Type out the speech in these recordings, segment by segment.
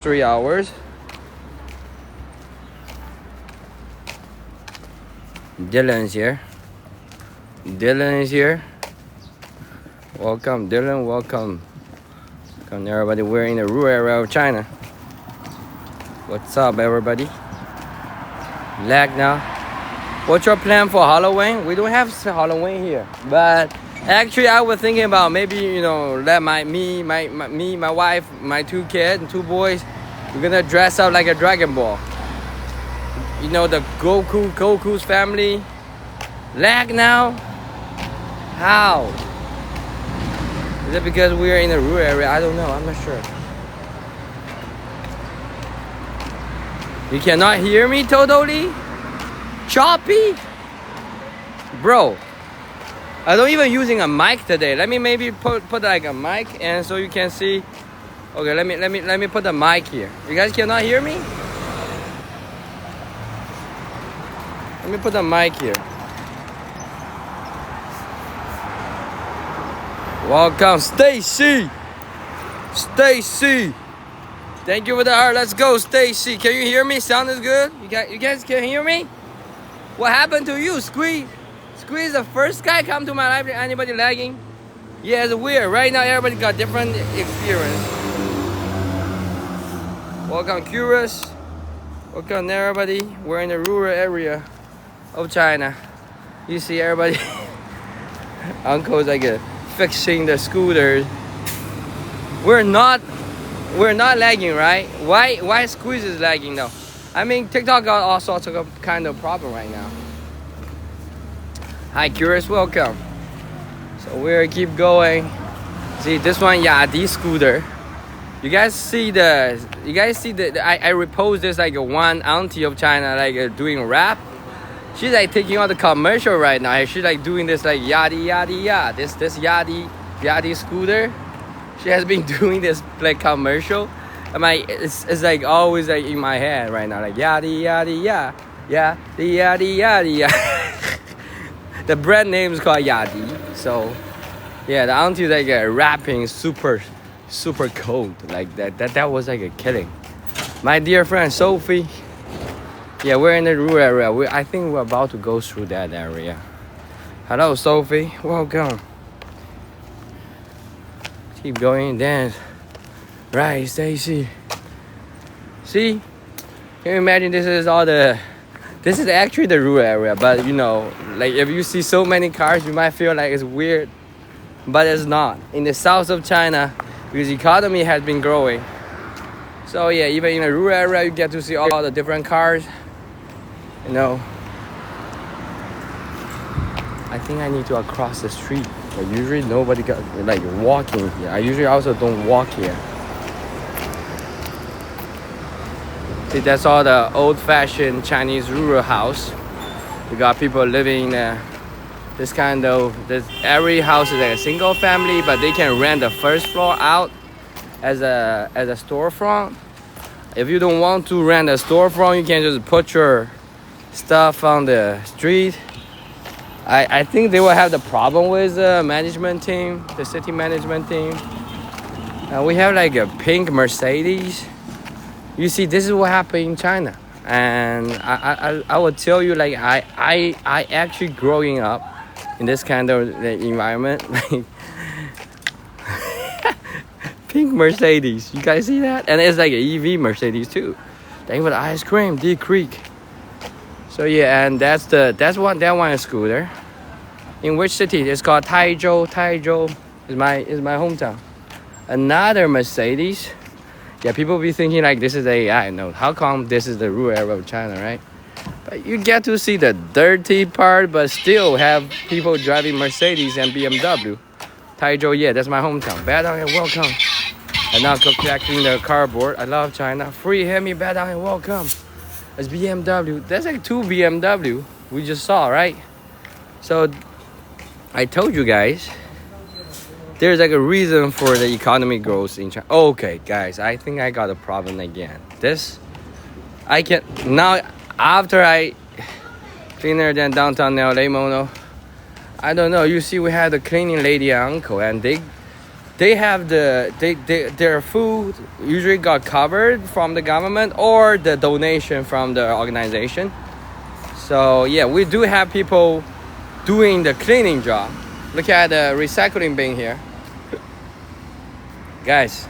3 hours. Dylan's here. Dylan is here. Welcome, Dylan. Welcome. Welcome, everybody. We're in the rural area of China. What's up, everybody? Lag now. What's your plan for Halloween? We don't have Halloween here, but actually, I was thinking about maybe let my wife, my 2 kids, 2 boys. We're gonna dress up like a Dragon Ball. The Goku's family. Lag now? How? Is it because we're in a rural area? I don't know. I'm not sure. You cannot hear me totally? Choppy? Bro, I don't even using a mic today. Let me maybe put like a mic and so you can see. Okay, let me put the mic here. You guys cannot hear me? Let me put the mic here. Welcome, Stacy. Stacy. Thank you for the heart. Let's go, Stacy. Can you hear me? Sound is good? You guys can hear me? What happened to you, Squeeze? Squeeze the first guy come to my life. Anybody lagging? Yeah, it's weird. Right now, everybody got different experience. Welcome, Curious. Welcome, everybody. We're in the rural area of China. You see everybody. Uncle's like fixing the scooters. We're not lagging, right? Why Squeeze is lagging though? I mean, TikTok got all sorts of kind of problem right now. Hi, Curious, welcome. So we're keep going. See this one, Yadi scooter. You guys see the I repost this like one auntie of China like doing rap. She's like taking on the commercial right now. She's like doing this like yadi yadi ya. This yadi scooter. She has been doing this like commercial. It's like always like in my head right now like yadi yadi ya. Yeah, the yadi yadi ya. The brand name is called Yadi. So yeah, the auntie like rapping super cold like that was like a killing. My dear friend Sophie. Yeah, we're in the rural area. I think we're about to go through that area. Hello, Sophie. Welcome. Keep going, dance. Right, Stacy. See? Can you imagine this is actually the rural area, but like if you see so many cars, you might feel like it's weird, but it's not. In the south of China, because the economy has been growing. So yeah, even in a rural area, you get to see all the different cars. I think I need to cross the street. But usually nobody got like walking here. I usually also don't walk here. See, that's all the old-fashioned Chinese rural house. We got people living in every house is like a single family, but they can rent the first floor out as a storefront. If you don't want to rent a storefront, you can just put your stuff on the street. I think they will have the problem with the management team, the city management team. We have like a pink Mercedes. You see, this is what happened in China, and I will tell you like I actually growing up in this kind of environment, like pink Mercedes. You guys see that? And it's like an EV Mercedes too. Thank you for the ice cream, D Creek. So yeah, and that one is scooter. In which city? It's called Taizhou. Taizhou is my hometown. Another Mercedes. Yeah, people be thinking like this is I know. How come this is the rural area of China, right? But you get to see the dirty part, but still have people driving Mercedes and BMW. Taizhou, yeah, that's my hometown. Badang and welcome. And now collecting the cardboard. I love China. Free Hemi, Badang and welcome. It's BMW. That's like 2 BMW we just saw, right? So I told you guys there's like a reason for the economy growth in China. Okay, guys, I think I got a problem again. Now after I cleaner than downtown LA, Mono. I don't know. You see, we had a cleaning lady and uncle, and they have their food usually got covered from the government or the donation from the organization. So yeah, we do have people doing the cleaning job. Look at the recycling bin here. Guys,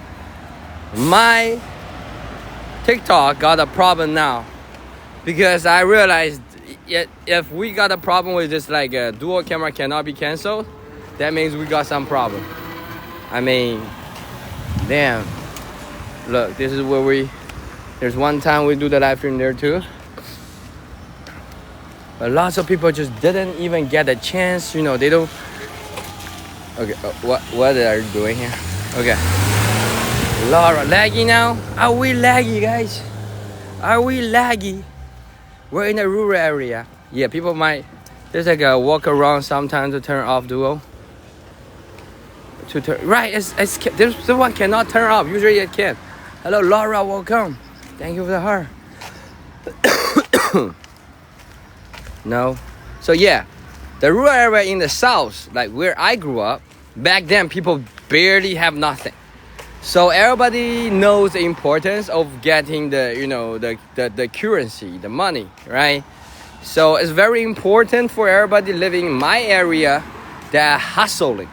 my TikTok got a problem now because I realized if we got a problem with this, like a dual camera cannot be canceled, that means we got some problem. I mean, damn. Look, this is where there's one time we do the live stream there too. But lots of people just didn't even get a chance, you know, they don't. Okay, what are you doing here? Okay. Laura, laggy now? Are we laggy, guys? Are we laggy? We're in a rural area. Yeah, people might, there's like a walk around sometimes to turn off duo. Right, this one cannot turn off. Usually it can. Hello, Laura, welcome. Thank you for the heart. No. So yeah, the rural area in the south, like where I grew up, back then people barely have nothing. So everybody knows the importance of getting the, you know, the currency, the money, right? So it's very important for everybody living in my area that hustling.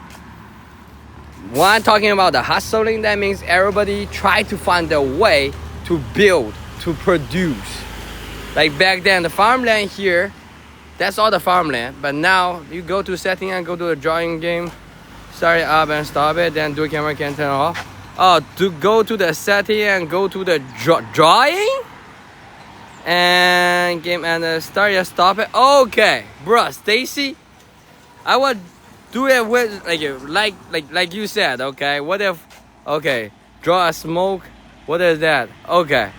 When I'm talking about the hustling, that means everybody try to find a way to build, to produce. Like back then, the farmland here, that's all the farmland. But now you go to setting and go to a drawing game, start it up and stop it, then dual camera can turn off. Oh, to go to the setting and go to the drawing and game and start and stop it. Okay, bruh, Stacy, I would do it with like you said. Okay, what if? Okay, draw a smoke. What is that? Okay,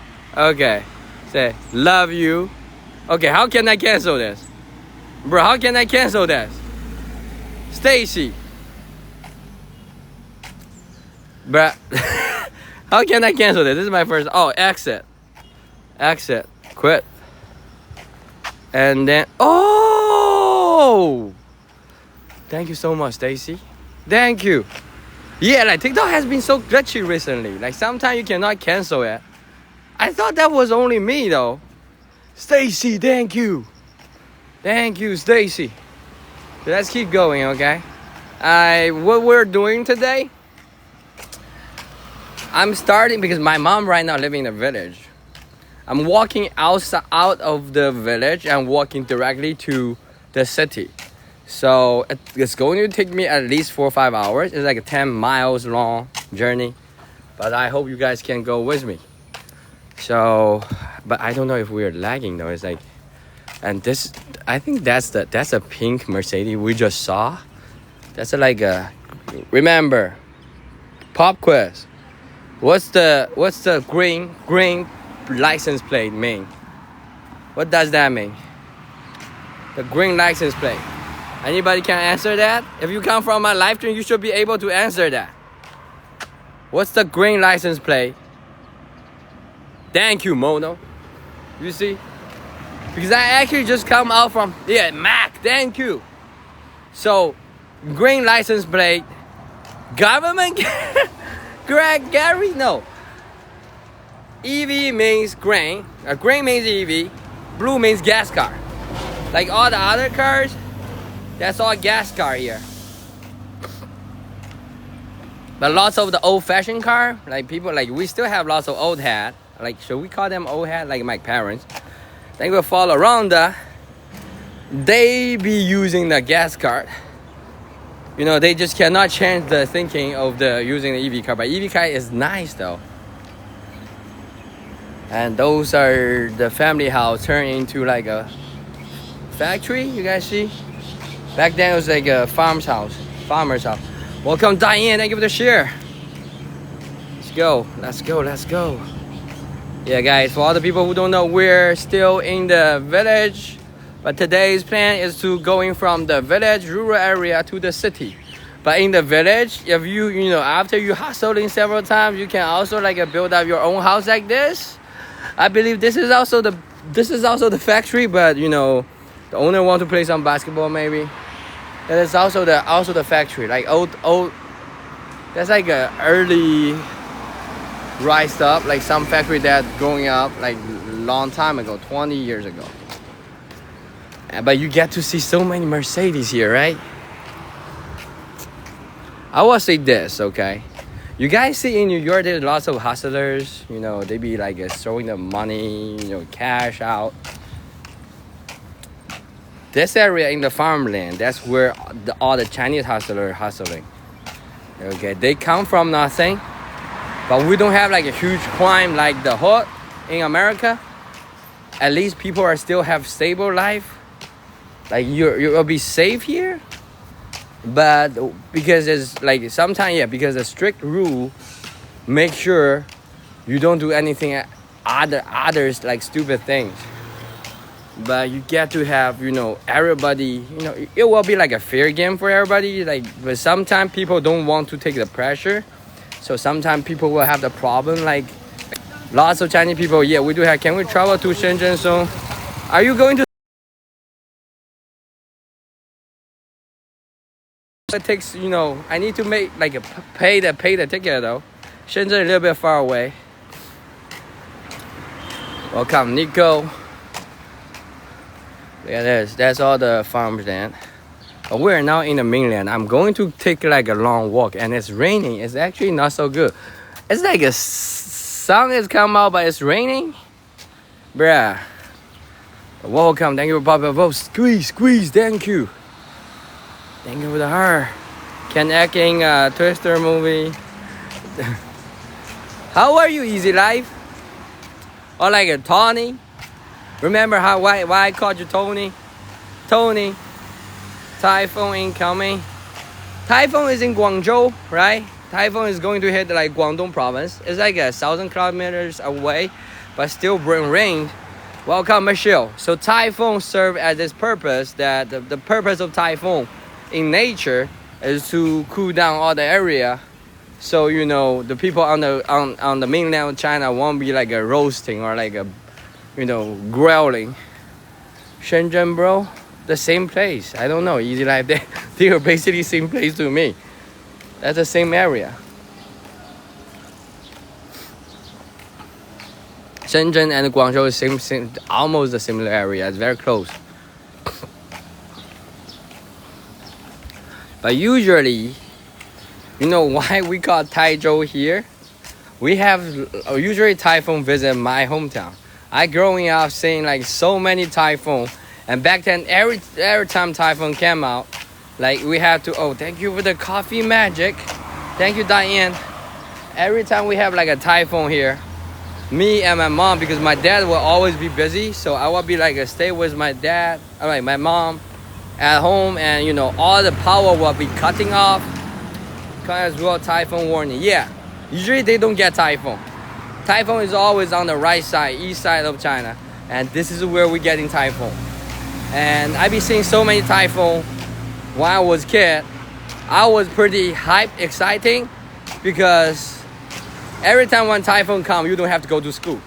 say love you. Okay, how can I cancel this, bro? How can I cancel this, Stacy? Bruh, how can I cancel this? This is my first. Oh, exit, quit, and then oh, thank you so much, Stacy. Thank you. Yeah, like TikTok has been so glitchy recently. Like sometimes you cannot cancel it. I thought that was only me though. Stacy, thank you, Stacy. So let's keep going, okay? What we're doing today. I'm starting because my mom right now living in a village. I'm walking out of the village and walking directly to the city. So it's going to take me at least 4 or 5 hours. It's like a 10 miles long journey. But I hope you guys can go with me. So, but I don't know if we're lagging though. It's like, and this, I think that's a pink Mercedes we just saw. That's like a, remember, pop quiz. What's the green license plate mean? What does that mean? The green license plate. Anybody can answer that? If you come from my live stream, you should be able to answer that. What's the green license plate? Thank you, Mono. You see? Because I actually just come out from, yeah, Mac, thank you. So, green license plate, government, Gary, no. EV means green, green means EV, blue means gas car. Like all the other cars, that's all gas car here. But lots of the old-fashioned car, like people, like we still have lots of old hat. Like, should we call them old hat? Like my parents. They will fall around they be using the gas car. You know, they just cannot change the thinking of the using the EV car. But EV car is nice though. And those are the family house turned into like a factory. You guys see? Back then it was like a farmer's house. Welcome, Diane. Thank you for the share. Let's go. Yeah, guys, for all the people who don't know, we're still in the village. But today's plan is to going from the village, rural area to the city. But in the village, if you know, after you hustling several times, you can also like build up your own house like this. I believe this is also the factory, but you know, the owner want to play some basketball maybe. That is also the factory, like old That's like a early rise up, like some factory that growing up like long time ago, 20 years ago. But you get to see so many Mercedes here, right? I will say this, okay? You guys see in New York, there's lots of hustlers. You know, they be like throwing the money, you know, cash out. This area in the farmland, that's where all the Chinese hustlers hustling. Okay, they come from nothing, but we don't have like a huge crime like the hood in America. At least people are still have stable life. Like you'll be safe here. But because it's like sometimes, yeah, because a strict rule, make sure you don't do anything others like stupid things. But you get to have, you know, everybody, you know, it will be like a fair game for everybody. Like, but sometimes people don't want to take the pressure. So sometimes people will have the problem. Like lots of Chinese people, yeah, we do have, can we travel to Shenzhen soon? Are you going to? It takes, you know, I need to make like a pay the ticket though. Shenzhen a little bit far away. Welcome, Nico. Yeah, that's all the farmland. But we're now in the mainland. I'm going to take like a long walk, and it's raining. It's actually not so good. It's like a sun is come out, but it's raining, bruh. Welcome, thank you for popping up. Squeeze, thank you. Thank you for the heart. Ken acting Twister movie. How are you, Easy Life? Or like a Tony? Remember why I called you Tony? Tony. Typhoon incoming. Typhoon is in Guangzhou, right? Typhoon is going to hit like Guangdong province. It's like 1,000 kilometers away, but still bring rain. Welcome, Michelle. So typhoon serve as this purpose, that the purpose of typhoon in nature is to cool down all the area, so you know the people on the mainland of China won't be like a roasting or like a, you know, growling. Shenzhen, bro, the same place. I don't know, Easy Life. They are basically same place to me. That's the same area. Shenzhen and Guangzhou is same, almost the similar area. It's very close. But usually, you know why we call Taizhou here? We have usually typhoon visit my hometown. I growing up seeing like so many typhoon, and back then every time typhoon came out, like we have to, oh, thank you for the coffee magic. Thank you, Diane. Every time we have like a typhoon here, me and my mom, because my dad will always be busy, so I will be like stay with my dad, like my mom at home, and you know all the power will be cutting off as well. Typhoon warning. Yeah, usually they don't get typhoon. Typhoon is always on the right side, east side of China, and this is where we're getting typhoon. And I be seeing so many typhoon when I was a kid. I was pretty hyped, exciting, because every time when typhoon come, you don't have to go to school.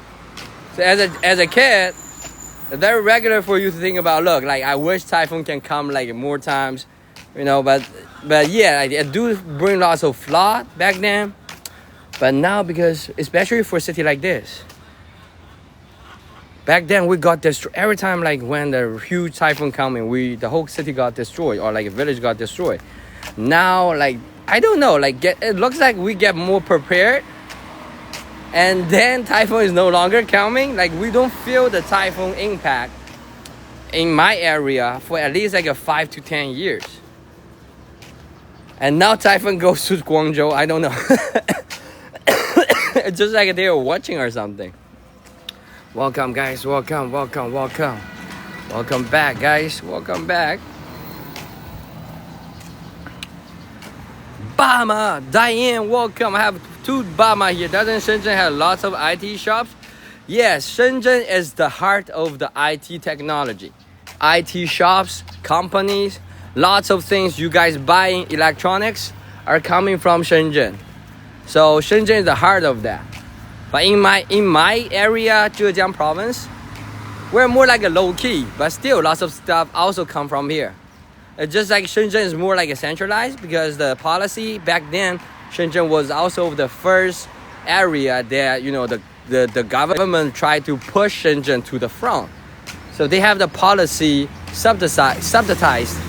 So as a kid, it's very regular for you to think about, look, like I wish typhoon can come like more times, you know. But yeah, like, it do bring lots of flood back then. But now, because especially for a city like this, back then we got destroyed every time. Like when the huge typhoon coming, the whole city got destroyed, or like a village got destroyed. Now, like I don't know, like it looks like we get more prepared. And then typhoon is no longer coming. Like we don't feel the typhoon impact in my area for at least like 5 to 10 years. And now typhoon goes to Guangzhou. I don't know. It's just like they were watching or something. Welcome, guys. Welcome back, guys. Welcome back. Bama, Diane, welcome. I have two Bama here. Doesn't Shenzhen have lots of IT shops? Yes, Shenzhen is the heart of the IT technology. IT shops, companies, lots of things you guys buying electronics are coming from Shenzhen. So Shenzhen is the heart of that. But in my area, Zhejiang province, we're more like a low key, but still lots of stuff also come from here. It's just like Shenzhen is more like a centralized, because the policy back then, Shenzhen was also the first area that, you know, the government tried to push Shenzhen to the front. So they have the policy subsidized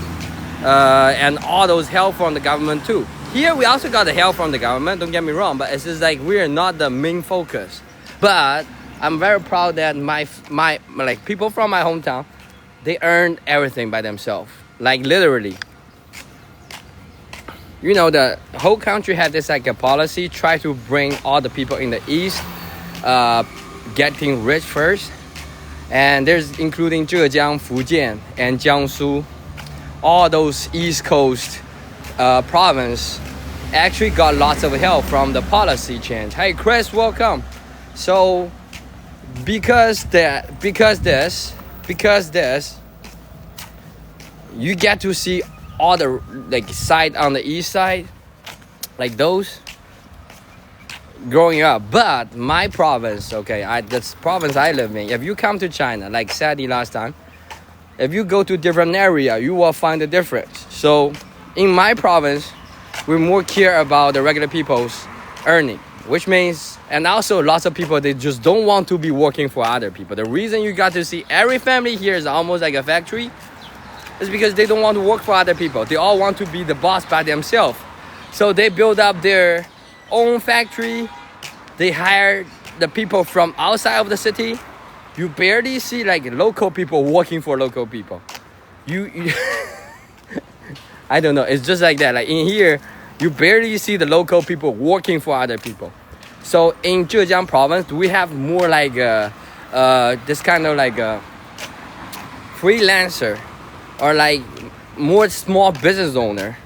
and all those help from the government too. Here we also got the help from the government, don't get me wrong, but it's just like we're not the main focus. But I'm very proud that my like people from my hometown, they earned everything by themselves, like literally. You know, the whole country had this like a policy, try to bring all the people in the east getting rich first. And there's including Zhejiang, Fujian, and Jiangsu. All those east coast province actually got lots of help from the policy change. Hey Chris, welcome. So because this, you get to see all the like side on the east side, like those growing up. But my province, okay, this province I live in, if you come to China, like Sadie last time, if you go to different area, you will find the difference. So in my province, we more care about the regular people's earning, which means, and also lots of people, they just don't want to be working for other people. The reason you got to see every family here is almost like a factory is because they don't want to work for other people. They all want to be the boss by themselves. So they build up their own factory. They hire the people from outside of the city. You barely see like local people working for local people. You I don't know, it's just like that. Like in here, you barely see the local people working for other people. So in Zhejiang province, we have more like this kind of like a freelancer or like more small business owner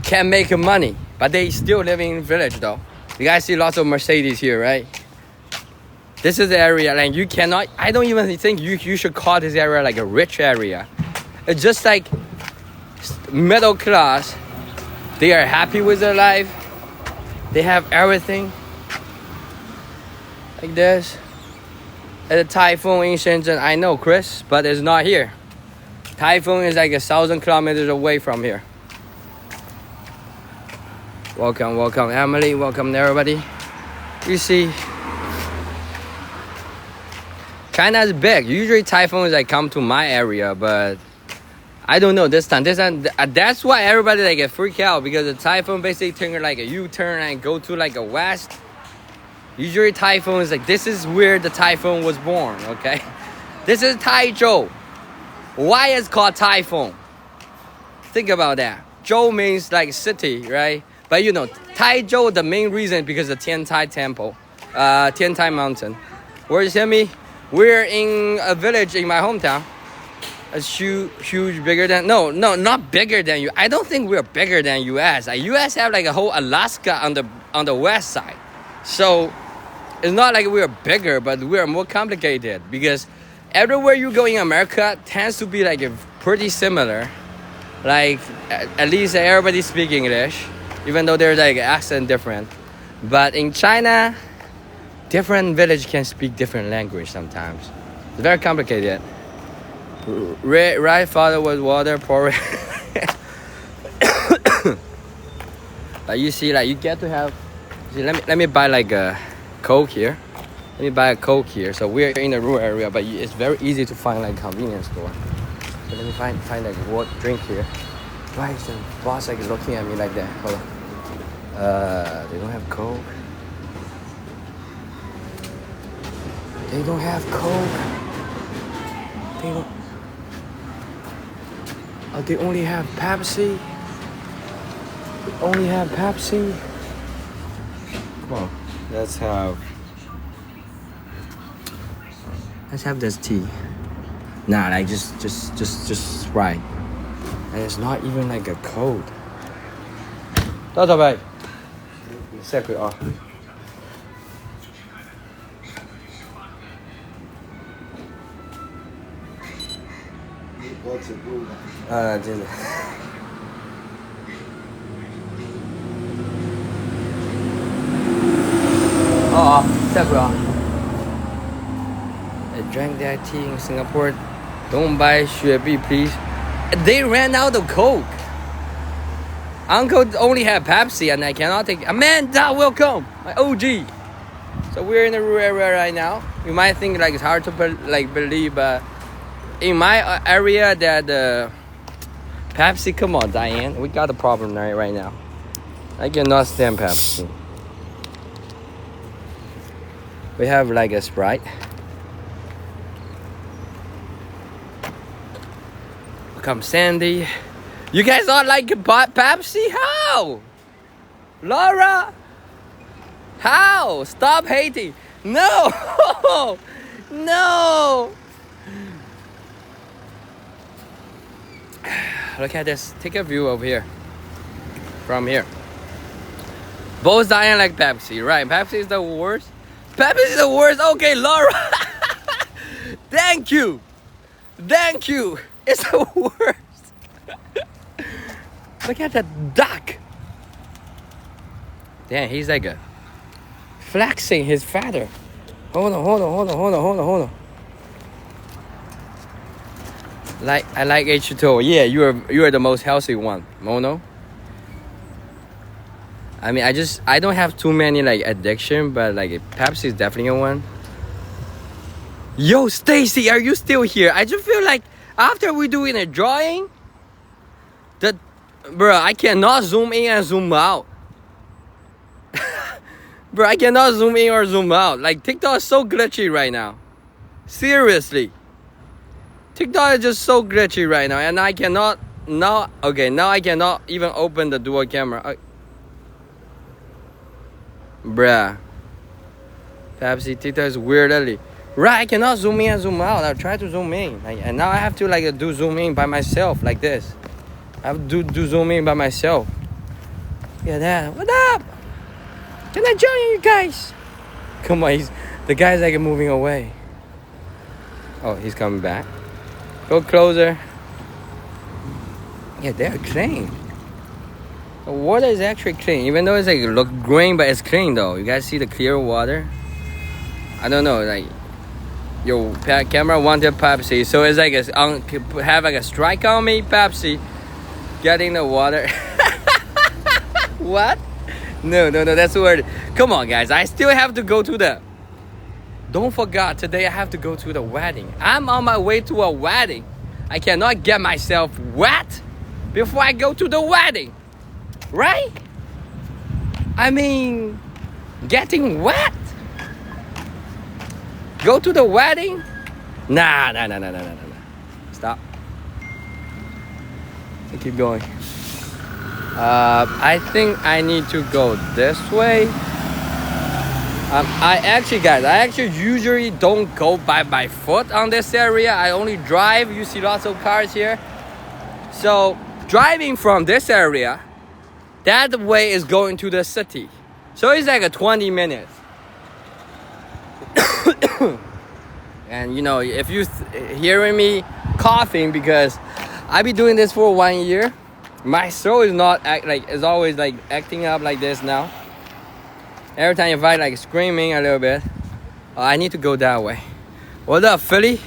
can make money, but they still live in village though. You guys see lots of Mercedes here, right? This is the area like you cannot, I don't even think you should call this area like a rich area. It's just like middle class. They are happy with their life. They have everything like this. At a typhoon in Shenzhen, I know Chris, but it's not here. Typhoon is like 1,000 kilometers away from here. Welcome Emily, welcome everybody. You see, China is big. Usually typhoons like come to my area, but I don't know this time. That's why everybody like get freaked out, because the typhoon basically turn like a U-turn and go to like a west. Usually typhoon is like, this is where the typhoon was born, okay? This is Taizhou. Why is it called typhoon? Think about that. Zhou means like city, right? But you know, Taizhou, the main reason because the Tiantai temple, Tiantai mountain. Where's Himmy? We're in a village in my hometown. It's huge, bigger than, no, not bigger than you. I don't think we're bigger than US. Like US have like a whole Alaska on the west side. So it's not like we're bigger, but we're more complicated because everywhere you go in America tends to be like pretty similar. Like at least everybody speak English, even though there's like accent different. But in China, different village can speak different language sometimes. It's very complicated. Right father was water pouring. But you see, like you get to have. See, let me buy like a Coke here. Let me buy a Coke here. So we're in a rural area, but it's very easy to find like convenience store. So let me find like what drink here. Why is the boss like looking at me like that? Hold on. They don't have Coke. They don't have Coke. They don't. Oh, they only have Pepsi. They only have Pepsi. Come on, let's have this tea. Nah, like just Sprite. And it's not even like a code. 多少杯？錫佢啊！真的。錫佢啊！ I drank that tea in Singapore. Don't buy 雪碧, please. They ran out of Coke. Uncle only had Pepsi, and I cannot take. Amanda, welcome, my OG. So we're in the rural area right now. You might think like it's hard to believe, but in my area that Pepsi. Come on, Diane, we got a problem right now. I cannot stand Pepsi. We have like a Sprite. Come Sandy. You guys don't like Pepsi? How? Laura? How? Stop hating. No. No. Look at this. Take a view over here. From here. Both Diane like Pepsi, right? Pepsi is the worst. Pepsi is the worst. Okay, Laura. Thank you. Thank you. It's the worst. Look at that duck. Damn, he's like flexing his feather. Hold on. I like H2O. Yeah, you are the most healthy one, Mono. I mean, I don't have too many like addiction, but like Pepsi is definitely one. Yo, Stacy, are you still here? I just feel like after we doing a drawing, bro, I cannot zoom in and zoom out. Bro, I cannot zoom in or zoom out. Like TikTok is so glitchy right now. Seriously. TikTok is just so glitchy right now, and I cannot now. Okay, now I cannot even open the dual camera. Bruh. Pepsi TikTok is weirdly. Right, I cannot zoom in and zoom out. I'll try to zoom in. And now I have to like do zoom in by myself like this. I have to do zoom in by myself. Look at that. What up? Can I join you guys? Come on, the guy's like moving away. Oh, he's coming back. Go closer. Yeah, they're clean. The water is actually clean, even though it's like look green, but it's clean though. You guys see the clear water? I don't know, like your camera wanted Pepsi, so it's like have like a strike on me, Pepsi, getting the water. What? No, that's weird. Come on, guys, I still have to go to the. Don't forget, today I have to go to the wedding. I'm on my way to a wedding. I cannot get myself wet before I go to the wedding. Right? I mean, getting wet? Go to the wedding? Nah. Stop. Keep going. I think I need to go this way. I actually usually don't go by my foot on this area. I only drive. You see lots of cars here. So driving from this area, that way is going to the city. So it's like a 20 minutes. And you know, if you hearing me coughing, because I've been doing this for 1 year, my throat is not is always like acting up like this now. Every time if I like screaming a little bit, I need to go that way. What up, Philly?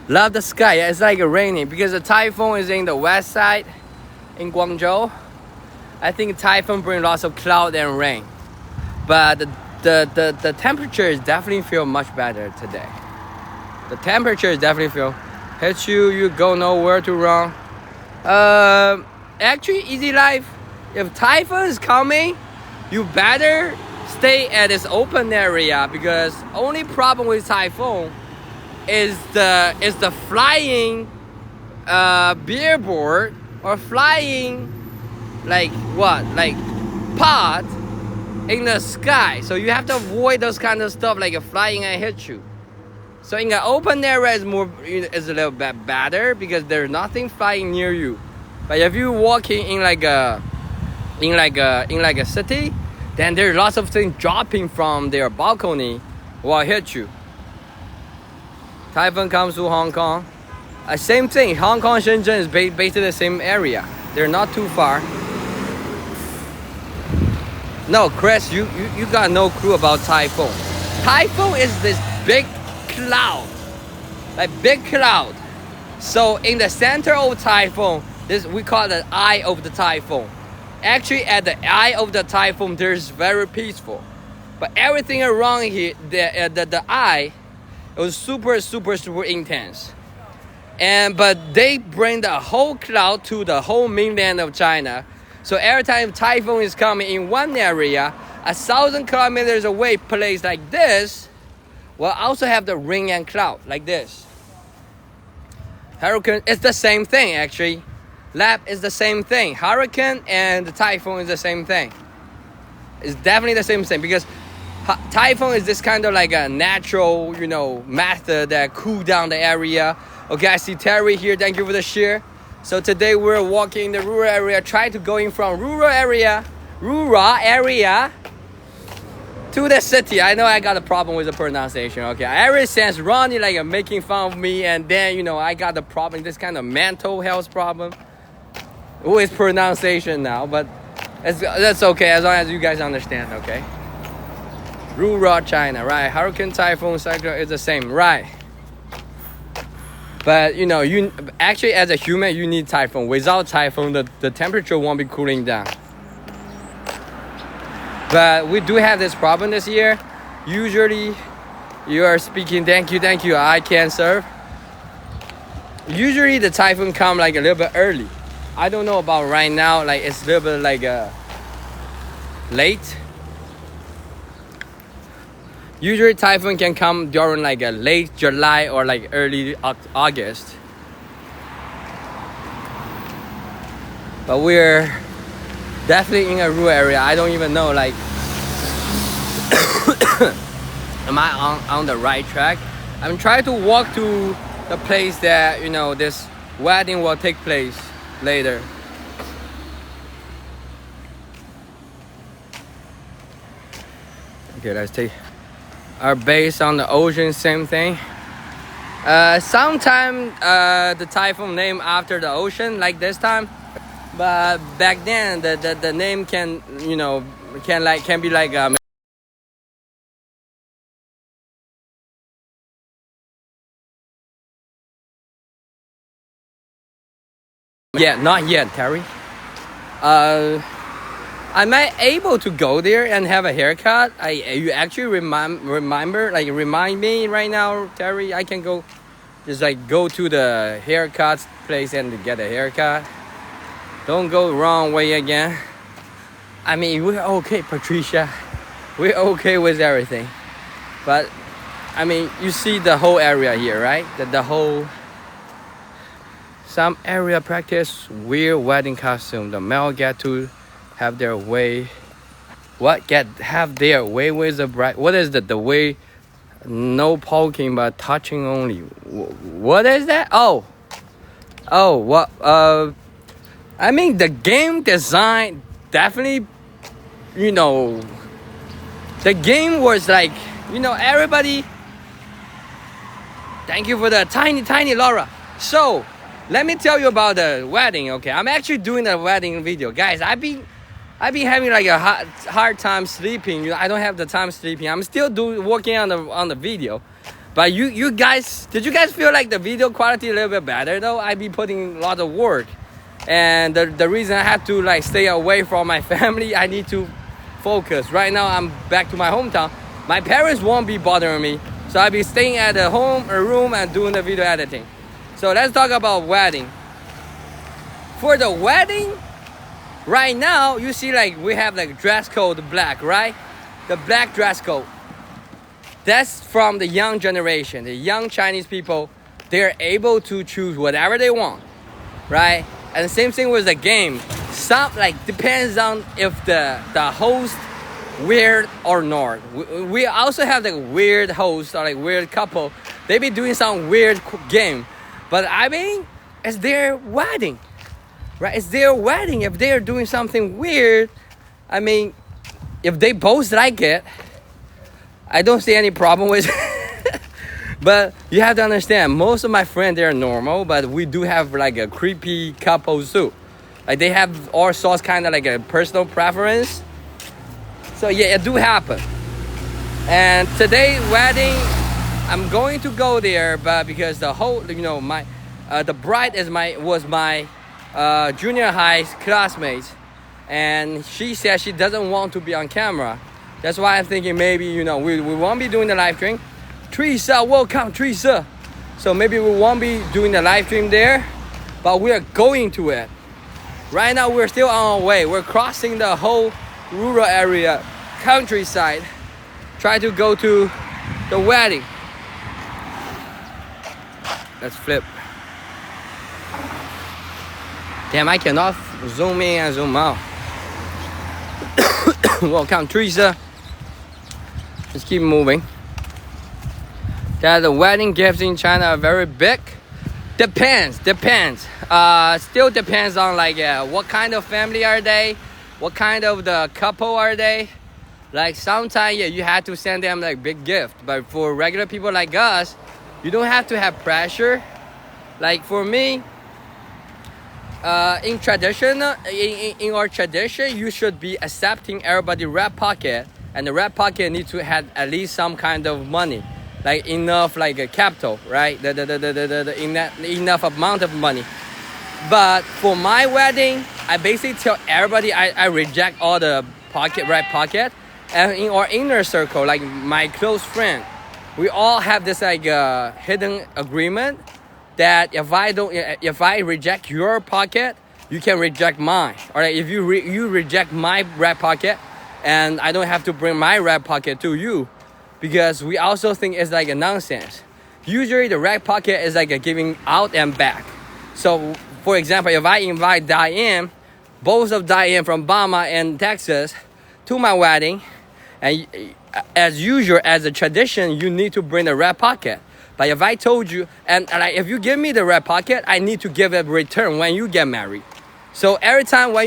Love the sky. Yeah, it's like raining because the typhoon is in the west side in Guangzhou. I think typhoon brings lots of cloud and rain, but the temperature is definitely feel much better today. The temperature is definitely feel hits you go nowhere to run. Actually, easy life. If typhoon is coming, you better stay at this open area, because only problem with typhoon is the flying billboard or flying like pot in the sky. So you have to avoid those kind of stuff like flying and hit you. So in the open area is a little bit better because there's nothing flying near you. But if you're walking in like a city, then there's lots of things dropping from their balcony will hit you. Typhoon comes to Hong Kong. Same thing. Hong Kong, Shenzhen is based in the same area. They're not too far. No, Chris, you got no clue about typhoon. Typhoon is this big cloud, like big cloud. So in the center of typhoon, we call it the eye of the typhoon. Actually, at the eye of the typhoon, there's very peaceful. But everything around here, the eye, it was super intense. But they bring the whole cloud to the whole mainland of China. So every time typhoon is coming in one area, 1,000 kilometers away, place like this will also have the rain and cloud like this. Hurricane, it's the same thing actually. Lap is the same thing. Hurricane and the typhoon is the same thing. It's definitely the same thing because typhoon is this kind of like a natural, method that cool down the area. Okay, I see Terry here. Thank you for the share. So today we're walking in the rural area. Try to go in from rural area to the city. I know I got a problem with the pronunciation. Okay, ever since Ronnie like making fun of me, and then I got the problem, this kind of mental health problem with pronunciation now. But that's okay as long as you guys understand. Okay, rural China, right? Hurricane, typhoon, cyclone is the same, right? But you actually as a human you need typhoon. Without typhoon, the temperature won't be cooling down. But we do have this problem this year. Usually you are speaking, thank you, I can serve. Usually the typhoon come like a little bit early. I don't know about right now, like it's a little bit like late. Usually typhoon can come during like a late July or like early August. But we're definitely in a rural area. I don't even know like am I on the right track? I'm trying to walk to the place that this wedding will take place later. Okay, let's take our base on the ocean, same thing. Sometime the typhoon named after the ocean like this time. But back then the name can be like yeah, not yet, Terry. Am I able to go there and have a haircut? You actually remind me right now, Terry. I can go to the haircut place and get a haircut. Don't go wrong way again. I mean, we're okay, Patricia. We're okay with everything. But I mean, you see the whole area here, right? The whole. Some area practice wear wedding costume. The male get to have their way. Have their way with the bride? What is that? The way, no poking but touching only. What is that? Oh, what? I mean, the game design definitely. The game was like, everybody. Thank you for the tiny Laura. So. Let me tell you about the wedding, okay? I'm actually doing the wedding video. Guys, I've been having like a hard time sleeping. I don't have the time sleeping. I'm still working on the video. But you guys, did you guys feel like the video quality a little bit better though? I've been putting a lot of work. And the reason I have to like stay away from my family, I need to focus. Right now, I'm back to my hometown. My parents won't be bothering me. So I'll be staying at a room and doing the video editing. So let's talk about wedding. For the wedding, right now, you see like we have like dress code black, right? The black dress code. That's from the young generation. The young Chinese people, they're able to choose whatever they want, right? And the same thing with the game. Some like depends on if the host weird or not. We also have the weird host or like weird couple. They be doing some weird game. But I mean, it's their wedding, right? It's their wedding. If they're doing something weird, I mean, if they both like it, I don't see any problem with it. But you have to understand, most of my friends, they're normal, but we do have like a creepy couple too. Like they have all sorts kind of like a personal preference. So yeah, it do happen. And today, wedding, I'm going to go there, but because the whole, the bride was my junior high classmate, and she said she doesn't want to be on camera. That's why I'm thinking maybe, you know, we won't be doing the live stream. Teresa, welcome, Teresa. So maybe we won't be doing the live stream there, but we are going to it. Right now we're still on our way. We're crossing the whole rural area, countryside, try to go to the wedding. Let's flip. Damn, I cannot zoom in and zoom out. Welcome, Teresa. Let's keep moving. That the wedding gifts in China are very big. Depends. Still depends on like what kind of family are they, what kind of the couple are they. Like sometimes you have to send them like big gift, but for regular people like us, you don't have to have pressure. Like for me, in our tradition, you should be accepting everybody red pocket, and the red pocket needs to have at least some kind of money, like enough, like a capital, right? Enough amount of money. But for my wedding, I basically tell everybody I reject all the red pocket, and in our inner circle, like my close friend, we all have this like hidden agreement that if I reject your pocket, you can reject mine. Or like if you reject my red pocket, and I don't have to bring my red pocket to you, because we also think it's like a nonsense. Usually the red pocket is like a giving out and back. So for example, if I invite Diane, both of Diane from Bama and Texas, to my wedding, and as usual, as a tradition, you need to bring the red pocket. But if I told you, and like if you give me the red pocket, I need to give a return when you get married. So every time when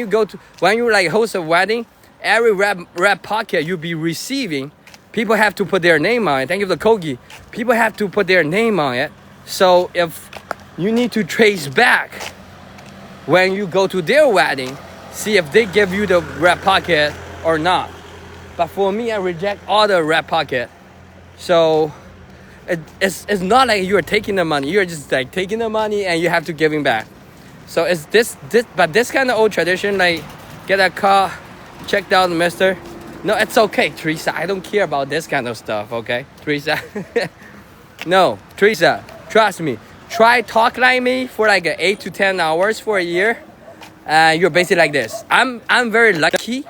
you like host a wedding, every red pocket you be receiving, people have to put their name on it. Thank you for the Kogi. People have to put their name on it. So if you need to trace back when you go to their wedding, see if they give you the red pocket or not. But for me, I reject all the red pocket. So it's not like you're taking the money. You're just like taking the money and you have to giving back. So it's this kind of old tradition, like get a car, check out the mister. No, it's okay, Teresa. I don't care about this kind of stuff, okay, Teresa? No, Teresa, trust me. Try talk like me for like 8 to 10 hours for a year. You're basically like this. I'm very lucky.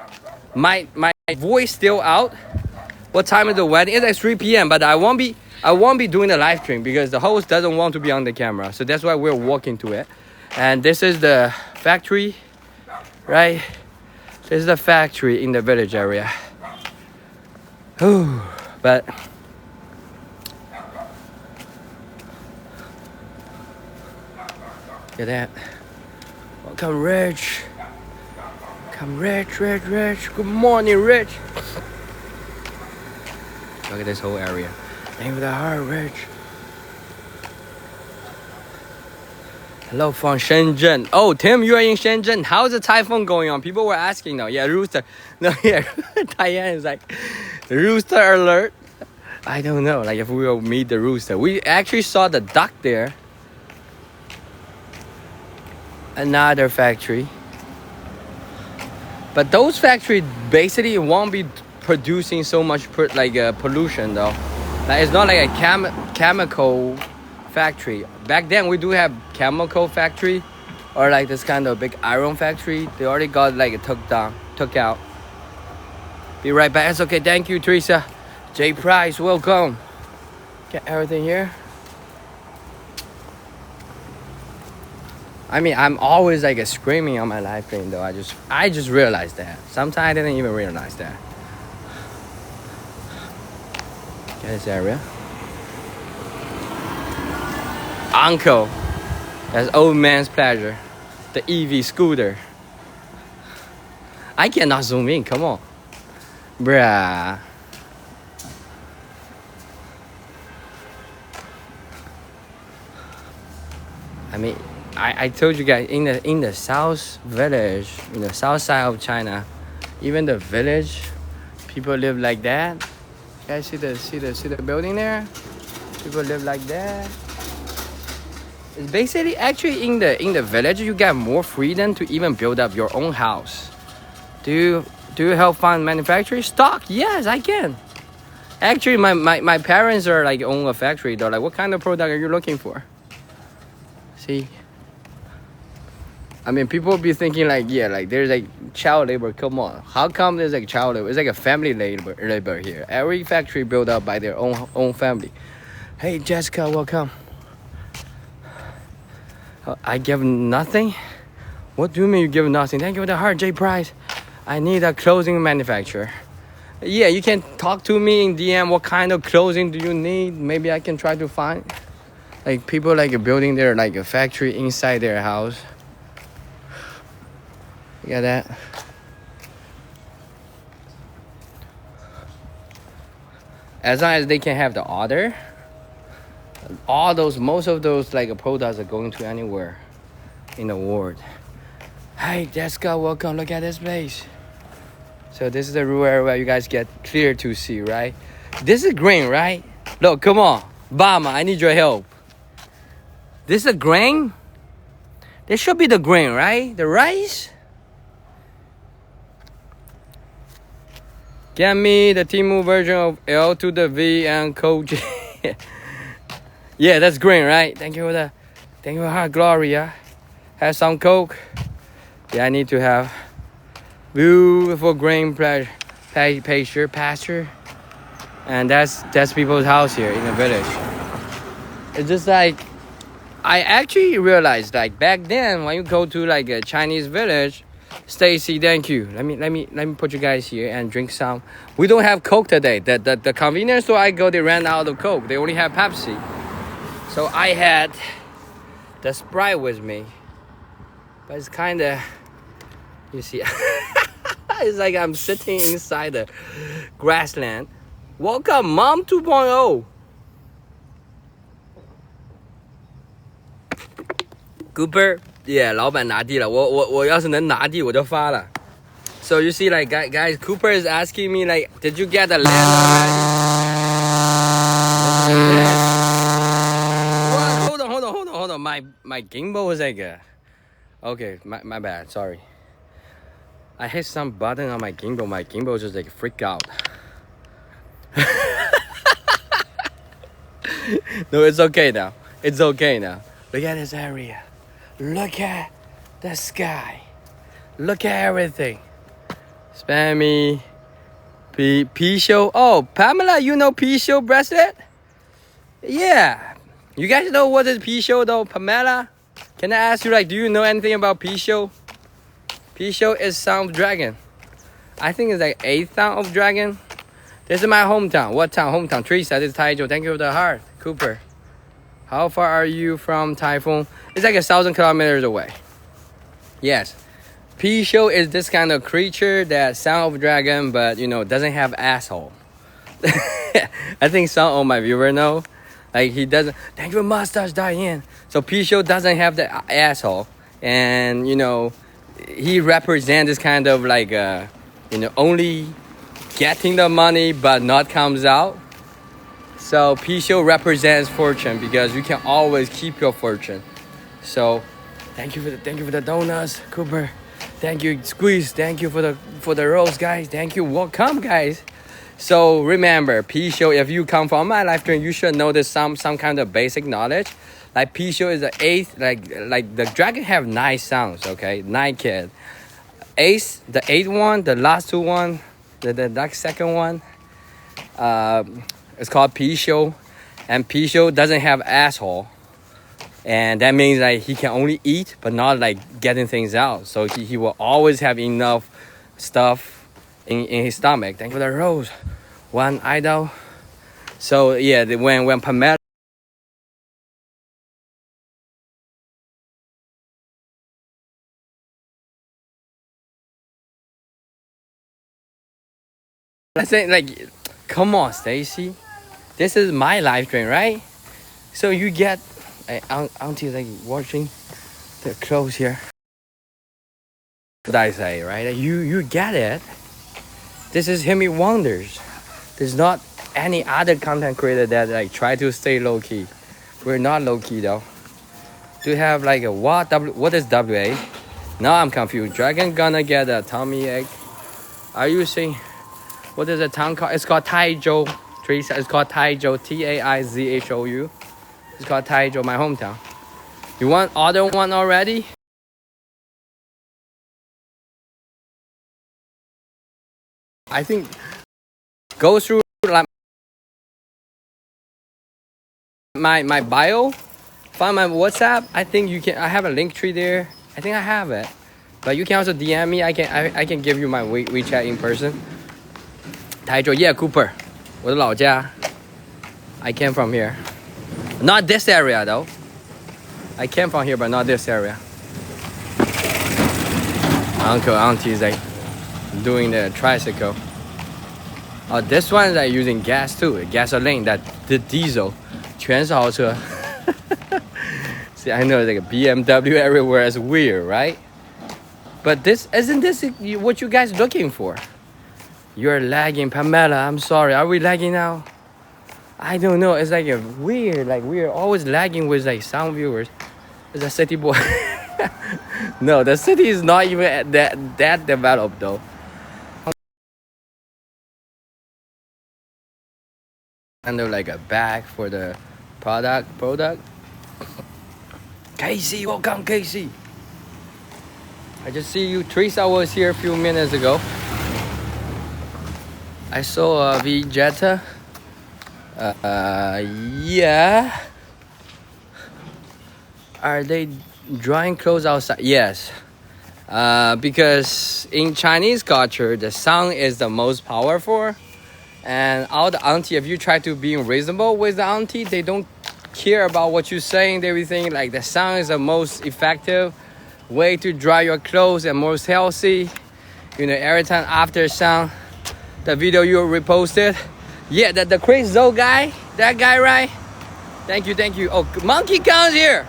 My voice still out. What time is the wedding? It's like 3 p.m. But I won't be doing the live stream because the host doesn't want to be on the camera. So that's why we're walking to it. And this is the factory, right? This is the factory in the village area. But look at that. Welcome, Rich. Come, Rich. Good morning, Rich. Look at this whole area. Thank you for the heart, Rich. Hello from Shenzhen. Oh, Tim, you are in Shenzhen. How's the typhoon going on? People were asking now. Yeah, rooster. No, yeah. Diane is like, rooster alert. I don't know. Like if we will meet the rooster. We actually saw the duck there. Another factory. But those factories basically won't be producing so much pollution though. Like it's not like a chemical factory. Back then we do have chemical factory or like this kind of big iron factory. They already got like took out. Be right back. It's okay. Thank you, Teresa. J Price, welcome. Get everything here. I mean, I'm always like screaming on my live stream though. I just realized that. Sometimes I didn't even realize that. Get this area. Uncle. That's old man's pleasure. The EV scooter. I cannot zoom in. Come on. Bruh. I mean, I told you guys in the south village, in the south side of China, even the village, people live like that. You guys see the building there? People live like that. It's basically actually in the village you get more freedom to even build up your own house. Do you help find manufacturing stock? Yes, I can. Actually, my parents are like own a factory. They're like, what kind of product are you looking for? See, I mean, people be thinking like, yeah, like there's like child labor. Come on, how come there's like child labor? It's like a family labor here. Every factory built up by their own family. Hey, Jessica, welcome. I give nothing. What do you mean you give nothing? Thank you for the heart, J Price. I need a clothing manufacturer. Yeah, you can talk to me in DM. What kind of clothing do you need? Maybe I can try to find. Like people like building their like a factory inside their house. You got that? As long as they can have the order, most of those like products are going to anywhere in the world. Hey, Jessica, welcome. Look at this place. So this is the rural where you guys get clear to see, right? This is grain, right? Look, come on, Bama, I need your help. This is a grain. This should be the grain, right? The rice. Get me the Temu version of L to the V and Coach. Yeah, that's green, right? Thank you for her, Gloria. Have some Coke. Yeah, I need to have beautiful green pasture. And that's people's house here in the village. It's just like, I actually realized like back then when you go to like a Chinese village, Stacy, thank you. Let me put you guys here and drink some. We don't have Coke today. The convenience store I go, they ran out of Coke. They only have Pepsi. So I had the Sprite with me. But it's kind of, you see, it's like I'm sitting inside the grassland. Welcome, Mom 2.0. Cooper. Yeah, 老板拿地了。我要是能拿地，我就发了。So you see, like guys, Cooper is asking me like, did you get the land already? What? Hold on. My gimbal was like, okay, my bad. Sorry. I hit some button on my gimbal. My gimbal just like freaked out. No, it's okay now. It's okay now. Look at this area. Look at the sky. Look at everything. Spammy. P-show. Oh, Pamela, you know P-show bracelet? Yeah. You guys know what is P-show though, Pamela? Can I ask you, like, do you know anything about P-show? P-show is sound of dragon. I think it's like 8th sound of dragon. This is my hometown. What town? Hometown. Teresa, this is Taijo. Thank you for the heart. Cooper. How far are you from Typhoon? It's like 1,000 kilometers away. Yes. P-show is this kind of creature that sound of dragon, but you know, doesn't have asshole. I think some of my viewers know. Like he doesn't. Thank you for mustache, Diane. So P-show doesn't have the asshole, and you know, he represents this kind of like you know, only getting the money but not comes out. So P-show represents fortune because you can always keep your fortune. So thank you for the donuts, Cooper. Thank you, Squeeze. Thank you for the rose, guys. Thank you. Welcome, guys. So remember, P-show, if you come from my live stream, you should know this some kind of basic knowledge. Like P-show is the 8th, like the dragon have 9 sounds, okay? 9 kid. Ace, the 8th one, the last 2 one, the second one, it's called P-show. And P-show doesn't have asshole. And that means like he can only eat but not like getting things out. So he will always have enough stuff in his stomach. Thank you for the rose. One idol. So yeah, when Pamela I think like, come on, Stacy. This is my live stream, right? So you get auntie like watching the clothes here. What I say, right? You get it. This is himmywonders. There's not any other content creator that like try to stay low key. We're not low key though. Do you have like a what? What is WA? Now I'm confused. Dragon gonna get a tummy ache. are you seeing? What is the town called? It's called Taizhou. Teresa, it's called Taizhou. Taizhou. It's called Taizhou, my hometown. You want other one already? I think go through like my bio, find my WhatsApp. I think you can. I have a link tree there. I think I have it, but you can also DM me. I can give you my WeChat in person. Taizhou, yeah, Cooper. 我的老家. I came from here. Not this area though. I came from here, but not this area. Uncle, auntie is like doing the tricycle. Oh, this one is like using gas too. Gasoline, that the diesel. 全是豪车. See, I know like a BMW everywhere is weird, right? But isn't this what you guys looking for? You're lagging, Pamela. I'm sorry. Are we lagging now? I don't know. It's like a weird, like we're always lagging with like sound viewers. It's a city boy. No, the city is not even that developed though. Kind of like a bag for the product. Casey, welcome, Casey. I just see you. Teresa was here a few minutes ago. I saw a Vegeta. Yeah. Are they drying clothes outside? Yes. Because in Chinese culture, the sun is the most powerful. And all the auntie, if you try to be reasonable with the auntie, they don't care about what you're saying, everything. Like the sun is the most effective way to dry your clothes and most healthy. You know, every time after sun, the video you reposted. Yeah, the crazy Zoe guy, that guy, right? Thank you. Oh, Monkey Kong's here.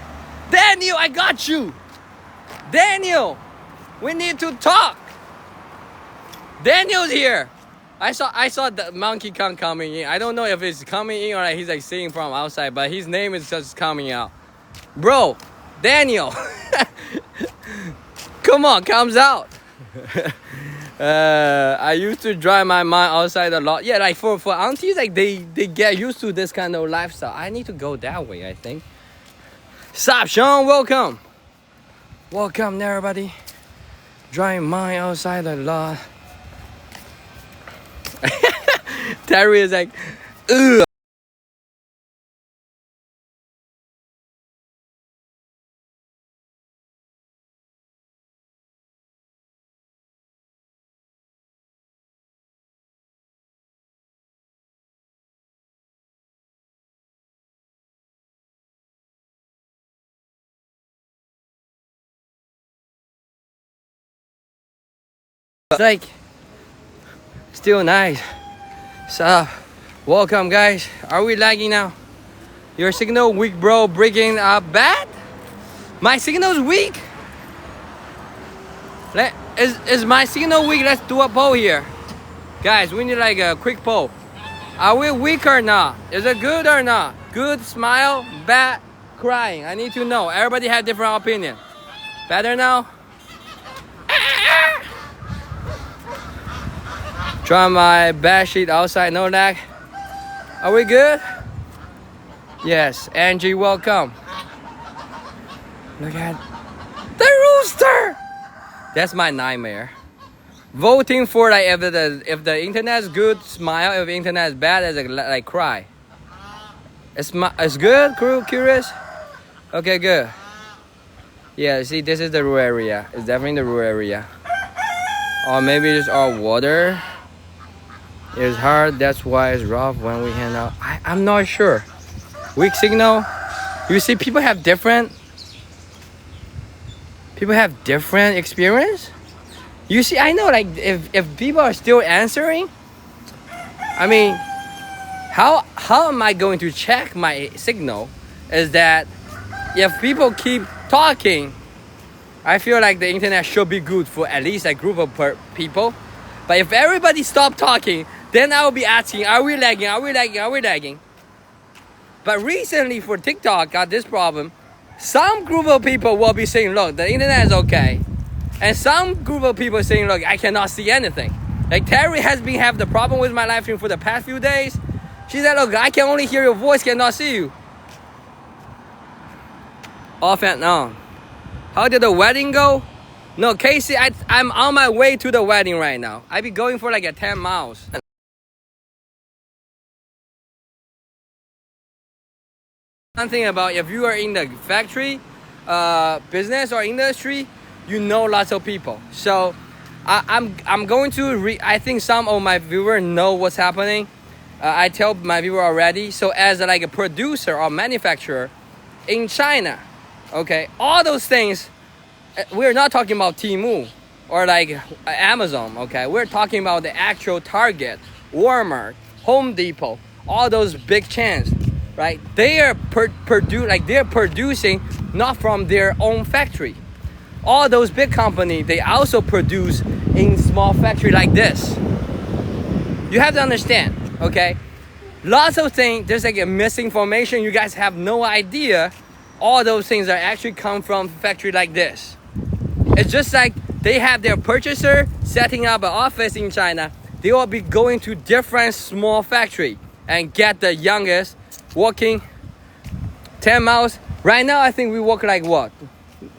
Daniel, I got you. Daniel, we need to talk. Daniel's here. I saw the Monkey Kong coming in. I don't know if it's coming in or like he's like seeing from outside, but his name is just coming out. Bro, Daniel. Come on, comes out. I used to drive my mom outside a lot. Yeah, like for aunties, like they get used to this kind of lifestyle. I need to go that way, I think. Sup, Sean, welcome. Welcome, everybody. Driving mine outside a lot. Terry is like, ugh. It's like still nice. So welcome guys. Are we lagging now? Your signal weak, bro. Breaking bad? My signal's weak? Is my signal weak? Let's do a poll here. Guys, we need like a quick poll. Are we weak or not? Is it good or not? Good, smile, bad, crying. I need to know. Everybody have different opinion. Better now? Try my bed sheet outside, no lag. Are we good? Yes, Angie, welcome. Look at the rooster. That's my nightmare. Voting for like if the internet's good, smile. If the internet is bad, it's like cry. It's good. Curious. Okay, good. Yeah, see, this is the rural area. It's definitely the rural area. Or maybe it's all water. It's hard, that's why it's rough when we hang out. I'm not sure. Weak signal. You see, people have different experience. You see, I know like if people are still answering, I mean, how am I going to check my signal? Is that if people keep talking, I feel like the internet should be good for at least a group of people. But if everybody stop talking, then I will be asking, are we lagging? But recently for TikTok got this problem. Some group of people will be saying, look, the internet is okay. And some group of people saying, look, I cannot see anything. Like Terry has been having the problem with my live stream for the past few days. She said, look, I can only hear your voice, cannot see you. Off and on. How did the wedding go? No, Casey, I'm on my way to the wedding right now. I be going for like 10 miles. One thing about if you are in the factory, business or industry, you know lots of people. So I'm going to I think some of my viewers know what's happening. I tell my viewer already. So as like a producer or manufacturer in China, okay, all those things, we're not talking about Temu or like Amazon, okay? We're talking about the actual Target, Walmart, Home Depot, all those big chains, right? They are they're producing not from their own factory. All those big companies, they also produce in small factory like this. You have to understand, okay? Lots of things, there's like a misinformation. You guys have no idea. All those things are actually come from factory like this. It's just like they have their purchaser setting up an office in China. They will be going to different small factory and get the youngest walking 10 miles. Right now, I think we walk like what?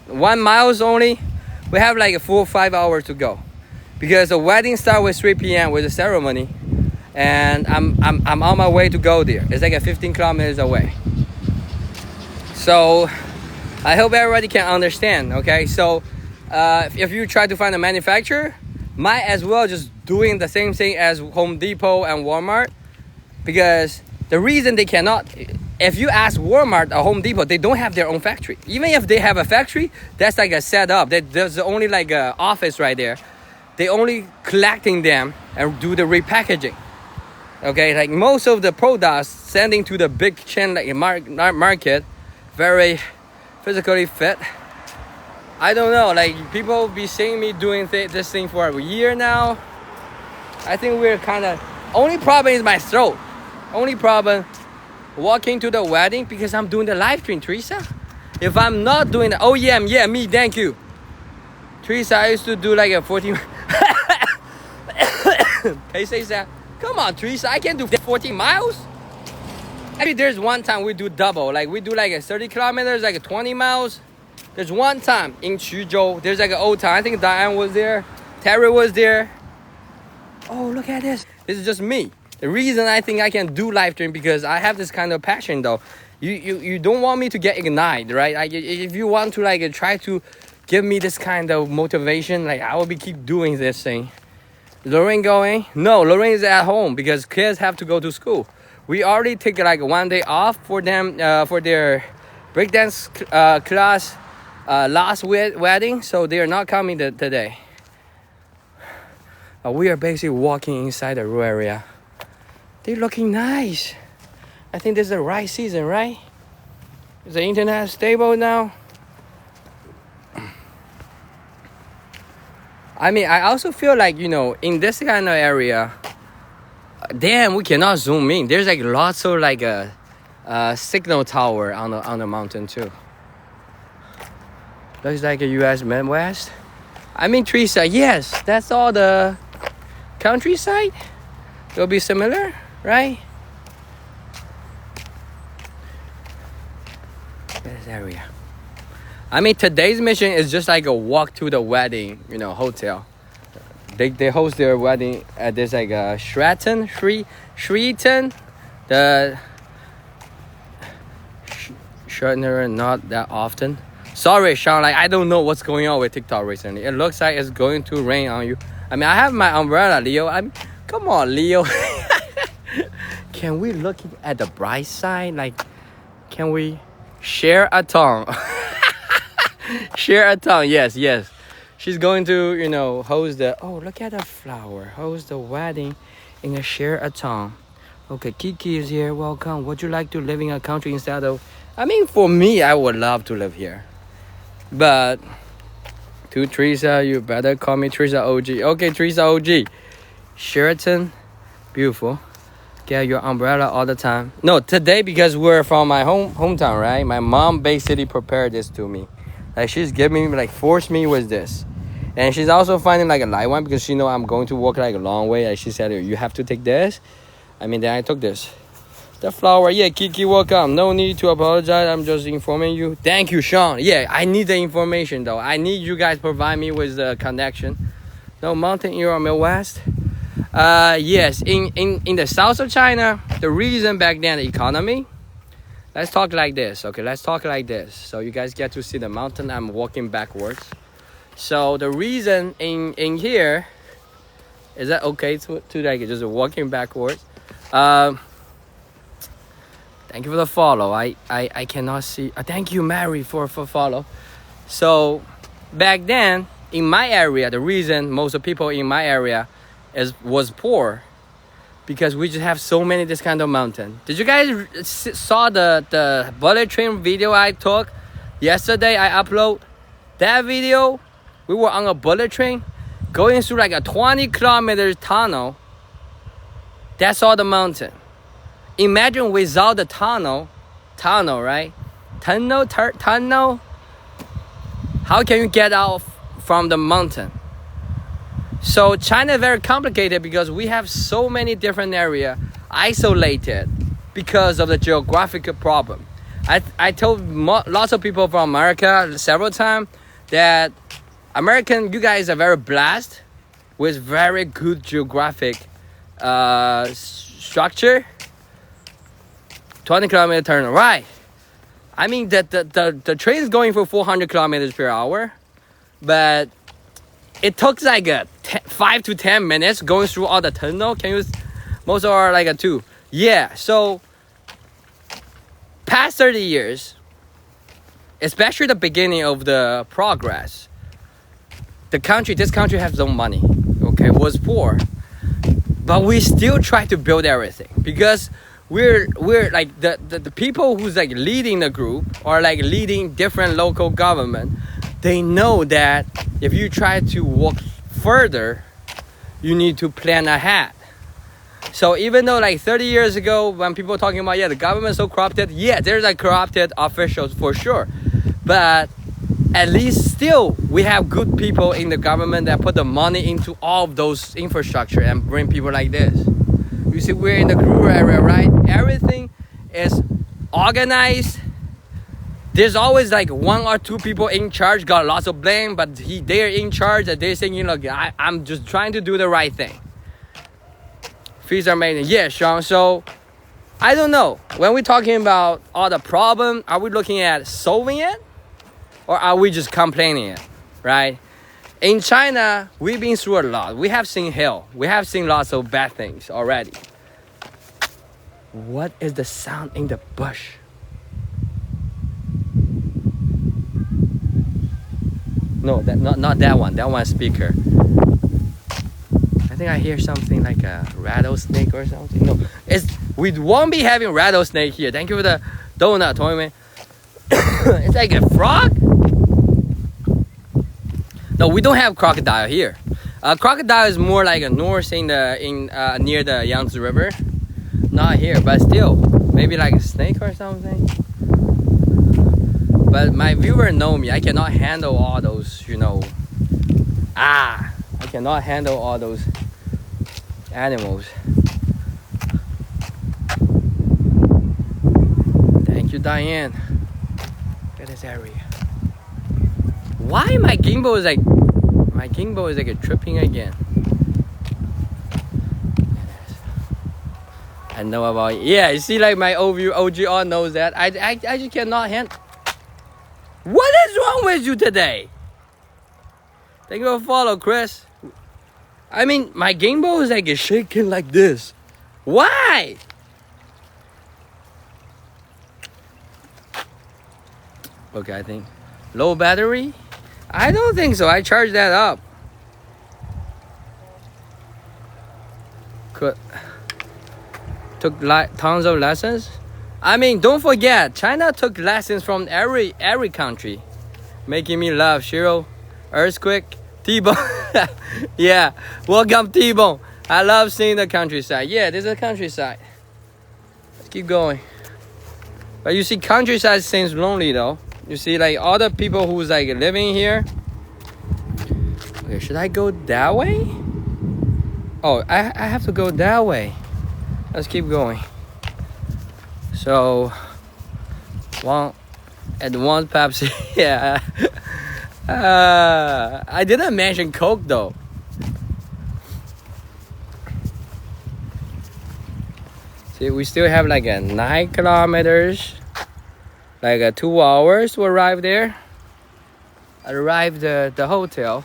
1 mile only. We have like a full 5 hours to go because the wedding starts with 3 p.m. with the ceremony, and I'm on my way to go there. It's like a 15 kilometers away. So I hope everybody can understand. Okay, so if you try to find a manufacturer, might as well just doing the same thing as Home Depot and Walmart, because the reason they cannot, if you ask Walmart or Home Depot, they don't have their own factory. Even if they have a factory, that's like a setup. There's only like an office right there. They only collecting them and do the repackaging. Okay, like most of the products sending to the big chain like market, very physically fit. I don't know, like people be seeing me doing this thing for a year now. I think we're kind of, only problem is my throat. Only problem, walking to the wedding because I'm doing the live stream, Teresa. If I'm not doing the, oh yeah, me, thank you. Teresa, I used to do like a 14, He says that, come on Teresa, I can do 14 miles. Maybe there's one time we do double, like we do like a 30 kilometers, like a 20 miles. There's one time in Quzhou, there's like an old time. I think Diane was there, Terry was there. Oh, look at this. This is just me. The reason I think I can do live stream because I have this kind of passion though. You don't want me to get ignited, right? Like if you want to like try to give me this kind of motivation, like I will be keep doing this thing. Lorraine going? No, Lorraine is at home because kids have to go to school. We already take like 1 day off for them for their breakdance class last wedding, so they are not coming today. We are basically walking inside the rural area. They're looking nice. I think this is the right season, right? Is the internet stable now? I mean, I also feel like, you know, in this kind of area, damn, we cannot zoom in. There's like lots of like a signal tower on the mountain too. Looks like a U.S. Midwest. I mean, Teresa, yes, that's all the countryside. It'll be similar, right? This area. I mean, today's mission is just like a walk to the wedding, you know, hotel. They host their wedding at this like Sheraton, the Sheraton, not that often. Sorry, Sean, like I don't know what's going on with TikTok recently. It looks like it's going to rain on you. I mean, I have my umbrella, Leo. Come on, Leo. Can we look at the bright side? Like, can we share a tongue? Share a tongue, yes. She's going to, you know, host the, oh, look at the flower. Host the wedding in a share a tongue. Okay, Kiki is here, welcome. Would you like to live in a country instead of, I mean, for me, I would love to live here. But, to Teresa, you better call me Teresa OG. Okay, Teresa OG. Sheraton, beautiful. Get your umbrella all the time. No, today because we're from my hometown, right? My mom basically prepared this to me. Like she's giving me, like forced me with this. And she's also finding like a light one because she know I'm going to walk like a long way. Like she said, you have to take this. I mean, then I took this. The flower, yeah, Kiki, welcome. No need to apologize. I'm just informing you. Thank you, Sean. Yeah, I need the information though. I need you guys provide me with the connection. No mountain here on Midwest. Yes, in the south of China, the reason back then, the economy. Let's talk like this, okay? Let's talk like this. So you guys get to see the mountain. I'm walking backwards. So the reason in here, is that okay to like just walking backwards? Thank you for the follow. I cannot see. Thank you, Mary, for follow. So back then in my area, the reason most of people in my area was poor because we just have so many this kind of mountain. Did you guys saw the bullet train video I took yesterday? I upload that video. We were on a bullet train going through like a 20-kilometer tunnel. That's all the mountain. Imagine without the tunnel, right? Tunnel. How can you get out from the mountain? So China is very complicated because we have so many different areas isolated because of the geographical problem. I told lots of people from America several times that you guys are very blessed with very good geographic structure. 20-kilometer turn, right? I mean, the train is going for 400 kilometers per hour, but it took like 5 to 10 minutes going through all the tunnel. Most are like a 2. Yeah, so past 30 years, especially the beginning of the progress, this country has no money, okay, was poor, but we still try to build everything because we're like the people who's like leading the group or like leading different local government. They know that if you try to walk further, you need to plan ahead. So even though like 30 years ago, when people talking about the government's so corrupted, there's like corrupted officials for sure, but at least still we have good people in the government that put the money into all of those infrastructure and bring people like this. You see, we're in the rural area, right? Everything is organized. There's always like 1 or 2 people in charge, got lots of blame, but they're in charge and they're saying, I'm just trying to do the right thing. Fees are made. Yeah, Sean. So I don't know. When we're talking about all the problem, are we looking at solving it or are we just complaining it, right? In China, we've been through a lot. We have seen hell. We have seen lots of bad things already. What is the sound in the bush? No, not that one. That one's speaker. I think I hear something like a rattlesnake or something. No, we won't be having rattlesnake here. Thank you for the donut, Toyman. It's like a frog. No, we don't have crocodile here. Crocodile is more like a north near the Yangtze River. Not here, but still, maybe like a snake or something. But my viewer know me. I cannot handle all those, I cannot handle all those animals. Thank you, Diane. Look at this area. Why my gimbal is like tripping again? I know about it. Yeah, you see, like my OG all knows that. I just cannot handle. What is wrong with you today? Thank you for follow, Chris. I mean, my gimbal is like shaking like this. Why? Okay, I think low battery. I don't think so. I charged that up. Took tons of lessons. I mean, don't forget, China took lessons from every country. Making me laugh, Shiro. Earthquake, T-Bone. Yeah, welcome T-Bone. I love seeing the countryside. Yeah, this is the countryside. Let's keep going. But you see, countryside seems lonely though. You see, like all the people who's like living here, Okay, should I go that way? Oh, I have to go that way. Let's keep going. So, one Pepsi. Yeah. I didn't mention Coke though. See, we still have like a 9 kilometers, like 2 hours to arrive there. I arrived at the hotel.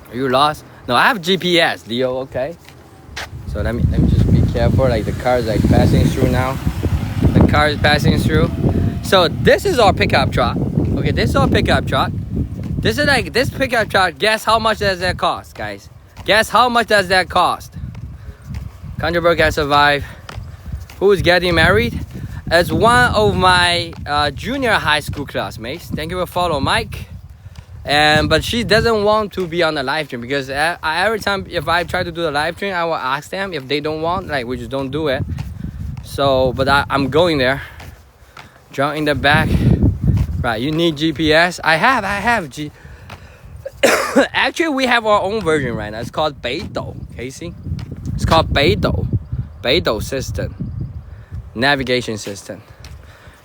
Are you lost? No, I have GPS, Leo. Okay. So let me just be careful. Like the car is like passing through now. The car is passing through. So this is our pickup truck. Okay, this is our pickup truck. This is like this pickup truck. Guess how much does that cost, guys? Guess how much does that cost? Controver can survive. Who is getting married? It's one of my junior high school classmates. Thank you for follow, Mike. But she doesn't want to be on the live stream because every time if I try to do the live stream, I will ask them if they don't want. Like we just don't do it. So, but I'm going there. Jump in the back. Right, you need GPS. I have G. Actually, we have our own version right now. It's called Beidou, Casey. It's called Beidou system. Navigation system.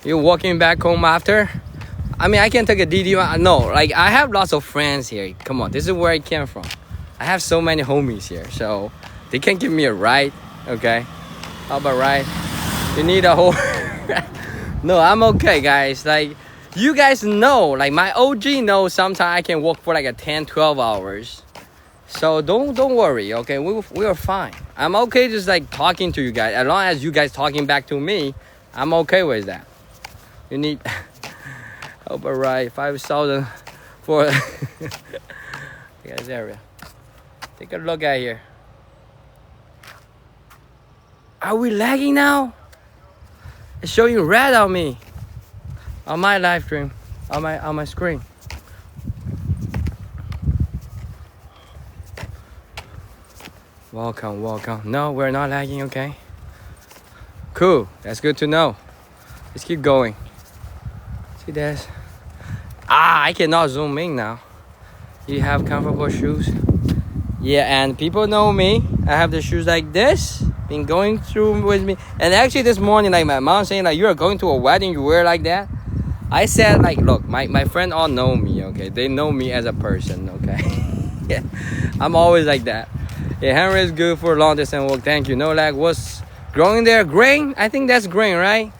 You're walking back home after. I mean, I can take a DD. No, like I have lots of friends here. Come on, this is where I came from. I have so many homies here, so they can give me a ride. Okay, how about ride? You need a whole. No, I'm okay, guys. Like you guys know, like my OG knows. Sometimes I can walk for like a 10-12 hours. So don't worry, okay? We are fine. I'm okay just like talking to you guys. As long as you guys talking back to me, I'm okay with that. You need help a ride 5,000 for guys area. Take a look at here. Are we lagging now? It's showing red on me. On my live stream. On my screen. Welcome. No, we're not lagging, okay? Cool, that's good to know. Let's keep going. See this? I cannot zoom in now. You have comfortable shoes? Yeah, and people know me. I have the shoes like this. Been going through with me. And actually this morning, like my mom saying like, you're going to a wedding, you wear like that. I said like, look, my friend all know me, okay? They know me as a person, okay? Yeah, I'm always like that. Yeah, Henry is good for long distance walk. Thank you. No lag. What's growing there? Grain? I think that's grain, right?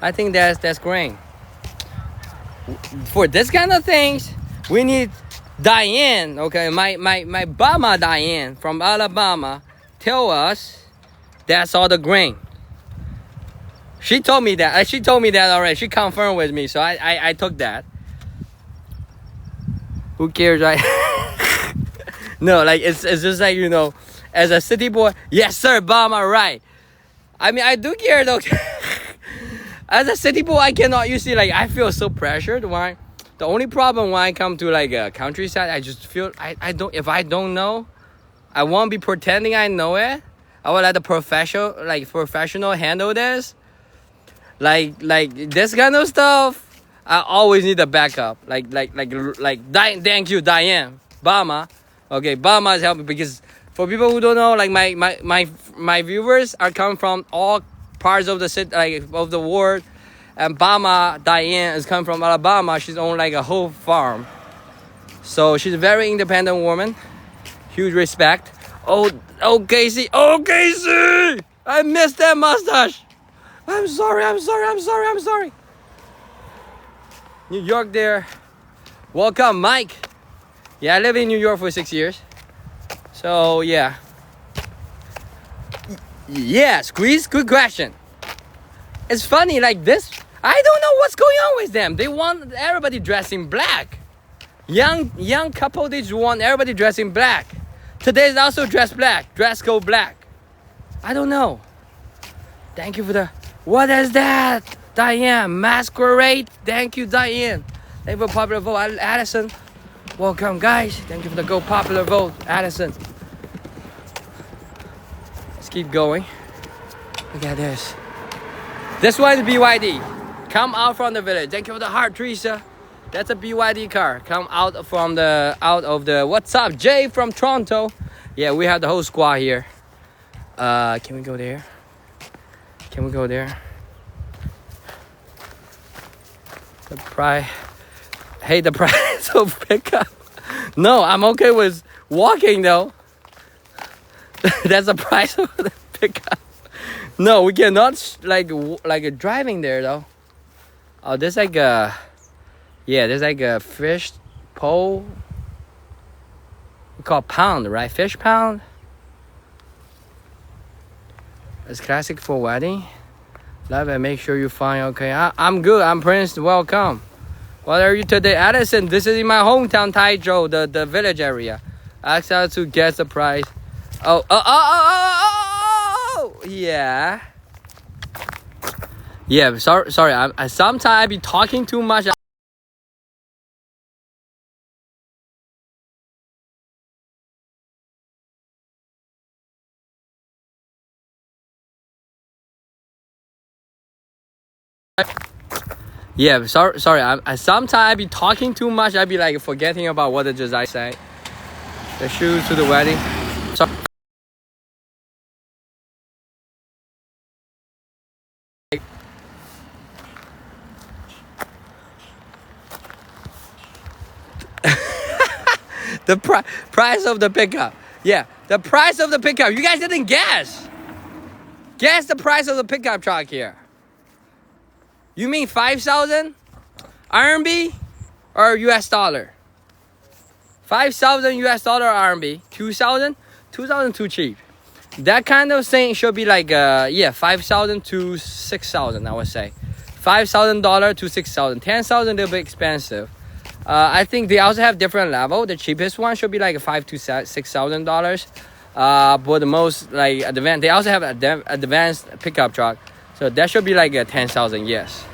I think that's grain. For this kind of things, we need Diane. Okay, my Bama Diane from Alabama tell us that's all the grain. She told me that. She told me that already. She confirmed with me, so I took that. Who cares, right? No, like it's just like, you know, as a city boy, yes sir, Bama, right. I mean, I do care though. As a city boy, I cannot, you see, like I feel so pressured. Why? The only problem when I come to like a countryside, I just feel I don't, if I don't know, I won't be pretending I know it. I will let the professional handle this. Like this kind of stuff, I always need a backup. Thank you, Diane, Bama. Okay, Bama is helping because for people who don't know, like my viewers are come from all parts of the city, like of the world, and Bama Diane is come from Alabama. She's owned like a whole farm, so she's a very independent woman. Huge respect. Oh Casey, I missed that mustache. I'm sorry. New York there. Welcome, Mike. Yeah, I lived in New York for 6 years. So, yeah. Yeah, Squeeze, good question. It's funny, like this, I don't know what's going on with them. They want everybody dressed in black. Young couple, they just want everybody dressed in black. Today's also dress black, dress code black. I don't know. Thank you for the, what is that? Diane, masquerade. Thank you, Diane. Thank you for popular vote, Addison. Welcome, guys. Thank you for the go popular vote, Addison. Let's keep going. Look at this. This one is BYD. Come out from the village. Thank you for the heart, Teresa. That's a BYD car. Come out of the. What's up, Jay from Toronto? Yeah, we have the whole squad here. Can we go there? Can we go there? The price. Hey, the price of pickup. No, I'm okay with walking though. That's the price of the pickup. No, we cannot like driving there though. Oh, there's like a, yeah, there's like a fish pole. We call pound, right? Fish pound. It's classic for wedding. Love it. Make sure you find. Okay, I'm good. I'm Prince. Welcome. What are you today, Addison? This is in my hometown, Taizhou, the village area. Ask her to guess the price. Oh, yeah. Yeah, sorry. I sometimes be talking too much. Yeah, sorry. I sometimes be talking too much. I be like forgetting about what I say. The shoes to the wedding. Sorry. The price of the pickup. Yeah, the price of the pickup. You guys didn't guess. Guess the price of the pickup truck here. You mean 5,000 RMB or US dollar? 5,000 US dollar RMB. 2,000? 2,000 too cheap. That kind of thing should be like 5,000 to 6,000, I would say. $5,000 to 6,000. 10,000 a little bit expensive. I think they also have different level. The cheapest one should be like $5,000 to $6,000. But the most like advanced, they also have advanced pickup truck. So that should be like a 10,000, yes.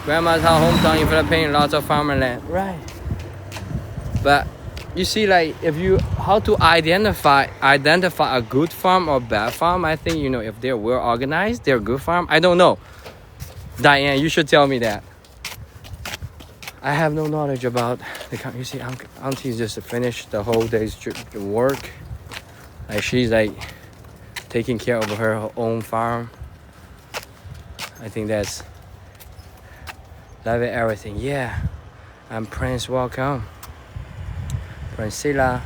Grandma's hometown in Philippines, lots of farmland. Right. But you see, like how to identify a good farm or bad farm. I think if they're well organized, they're a good farm. I don't know. Diane, you should tell me that. I have no knowledge about the. You see, Auntie just finished the whole day's work. Like she's like taking care of her own farm. I think that's love it, everything. Yeah, I'm Prince. Welcome, Prince Silla,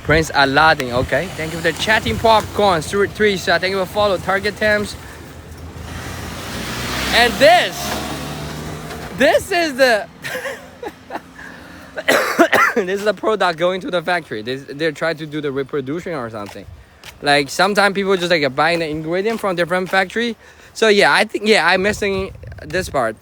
Prince Aladdin. Okay, thank you for the chatting popcorn. Teresa, thank you for follow Target Thames. And this is the this is the product going to the factory. They're trying to do the reproduction or something. Like sometimes people just like buying the ingredient from different factory. So yeah, I think I'm missing this part.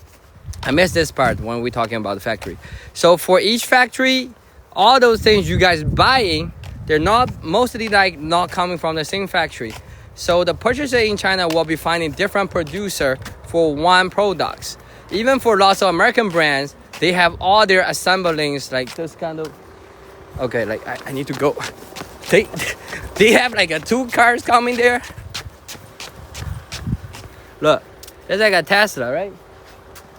I missed this part when we're talking about the factory. So for each factory, all those things you guys buying, they're not mostly like not coming from the same factory. So the purchaser in China will be finding different producer for one products. Even for lots of American brands, they have all their assemblings like this kind of. Okay, like I need to go. They have like two cars coming there. Look, there's like a Tesla, right?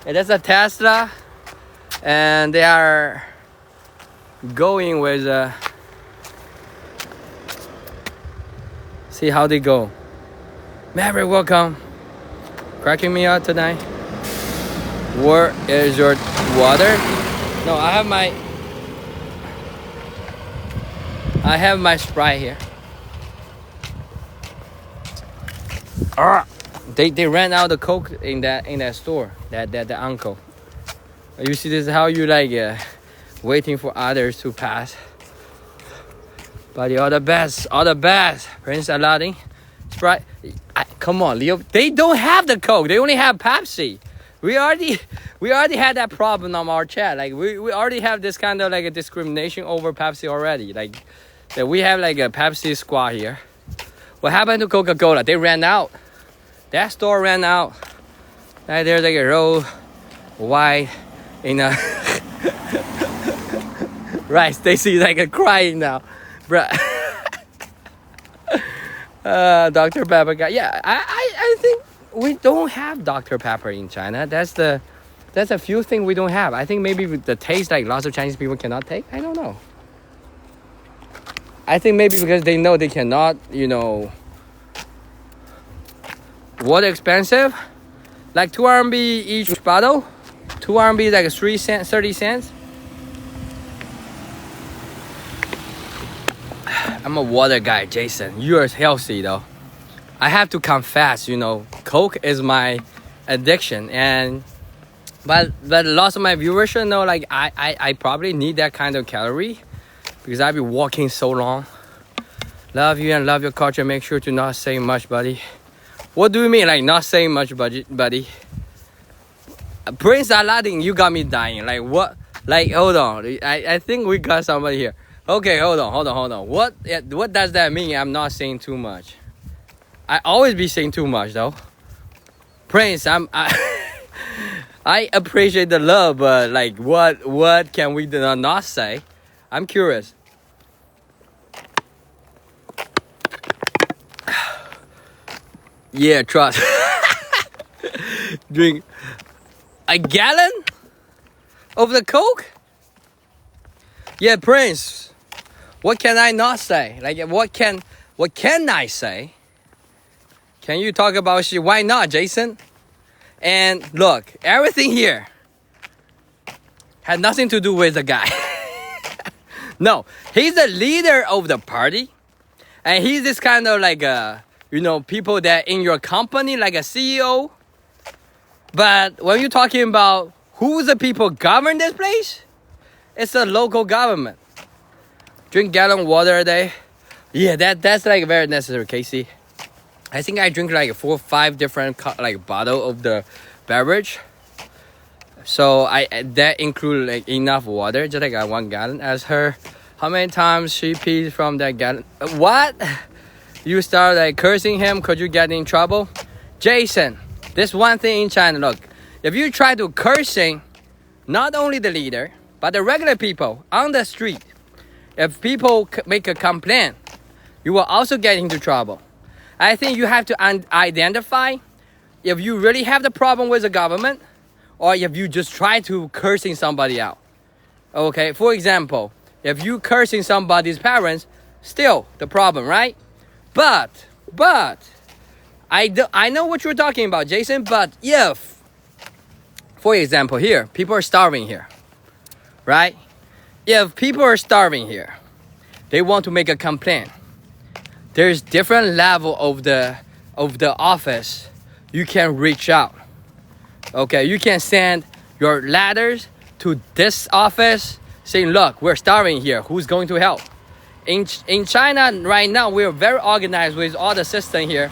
And that's a Tesla, and they are going with. See how they go. Maverick, welcome. Cracking me out tonight. Where is your water? No, I have my Sprite here. They ran out of Coke in that store. That the uncle. You see, this is how you like waiting for others to pass. But you're the best, Prince Aladdin. Sprite. Come on, Leo. They don't have the Coke. They only have Pepsi. We already had that problem on our chat. Like we already have this kind of like a discrimination over Pepsi already. Like that we have like a Pepsi squad here. What happened to Coca-Cola? They ran out. That store ran out. Like there's like a row wide in a right. Stacy's like crying now, bruh. Dr. Pepper guy. Yeah, I think we don't have Dr. Pepper in China. That's That's a few things we don't have. I think maybe with the taste, like lots of Chinese people cannot take. I don't know. I think maybe because they know they cannot, you know, water expensive. Like 2 RMB each bottle. 2 RMB is like 3 cents, 30 cents. I'm a water guy, Jason. You are healthy though. I have to confess, you know, Coke is my addiction, and but lots of my viewers should know, like I probably need that kind of calorie because I've been walking so long. Love you and love your culture. Make sure to not say much, buddy. What do you mean, like not saying much, buddy? Prince Aladdin, you got me dying. Like what? Like hold on. I think we got somebody here. Okay, hold on. What does that mean? I'm not saying too much. I always be saying too much though. Prince, I appreciate the love, but like what can we not say? I'm curious. Yeah, trust. Drink a gallon of the Coke? Yeah, Prince. What can I not say? Like what can I say? Can you talk about shit? Why not, Jason? And look, everything here had nothing to do with the guy. No, he's the leader of the party, and he's this kind of like you know, people that in your company, like a CEO. But when you're talking about who the people govern this place, it's the local government. Drink gallon water a day. Yeah, that's like very necessary, Casey. I think I drink like 4 or 5 different like bottle of the beverage. So that include like enough water, just like 1 gallon. Ask her how many times she pees from that gallon. What? You start like cursing him, could you get in trouble? Jason, there's one thing in China, look. If you try to cursing, not only the leader, but the regular people on the street, if people make a complaint, you will also get into trouble. I think you have to identify if you really have the problem with the government or if you just try to cursing somebody out. Okay, for example, if you cursing somebody's parents, still the problem, right? But I know what you're talking about, Jason, but if, for example, here, people are starving here, right? If people are starving here, they want to make a complaint. There's different level of the office you can reach out. Okay, you can send your letters to this office saying, look, we're starving here. Who's going to help? In China right now, we're very organized with all the system here.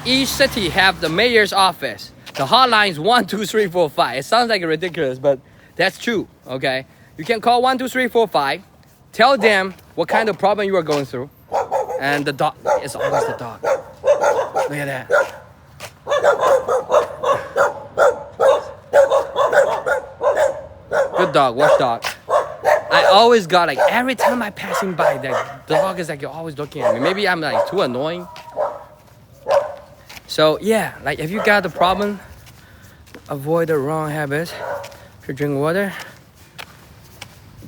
Each city have the mayor's office. The hotline is 1, 2, 3, 4, 5. It sounds like ridiculous, but that's true. Okay, you can call 1, 2, 3, 4, 5. Tell them what kind of problem you are going through. And the dog, it's always the dog. Look at that. Good dog, watch dog. I always got like, every time I passing by, that dog is like always looking at me. Maybe I'm like too annoying. So yeah, like if you got the problem, avoid the wrong habits. If you drink water,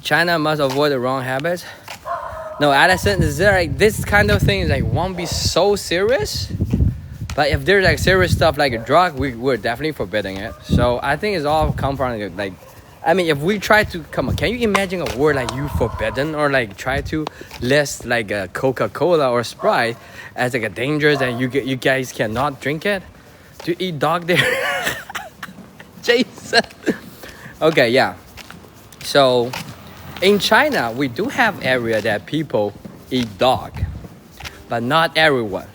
China must avoid the wrong habits. No, Addison, is there like this kind of thing like won't be so serious? But if there's like serious stuff like a drug, we're definitely forbidding it. So I think it's all come from like, I mean, if we try to, come on, can you imagine a word like you forbidden or like try to list like a Coca-Cola or Sprite as like a dangerous and you guys cannot drink it? Do you eat dog there? Jason. Okay, yeah. So in China, we do have area that people eat dog, but not everyone.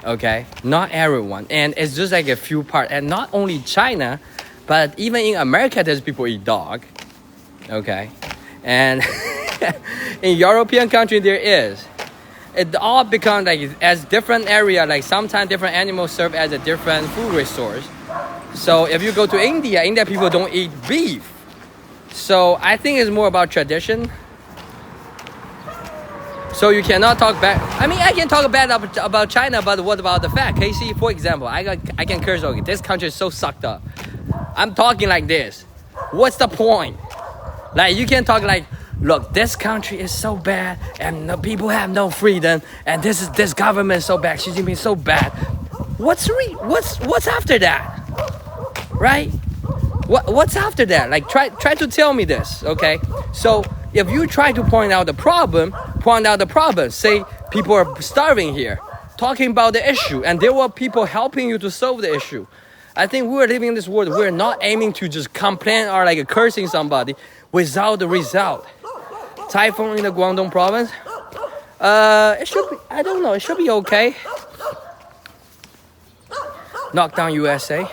Okay, not everyone, and it's just like a few parts, and not only China, but even in America, there's people eat dog. Okay, and in European country there is. It all becomes like as different area. Like sometimes different animals serve as a different food resource. So if you go to India people don't eat beef. So I think it's more about tradition. So you cannot talk bad. I mean, I can talk bad about China, but what about the fact? Casey, for example, I can curse. Okay, this country is so sucked up. I'm talking like this. What's the point? Like, you can talk like, look, this country is so bad, and the people have no freedom, and this government is so bad, Xi Jinping is so bad. What's after that, right? What's after that? Like, try to tell me this, okay? So if you try to point out the problem, say people are starving here, talking about the issue, and there were people helping you to solve the issue. I think we're living in this world. We're not aiming to just complain or like cursing somebody without the result. Typhoon in the Guangdong province. It should be, I don't know, it should be okay. Knock down USA.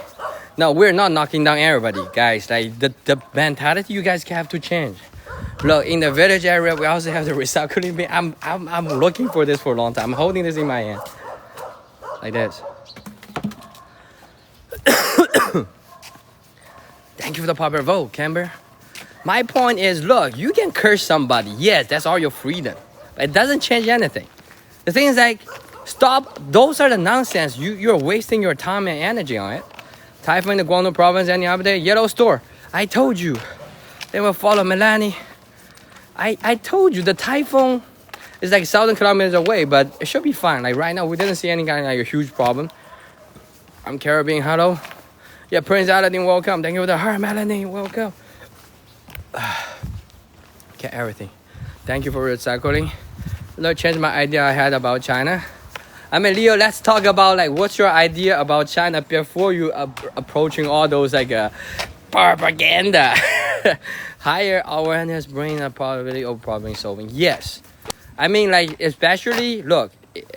No, we're not knocking down everybody, guys. Like, the mentality you guys have to change. Look, in the village area, we also have the recycling bin. I'm looking for this for a long time. I'm holding this in my hand, like this. Thank you for the popular vote, Camber. My point is, look, you can curse somebody. Yes, that's all your freedom. But it doesn't change anything. The thing is, like, stop. Those are the nonsense. You're wasting your time and energy on it. Typhoon in the Guangdong province, any update? Yellow store. I told you. They will follow Melanie. I told you the typhoon is like 1,000 kilometers away, but it should be fine. Like, right now, we didn't see any kind of like a huge problem. I'm Caribbean. Hello. Yeah, Prince Aladdin, welcome. Thank you for the heart, Melanie. Welcome. Get everything. Thank you for recycling. Let's change my idea I had about China. I mean, Leo, let's talk about like what's your idea about China before you approaching all those like propaganda. Higher awareness bringing a probability of problem solving. Yes, I mean, like, especially, look,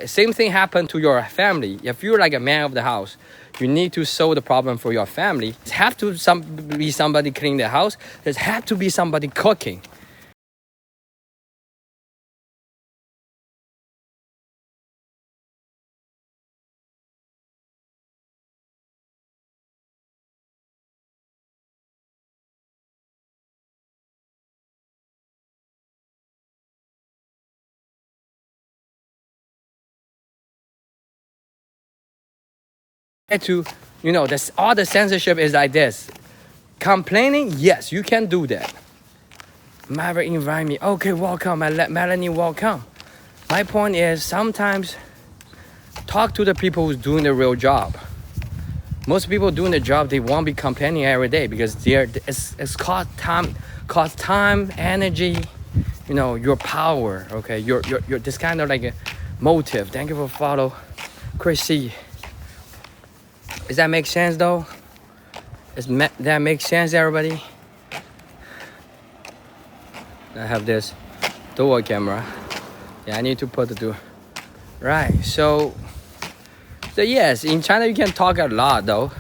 same thing happened to your family. If you're like a man of the house, you need to solve the problem for your family. It have to be somebody cleaning the house. There have to be somebody cooking. To, you know, this, all the censorship is like this. Complaining, yes, you can do that. Maverick invite me. Okay, welcome. I let Melanie welcome. My point is, sometimes talk to the people who's doing the real job. Most people doing the job, they won't be complaining every day because it's cost time, energy, you know, your power. Okay, your this kind of like a motive. Thank you for follow, Chrissy. Does that make sense though? That makes sense, everybody? I have this dual camera. Yeah, I need to put the dual. Right, so yes, in China you can talk a lot though.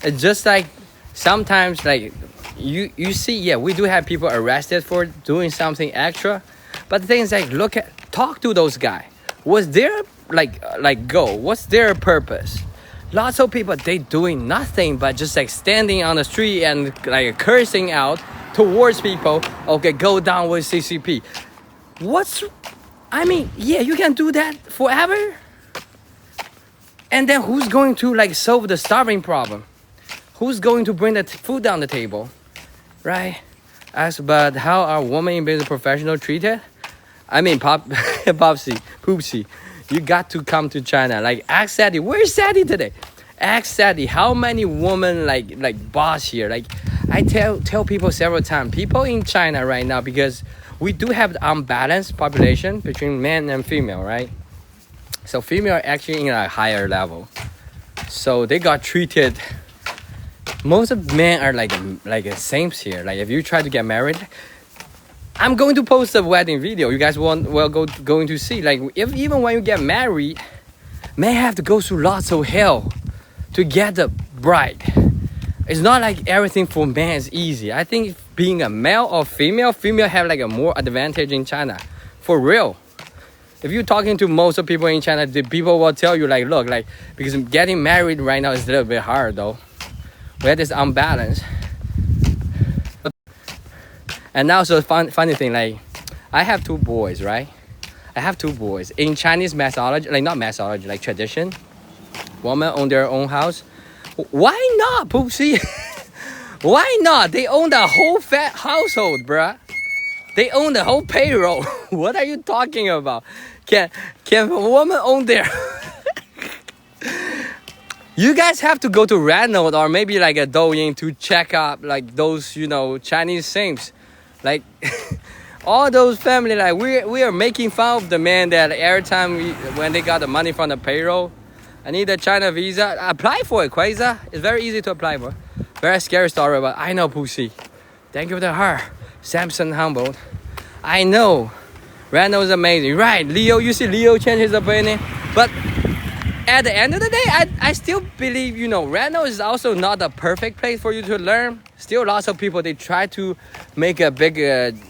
It's just like sometimes like you see, yeah, we do have people arrested for doing something extra. But the thing is, like, talk to those guys. What's their like goal? What's their purpose? Lots of people, they doing nothing but just like standing on the street and like cursing out towards people. Okay, go down with CCP. I mean, yeah, you can do that forever. And then who's going to like solve the starving problem? Who's going to bring the food down the table, right? But how are women in business professional treated? I mean, Poopsie. You got to come to China. Like, ask Sadie. Where's Sadie today? Ask Sadie. How many women like boss here? Like, I tell people several times. People in China right now, because we do have the unbalanced population between men and female, right? So female are actually in a higher level. So they got treated. Most of men are like saints here. Like, if you try to get married, I'm going to post a wedding video. You guys going to see. Like, even when you get married, men have to go through lots of hell to get the bride. It's not like everything for men is easy. I think being a male or female have like a more advantage in China, for real. If you're talking to most of people in China, the people will tell you like, look, like, because getting married right now is a little bit hard though. We have this unbalance. And now, so funny thing, like, I have two boys, right? I have two boys. In Chinese mythology, like, not mythology, like tradition, women own their own house. Why not, Poopsie? Why not? They own the whole fat household, bruh. They own the whole payroll. What are you talking about? Can a woman own their... You guys have to go to Renault or maybe like a Douyin to check out like those, you know, Chinese things. Like all those family, like we are making fun of the man that every time when they got the money from the payroll, I need a China visa. Apply for it, Quasar. It's very easy to apply for. Very scary story, but I know Pussy. Thank you to her. Samson Humboldt. I know. Renault is amazing. Right, Leo, you see Leo change his opinion. But at the end of the day, I still believe, you know, Renault is also not a perfect place for you to learn. Still lots of people, they try to make a big,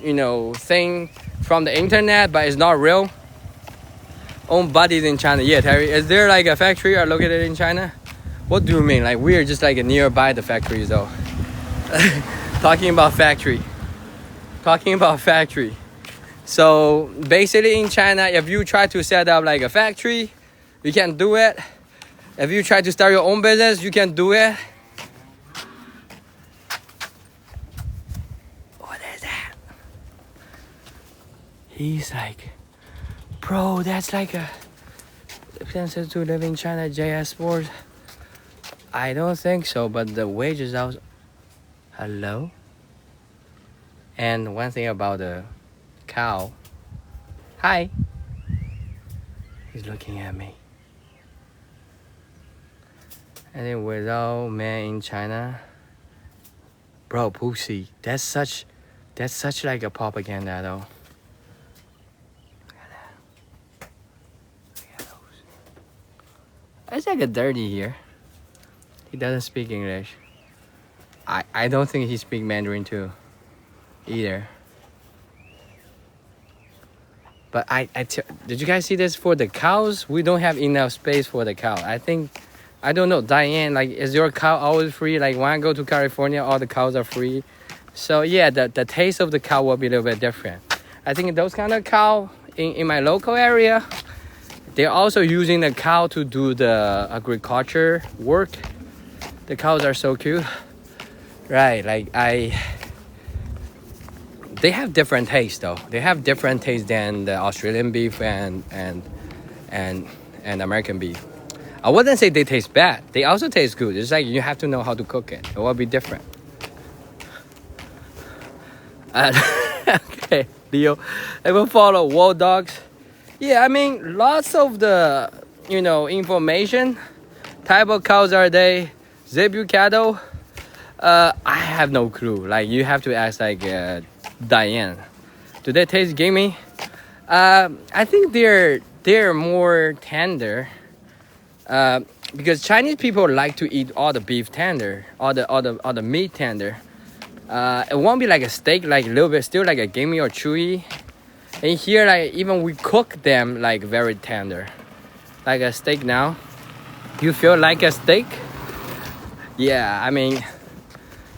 you know, thing from the internet, but it's not real. Own bodies in China. Yeah, Terry, is there like a factory or located in China? What do you mean? Like we're just like nearby the factories though. Talking about factory. So basically in China, if you try to set up like a factory, you can do it. If you try to start your own business, you can do it. What is that? He's like, bro, that's like a expensive to live in China, JS Sports. I don't think so, but the wages also... Hello? And one thing about the cow. Hi. He's looking at me. And then without man in China, bro, Pussy, that's such like a propaganda though. Look at that. Look at those. It's like a dirty here. He doesn't speak English. I don't think he speaks Mandarin too, either. But did you guys see this for the cows? We don't have enough space for the cow. I don't know, Diane, like, is your cow always free? Like, when I go to California, all the cows are free. So yeah, the taste of the cow will be a little bit different. I think those kind of cow in my local area, they're also using the cow to do the agriculture work. The cows are so cute. Right, like they have different taste though. They have different taste than the Australian beef and American beef. I wouldn't say they taste bad. They also taste good. It's like you have to know how to cook it. It will be different. Okay, Leo. I will follow Wild Dogs. Yeah, I mean, lots of the, you know, information. Type of cows are they? Zebu cattle? I have no clue. Like, you have to ask like Diane. Do they taste gamey? I think they're more tender. Because Chinese people like to eat all the beef tender, all the meat tender. It won't be like a steak, like a little bit still like a gamey or chewy. And here, like even we cook them like very tender, like a steak. Now, you feel like a steak? Yeah, I mean,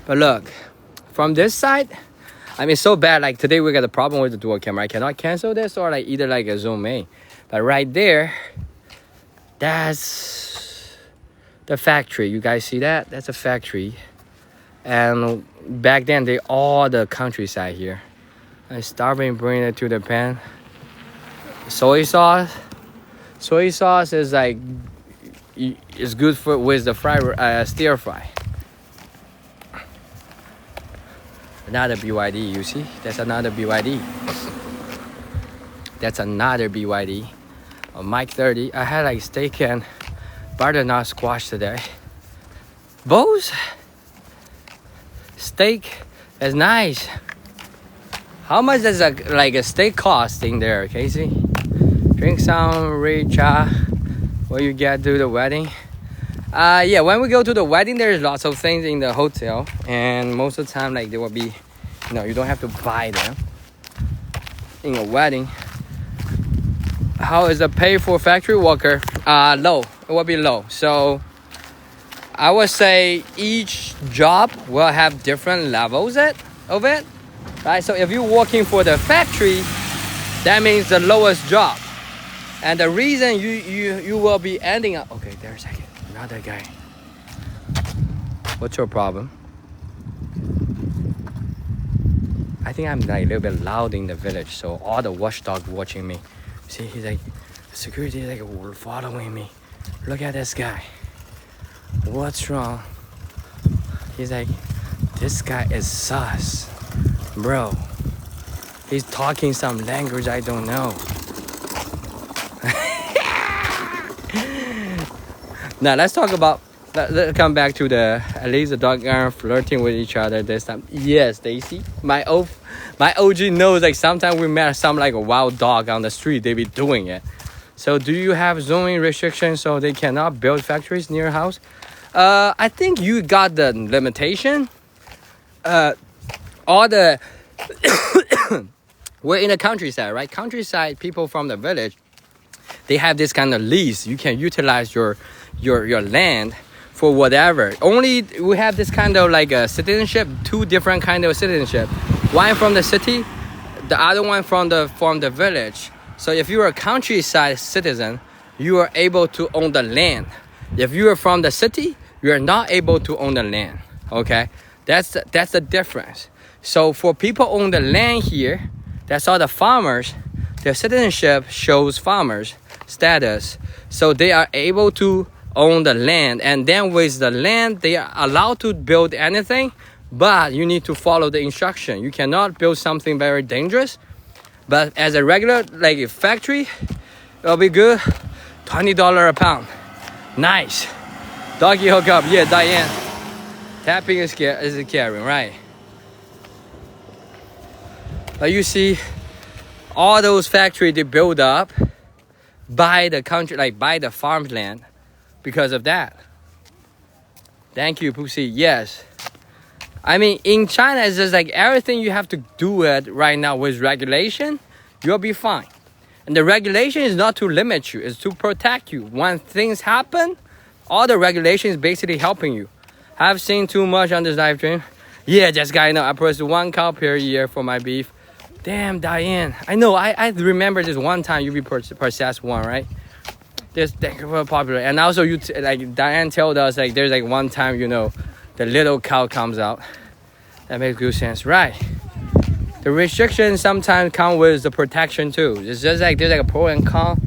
but look, from this side, I mean, so bad. Like today, we got a problem with the dual camera. I cannot cancel this or like either like a zoom in. But right there, that's the factory. You guys see that? That's a factory. And back then, they all the countryside here. I starving, bring it to the pan. Soy sauce. Soy sauce is like is good for with the stir fry. Another BYD, you see? That's another BYD. That's another BYD. A Mike 30. I had like steak and butternut squash today. Both steak is nice. How much does a steak cost in there, Casey? Drink some cha. What you get to the wedding? Yeah, when we go to the wedding, there's lots of things in the hotel, and most of the time, like there will be, you know, you don't have to buy them in a wedding. How is the pay for factory worker? Low. It will be low. So I would say each job will have different levels of it. Right? So if you're working for the factory, that means the lowest job. And the reason you will be ending up... Okay, there's a second. Another guy. What's your problem? I think I'm like a little bit loud in the village, so all the watchdog watching me. See, he's like, security is like following me. Look at this guy. What's wrong? He's like, this guy is sus, bro. He's talking some language I don't know. Now let's talk about. Let's come back to the at least the dog are flirting with each other this time. Yes, Stacy, my OG knows like sometimes we met some like a wild dog on the street. They be doing it. So do you have zoning restrictions so they cannot build factories near your house? I think you got the limitation. All the we're in the countryside, right? Countryside people from the village, they have this kind of lease. You can utilize your land for whatever. Only we have this kind of like a citizenship, two different kind of citizenship. One from the city, the other one from the village. So if you're a countryside citizen, you are able to own the land. If you are from the city, you are not able to own the land. Okay, that's the difference. So for people own the land here, that's all the farmers. Their citizenship shows farmers status, so they are able to own the land, and then with the land they are allowed to build anything, but you need to follow the instruction. You cannot build something very dangerous, but as a regular like a factory, it'll be good. $20 a pound. Nice. Doggy hookup. Yeah, Diane. Tapping is caring, right? But you see, all those factories they build up by the country, like by the farmland, because of that. Thank you, Pussy. Yes. I mean, in China, it's just like everything you have to do it right now with regulation, you'll be fine. And the regulation is not to limit you, it's to protect you. When things happen, all the regulation is basically helping you. I've seen too much on this live stream. Yeah, just guy, I process 1 cow per year for my beef. Damn, Diane. I know, I remember this one time you processed one, right? This very popular. And also you like Diane told us like there's like one time, the little cow comes out. That makes good sense, right? The restrictions sometimes come with the protection too. It's just like there's like a pro and con.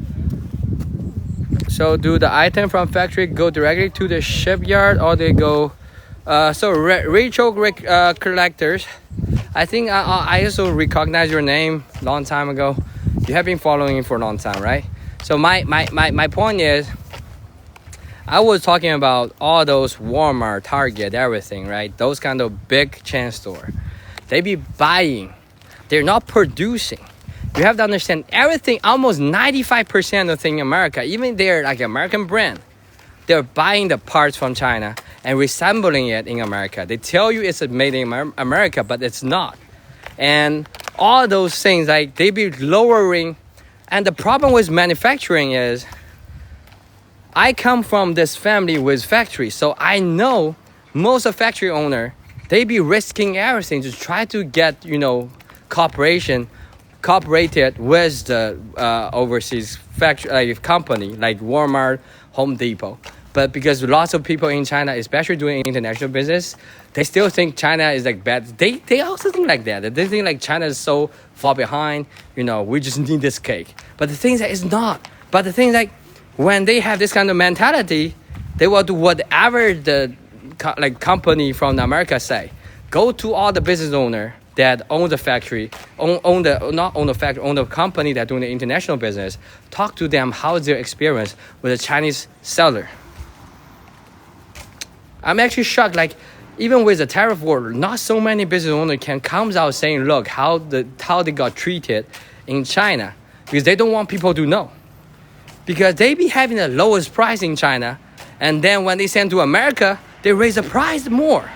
So do the item from factory go directly to the shipyard or they go Rachel collectors, I think I also recognize your name long time ago. You have been following me for a long time, right? So my point is, I was talking about all those Walmart, Target, everything, right? Those kind of big chain store. They be buying. They're not producing. You have to understand everything, almost 95% of thing in America, even they're like American brand, they're buying the parts from China and resembling it in America. They tell you it's made in America, but it's not. And all those things, like they be lowering. And the problem with manufacturing is, I come from this family with factories, so I know most of factory owner, they be risking everything to try to get, cooperated with the overseas factory like company like Walmart, Home Depot. But because lots of people in China, especially doing international business, they still think China is like bad. They also think like that. They think like China is so far behind. We just need this cake. But the thing is that it's not. But the thing is like when they have this kind of mentality, they will do whatever the company from America say. Go to all the business owner that own the factory, own the company that doing the international business. Talk to them how's their experience with a Chinese seller. I'm actually shocked, like even with the tariff war, not so many business owners can come out saying, look, how they got treated in China, because they don't want people to know. Because they be having the lowest price in China, and then when they send to America, they raise the price more.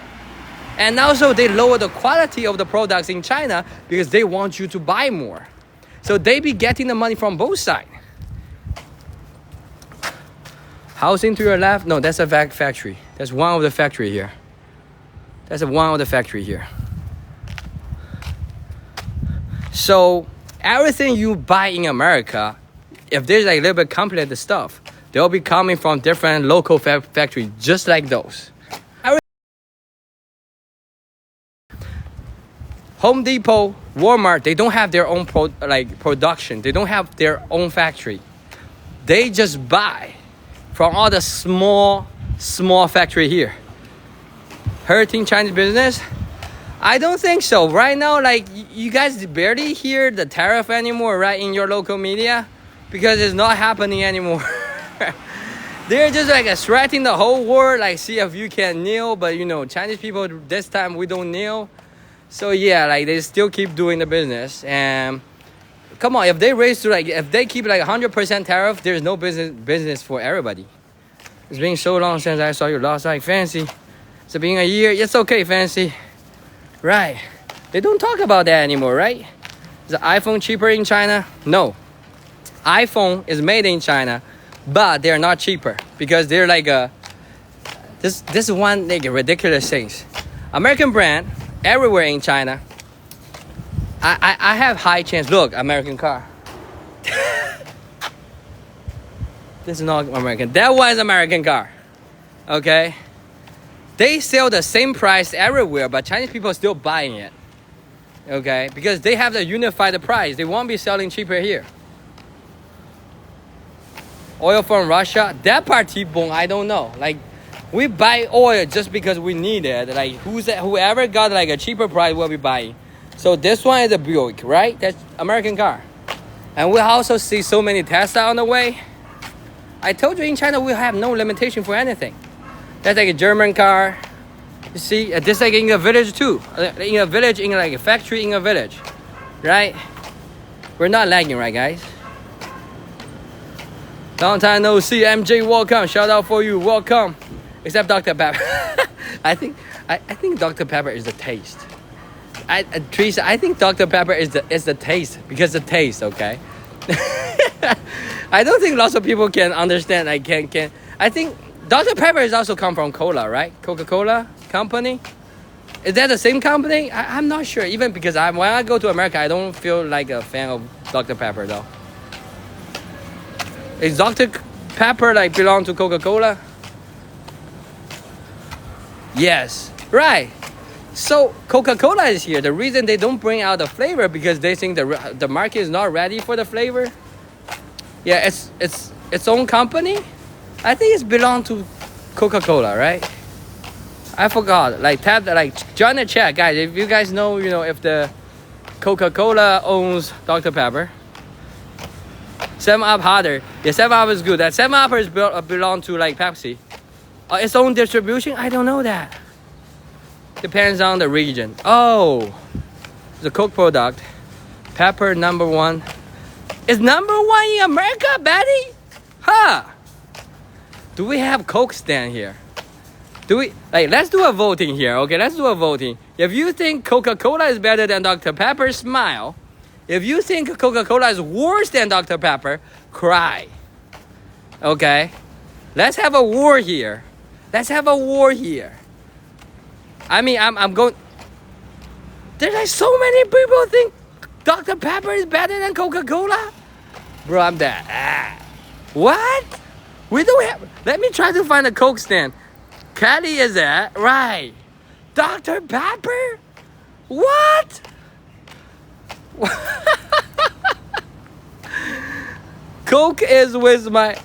And also they lower the quality of the products in China because they want you to buy more. So they be getting the money from both sides. Housing to your left? No, that's a factory. That's one of the factory here. That's one of the factory here. So everything you buy in America, if there's like a little bit complicated stuff, they'll be coming from different local factories just like those. Home Depot, Walmart, they don't have their own production. They don't have their own factory. They just buy from all the small factory here. Hurting Chinese business? I don't think so. Right now, like, you guys barely hear the tariff anymore, right, in your local media, because it's not happening anymore. They're just like threatening the whole world, like, see if you can kneel, but you know, Chinese people this time we don't kneel. So yeah, like, they still keep doing the business. And come on, if they raise to, like, if they keep like 100% tariff, there's no business for everybody. It's been so long since I saw you last night, Fancy. It's been a year. It's okay, Fancy. Right. They don't talk about that anymore, right? Is the iPhone cheaper in China? No. iPhone is made in China, but they're not cheaper because they're like this is one like ridiculous things. American brand everywhere in China. I have high chance. Look, American car. This is not American. That was American car. Okay. They sell the same price everywhere, but Chinese people are still buying it. Okay, because they have to unify the price. They won't be selling cheaper here. Oil from Russia, that part T-bone, I don't know. Like, we buy oil just because we need it. Like, whoever got like a cheaper price will be buying. So this one is a Buick, right? That's American car. And we also see so many Tesla on the way. I told you in China we have no limitation for anything. That's like a German car. You see, this like in a village too. In a village, in like a factory in a village, right? We're not lagging, right, guys? Long time no see, MJ, welcome. Shout out for you, welcome. Except Dr. Pepper. I think Dr. Pepper is the taste. Teresa, I think Dr. Pepper is the taste because the taste, okay? I don't think lots of people can understand. I think Dr. Pepper is also come from cola, right? Coca-Cola company. Is that the same company? I'm not sure. Even because when I go to America, I don't feel like a fan of Dr. Pepper though. Is Dr. Pepper like belong to Coca-Cola? Yes, right. So Coca-Cola is here. The reason they don't bring out the flavor because they think the market is not ready for the flavor. Yeah, it's its own company. I think it's belong to Coca-Cola, right? I forgot. Like John and Chad, guys. If you guys know, if the Coca-Cola owns Dr. Pepper. 7-Up harder. Yeah, 7-Up is good. That 7-Up is belong to like Pepsi. Its own distribution? I don't know that. Depends on the region. Oh, the Coke product. Pepper #1. Is #1 in America, Betty? Huh? Do we have Coke stand here? Let's do a voting here, okay? Let's do a voting. If you think Coca-Cola is better than Dr. Pepper, smile. If you think Coca-Cola is worse than Dr. Pepper, cry. Okay? Let's have a war here. Let's have a war here. I mean, I'm going... There's like so many people think Dr. Pepper is better than Coca-Cola? Bro, I'm dead. What? We don't have... Let me try to find a Coke stand. Kelly is that? Right. Dr. Pepper? What? Coke is with my...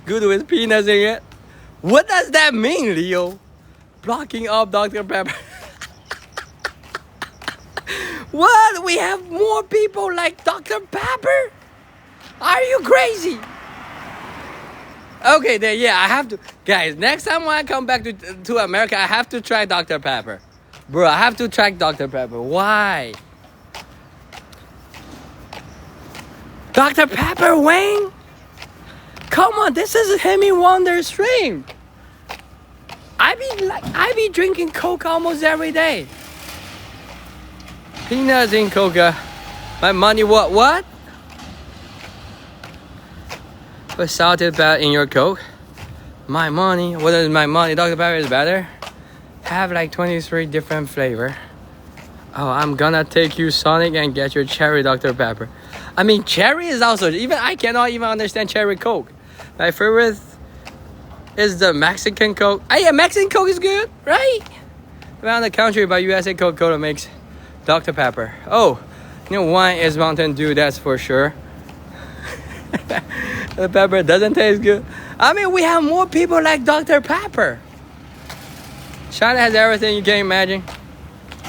Good with peanuts in it. What does that mean, Leo? Blocking up Dr. Pepper. What? We have more people like Dr. Pepper? Are you crazy? Okay, then yeah, I have to... Guys, next time when I come back to America, I have to try Dr. Pepper. Bro, I have to try Dr. Pepper. Why? Dr. Pepper, Wayne? Come on, this is a himmywonders stream. I be drinking Coke almost every day. Peanuts in Coca. My money, what? Put salted fat in your Coke. My money, what is my money? Dr. Pepper is better. Have like 23 different flavor. Oh, I'm gonna take you, Sonic, and get your cherry Dr. Pepper. I mean, cherry is also, I cannot even understand cherry Coke. My favorite is the Mexican Coke. Yeah, Mexican Coke is good, right? around the country, but USA Coca-Cola makes Dr. Pepper. Oh, wine is Mountain Dew, that's for sure. The pepper doesn't taste good. I mean, we have more people like Dr. Pepper. China has everything you can imagine,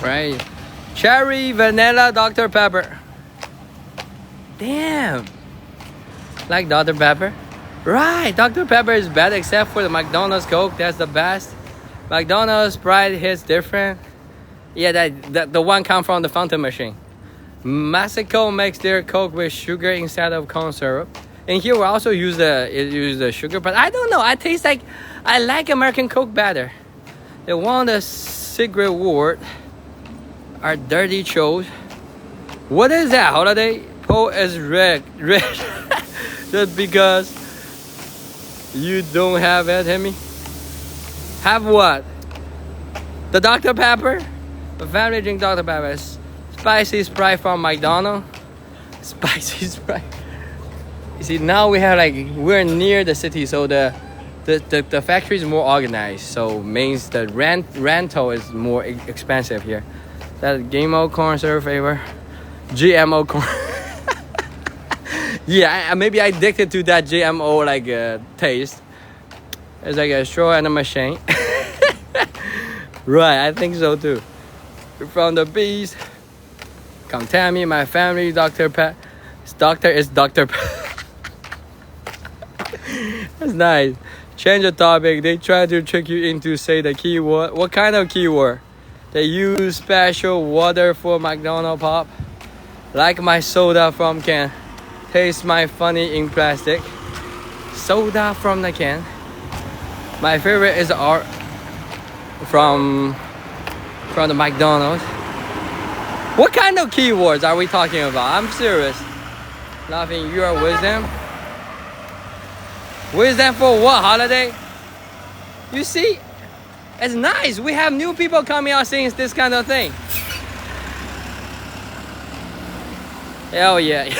right? Cherry, vanilla, Dr. Pepper. Damn. Like Dr. Pepper? Right, Dr. Pepper is bad except for the McDonald's Coke. That's the best. McDonald's Sprite hits different. Yeah, the one comes from the fountain machine. Mexico makes their Coke with sugar instead of corn syrup. And here we also use the sugar, but I don't know. I like American Coke better. They won the secret word. Our dirty shows. What is that holiday? Paul is red. Just because you don't have it, Hemi? Have what? The Dr. Pepper? The family drink Dr. Pepper. Spicy Sprite from McDonald's. Spicy Sprite. You see, now we're near the city, so the factory is more organized. So means the rental is more expensive here. That GMO corn syrup flavor, GMO corn. Yeah, maybe I addicted to that GMO taste. It's like a straw and a machine. Right, I think so too. From the bees, contaminate my family. Dr. Pet. Doctor is Dr. Pet. That's nice. Change the topic. They try to trick you into say the keyword. What kind of keyword? They use special water for McDonald's pop. Like my soda from can. Taste my funny in plastic. Soda from the can. My favorite is art from the McDonald's. What kind of keywords are we talking about? I'm serious. Laughing your wisdom. Wisdom for what holiday? You see, it's nice. We have new people coming out saying this kind of thing. Hell yeah.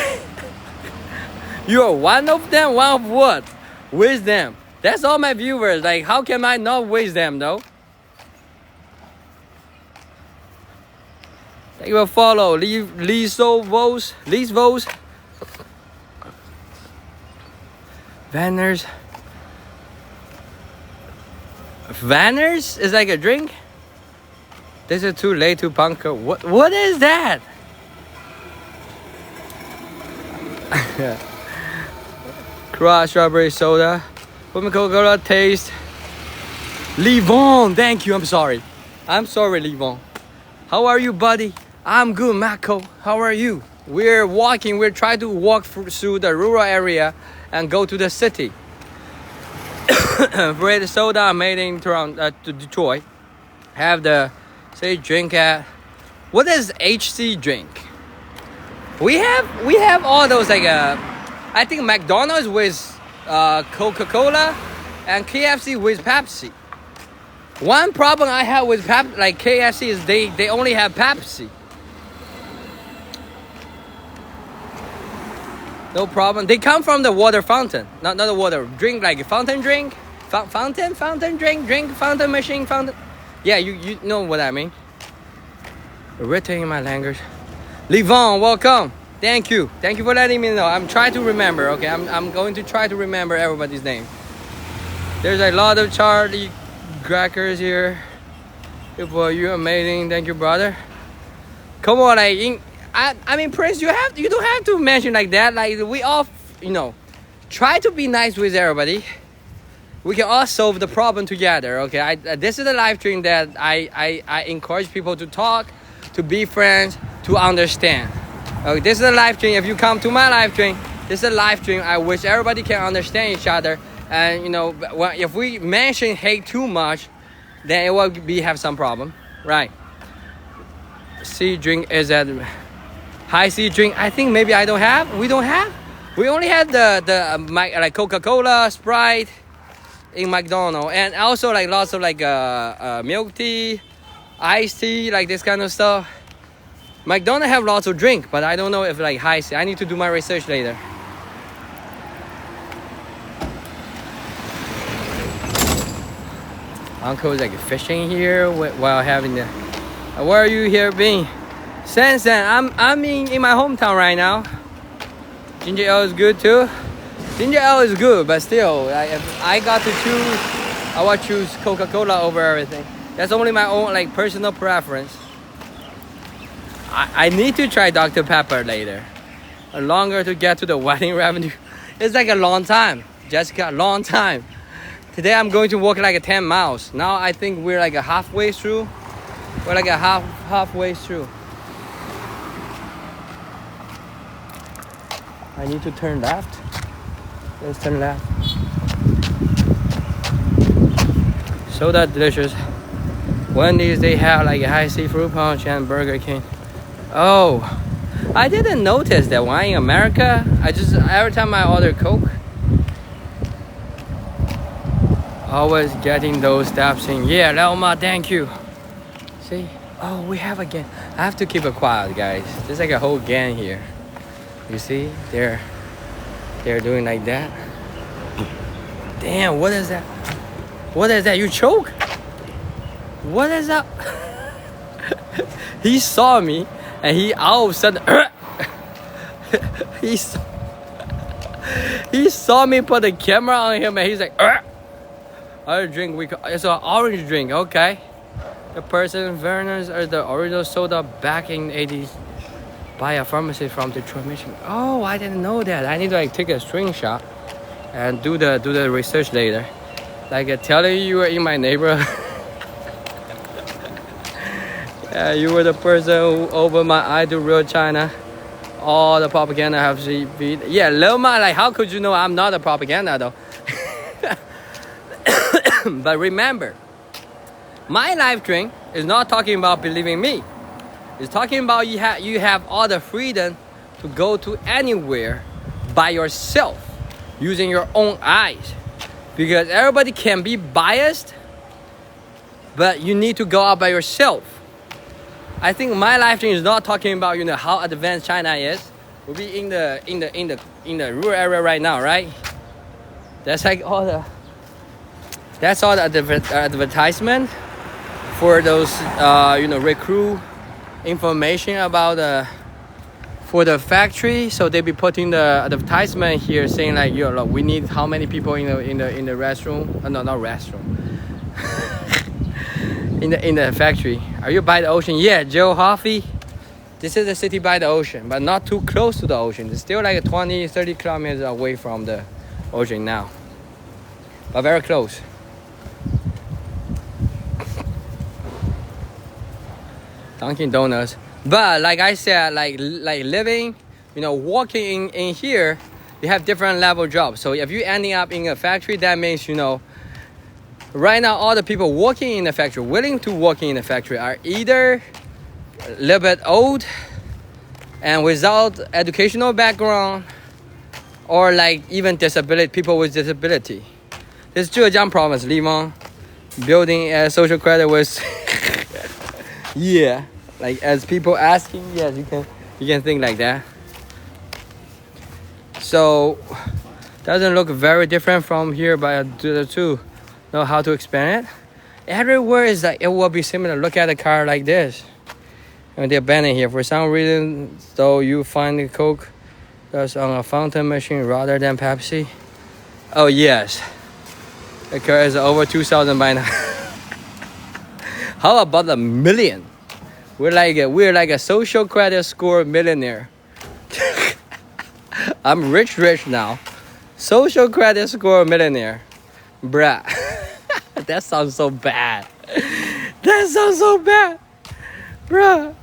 You are one of them? One of what? Wisdom. That's all my viewers. Like, how can I not wish them though? Thank you for follow. Lease votes. Vanners. Vanners is like a drink. This is too late to bunker. What is that? Crush strawberry soda. Coca-Cola taste. Livon, thank you. I'm sorry, Livon. How are you, buddy? I'm good, Mako. How are you? We're walking. We're trying to walk through the rural area and go to the city. Red soda made in Toronto, Detroit. Have the drink at. What is HC drink? We have all those I think McDonald's with Coca-Cola and KFC with Pepsi. One problem I have with KFC is they only have Pepsi. No problem. They come from the water fountain, not the water drink, like a fountain drink, fountain drink, fountain machine, fountain. Yeah, you know what I mean. Written in my language. Livon, welcome. Thank you for letting me know. I'm trying to remember. Okay, I'm going to try to remember everybody's name. There's a lot of Charlie crackers here. Boy, you're amazing. Thank you, brother. Come on, I mean, Prince, you don't have to mention like that. Like, we all, try to be nice with everybody. We can all solve the problem together. Okay, this is a live stream that I encourage people to talk, to be friends, to understand. Okay, this is a live stream. If you come to my live stream, this is a live stream. I wish everybody can understand each other. And if we mention hate too much, then it will have some problem, right? C drink is at high C drink. I think maybe I don't have. We don't have. We only have the Coca-Cola, Sprite in McDonald's, and also lots of milk tea, iced tea, like this kind of stuff. McDonald's have lots of drink, but I don't know if high C. I need to do my research later. Uncle is like fishing here while having the. Where are you here being? San, I'm in my hometown right now. Ginger ale is good too. Ginger ale is good, but still, if I got to choose, I would choose Coca-Cola over everything. That's only my own like personal preference. I need to try Dr. Pepper later. Longer to get to the wedding revenue. It's like a long time, Jessica, long time. Today I'm going to walk like 10 miles. Now I think we're like halfway through. We're like halfway through. I need to turn left. Let's turn left. So that delicious. Wendy's, they have like a high seafood punch and Burger King. Oh, I didn't notice that one in America. Every time I order Coke, always getting those steps in. Yeah, Lelma, thank you. See? Oh, we have a gang. I have to keep it quiet, guys. There's like a whole gang here. You see? They're doing like that. Damn, what is that? What is that? You choke? What is that? He saw me and he all of a sudden he saw me put the camera on him and he's like I drink it's an orange drink, okay. The person Verner's or the original soda back in 80s by a pharmacy from Detroit, Michigan. Oh, I didn't know that. I need to like take a screenshot and do the research later. Like telling you were in my neighborhood. Yeah, you were the person who opened my eye to real China. All the propaganda have beat. Yeah, Loma, like how could you know I'm not a propaganda though? But remember, my live stream is not talking about believing me. It's talking about you have all the freedom to go to anywhere by yourself using your own eyes. Because everybody can be biased, but you need to go out by yourself. I think my live stream is not talking about how advanced China is. We'll be in the rural area right now, right? That's like all the advertisement for those recruit information about for the factory. So they be putting the advertisement here saying like, look, we need how many people in the restroom? No, not restroom. in the factory. Are you by the ocean? Yeah, Joe Hoffy. This is a city by the ocean, but not too close to the ocean. It's still like 20-30 kilometers away from the ocean now, but very close. Dunkin' Donuts. But like I said, like living, working in here, you have different level jobs. So if you ending up in a factory, that means right now all the people working in the factory, willing to work in the factory, are either a little bit old and without educational background, or like even people with disability. This Zhejiang province, Limang, building a social credit with yeah, like as people asking, yes, you can think like that. So doesn't look very different from here, but the two know how to expand it. Everywhere is like it will be similar. Look at a car like this, and they're banning here for some reason. So you find the Coke that's on a fountain machine rather than Pepsi. Oh yes, the car is over 2,000 by now. How about 1 million? We're like a social credit score millionaire. I'm rich now. Social credit score millionaire. Bruh. That sounds so bad. That sounds so bad. Bruh.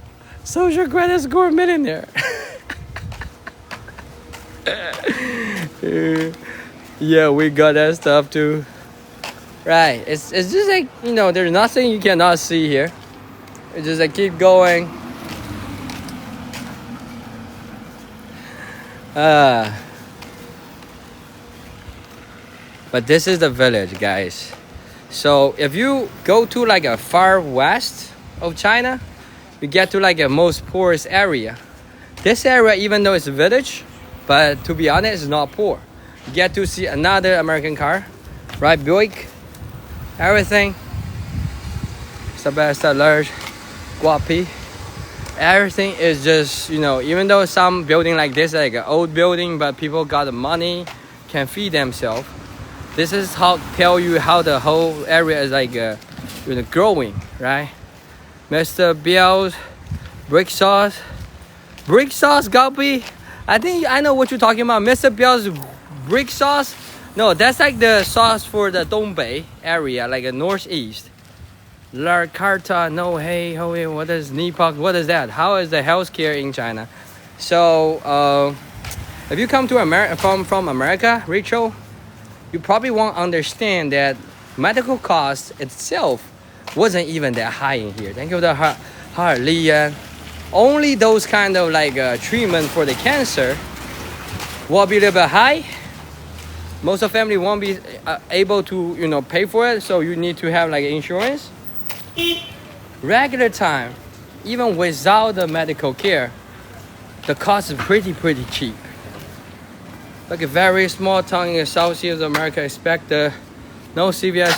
Social credit score millionaire. Yeah, we got that stuff too. Right. It's just like, there's nothing you cannot see here. It's just like keep going. But this is the village, guys. So if you go to like a far west of China, you get to like a most poorest area. This area, even though it's a village, but to be honest, it's not poor. You get to see another American car, right? Buick, everything. the best large guapi. Everything is just, you know, even though some building like this, like an old building, but people got the money, can feed themselves. This is how tell you how the whole area is like, you know, growing, right? Mr. Bill's brick sauce, guppy. I think I know what you're talking about. Mr. Bill's brick sauce. No, that's like the sauce for the Dongbei area, like a northeast. La Carta, no, hey, what is Nippon? What is that? How is the healthcare in China? So, if you come to America from America, Rachel, you probably won't understand that medical cost itself wasn't even that high in here. Thank you, the hardly. Only those kind of like treatment for the cancer will be a little bit high. Most of family won't be able to, you know, pay for it, so you need to have like insurance. Regular time, even without the medical care, the cost is pretty cheap. Like a very small town in the South Sea of America, expect no CVS.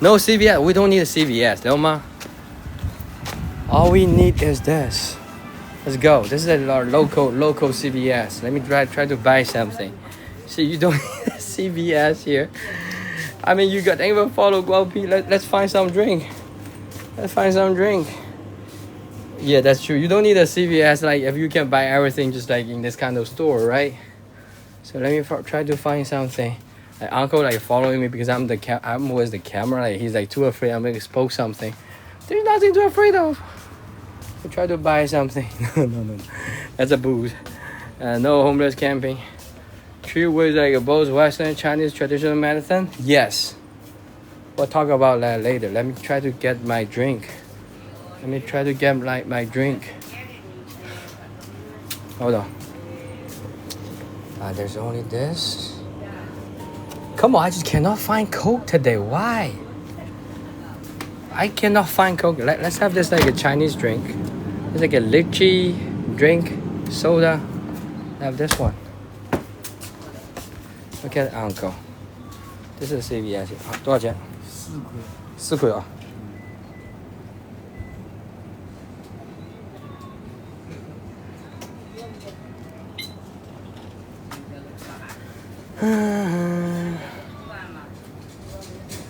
We don't need a CVS, no ma. All we need is this. Let's go. This is our local CVS. Let me try to buy something. See, you don't need a CVS here. I mean, you got even follow Guapi. Let's find some drink. Yeah, that's true. You don't need a CVS like if you can buy everything just like in this kind of store, right? So let me try to find something. Like uncle like following me because I'm always the camera. Like he's like too afraid I'm gonna expose something. There's nothing to afraid of. I try to buy something. No. That's a booze. No homeless camping. True with like both Western and Chinese traditional medicine. Yes. We'll talk about that later. Let me try to get my drink. My drink. Hold on. There's only this. Come on, I just cannot find Coke today. Why? I cannot find Coke. Let's have this like a Chinese drink. It's like a lychee drink, soda. I have this one. Look at uncle. This is CVS. 多少钱？4块啊。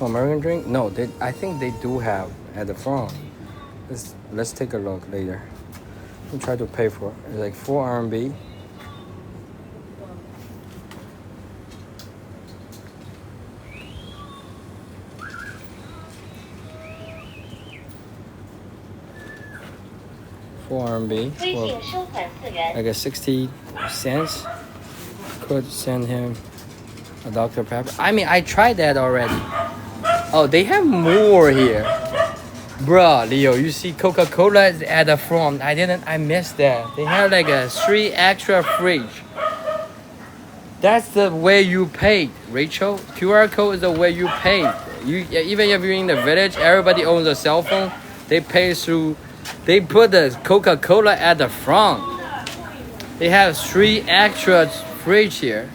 American drink? No, I think they do have at the front. Let's take a look later. We'll try to pay for it. It's like 4 RMB. Well, like a 60 cents. Could send him a Dr. Pepper. I mean, I tried that already. Oh, they have more here. Bruh, Leo, you see Coca-Cola is at the front. I missed that. They have like a 3 extra fridge. That's the way you pay, Rachel. QR code is the way you pay. Even if you're in the village, everybody owns a cell phone. They pay through. They put the Coca-Cola at the front. They have 3 extra fridge here.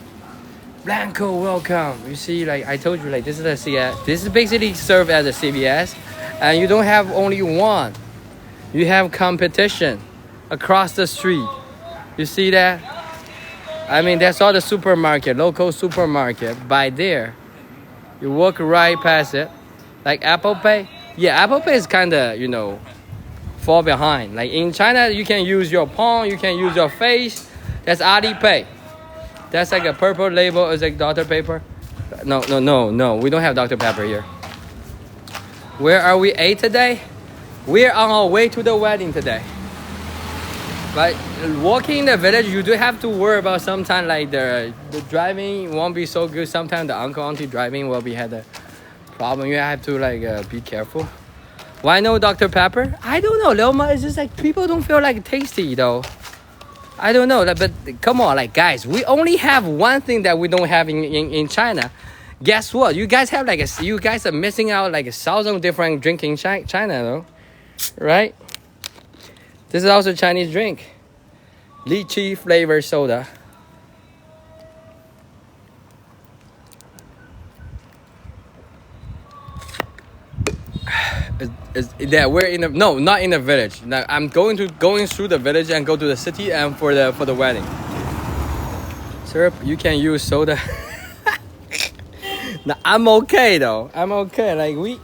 Blanco, welcome. You see, like I told you, like this is a CVS. This is basically served as a CVS, and you don't have only one. You have competition across the street. You see that? I mean, that's all the supermarket, local supermarket by there. You walk right past it, like Apple Pay. Yeah, Apple Pay is kind of, you know, fall behind. Like in China, you can use your palm, you can use your face. That's Alipay. That's like a purple label. It's like Dr. Pepper. No. We don't have Dr. Pepper here. Where are we at today? We're on our way to the wedding today. But walking in the village, you do have to worry about sometimes like the driving won't be so good. Sometimes the uncle auntie driving will be had a problem. You have to like be careful. Why no Dr. Pepper? I don't know, Loma. It's just like people don't feel like tasty though. I don't know, but come on, like guys, we only have one thing that we don't have in China. Guess what? You guys have like you guys are missing out like 1,000 different drinks in China, though, right? This is also a Chinese drink, lychee flavored soda. that we're in the no, not in the village. Now I'm going through the village and go to the city and for the wedding. Syrup, you can use soda. Now, I'm okay though. I'm okay. Like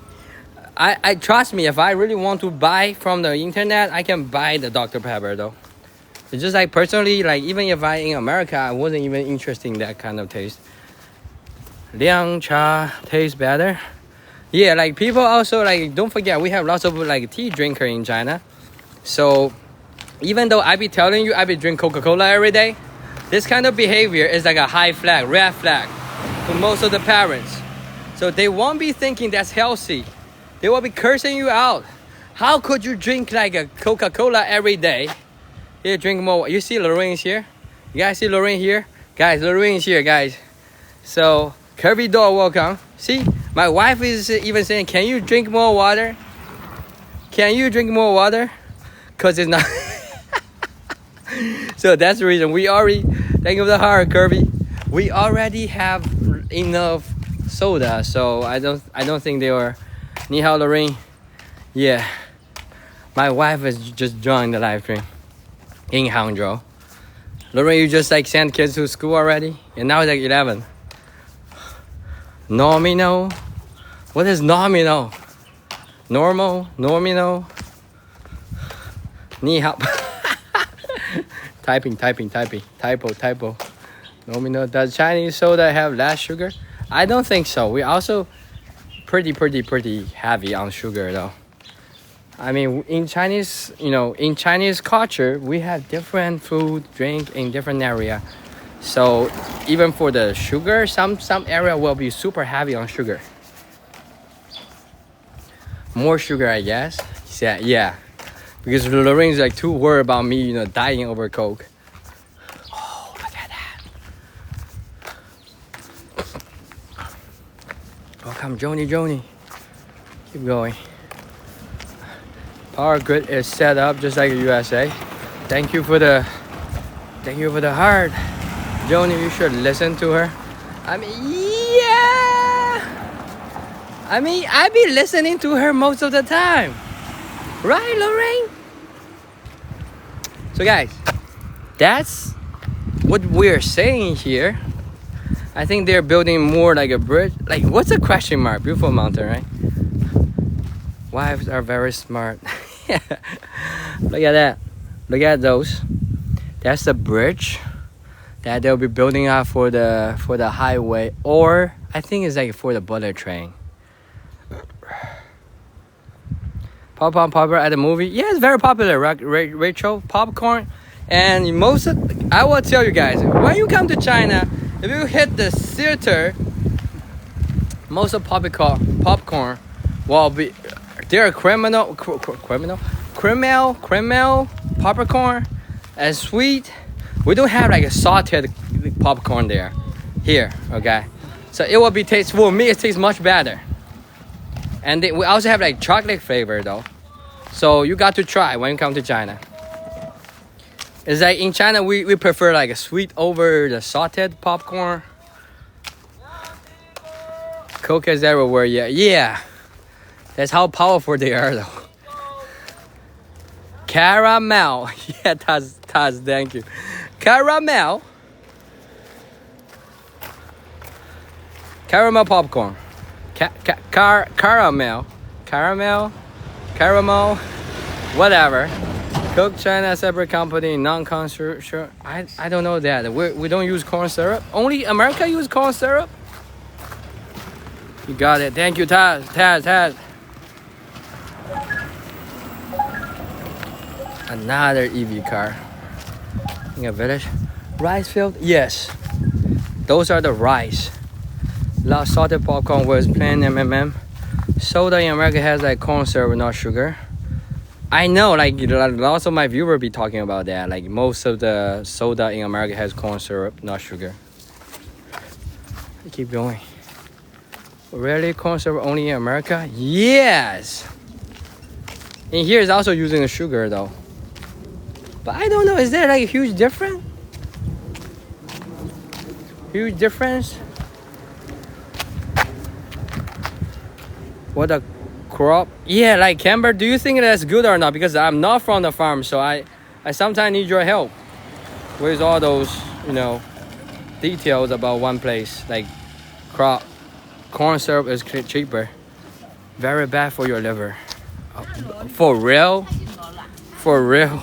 I trust me. If I really want to buy from the internet, I can buy the Dr. Pepper though. It's just like personally, like even if I in America, I wasn't even interested in that kind of taste. Liang cha tastes better. Yeah, like people also like don't forget we have lots of like tea drinker in China. So even though I be telling you I be drink Coca-Cola every day, this kind of behavior is like a high flag, red flag to most of the parents. So they won't be thinking that's healthy. They will be cursing you out. How could you drink like a Coca-Cola every day? Here, drink more. You see Lorraine's here? You guys see Lorraine here? Guys, Lorraine's here, guys. So Kirby doll, welcome. See, my wife is even saying, can you drink more water? Can you drink more water? Cause it's not. So that's the reason we already. Thank you for the heart, Kirby. We already have enough soda, so I don't think they were. Ni hao, Lorraine. Yeah, my wife has just joined the live stream in Hangzhou. Lorraine, you just like sent kids to school already, and now it's like 11. Nominal. What is nominal? Normal, nominal. Ni hao. Typing. Typo. Nominal. Does Chinese soda have less sugar? I don't think so. We also pretty heavy on sugar though. I mean, in Chinese, in Chinese culture, we have different food, drink in different area. So even for the sugar, some area will be super heavy on sugar. More sugar, I guess. Yeah. Because Lorraine's like too worried about me, dying over Coke. Oh, look at that. Welcome, Joni. Keep going. Power grid is set up just like the USA. Thank you for the heart. Joni, you should listen to her. I mean, I be listening to her most of the time. Right, Lorraine? So guys, that's what we're saying here. I think they're building more like a bridge. Like, what's a question mark? Beautiful mountain, right? Wives are very smart. Look at that. Look at those. That's the bridge that they'll be building up for the highway, or I think it's like for the bullet train. Popcorn popular at the movie? Yeah, it's very popular, right, Rachel? Popcorn. And I will tell you guys, when you come to China, if you hit the theater, most of popcorn will be, they're criminal popcorn and sweet. We don't have like a salted popcorn here, okay? So it will be for me, it tastes much better. And we also have like chocolate flavor though. So you got to try when you come to China. It's like in China, we prefer like a sweet over the salted popcorn. Coke is everywhere, yeah. That's how powerful they are though. Caramel. Yeah, Taz, thank you. Caramel popcorn. Caramel, whatever. Coke China separate company, non-corn syrup. I don't know that. We don't use corn syrup. Only America use corn syrup. You got it. Thank you, Taz. Another EV car in a village. Rice field? Yes. Those are the rice. Last salted popcorn was plain M&M. Soda in America has like corn syrup, not sugar. I know, like lots of my viewers be talking about that. Like most of the soda in America has corn syrup, not sugar. Keep going. Really, corn syrup only in America? Yes. In here is also using the sugar though. But I don't know, is there like a huge difference? Huge difference? What a crop. Yeah, like Camber, do you think that's good or not? Because I'm not from the farm, so I sometimes need your help with all those, you know, details about one place. Like crop, corn syrup is cheaper. Very bad for your liver. For real? For real?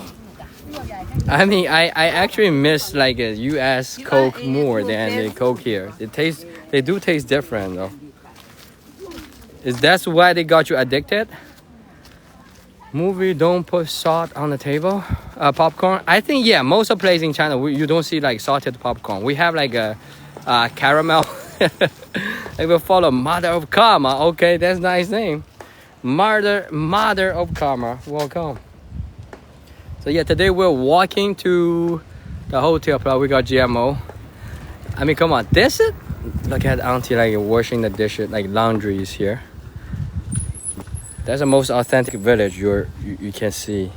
I mean, I actually miss like a U.S. Coke more than the Coke here. They do taste different though. Is that why they got you addicted? Movie don't put salt on the table. Popcorn. I think yeah, most of the places in China you don't see like salted popcorn. We have like a caramel. They will follow Mother of Karma. Okay, that's a nice name. Mother of Karma. Welcome. So yeah, today we're walking to the hotel. We got GMO. I mean, come on, this is look at auntie like washing the dishes, like laundry is here. That's the most authentic village you can see.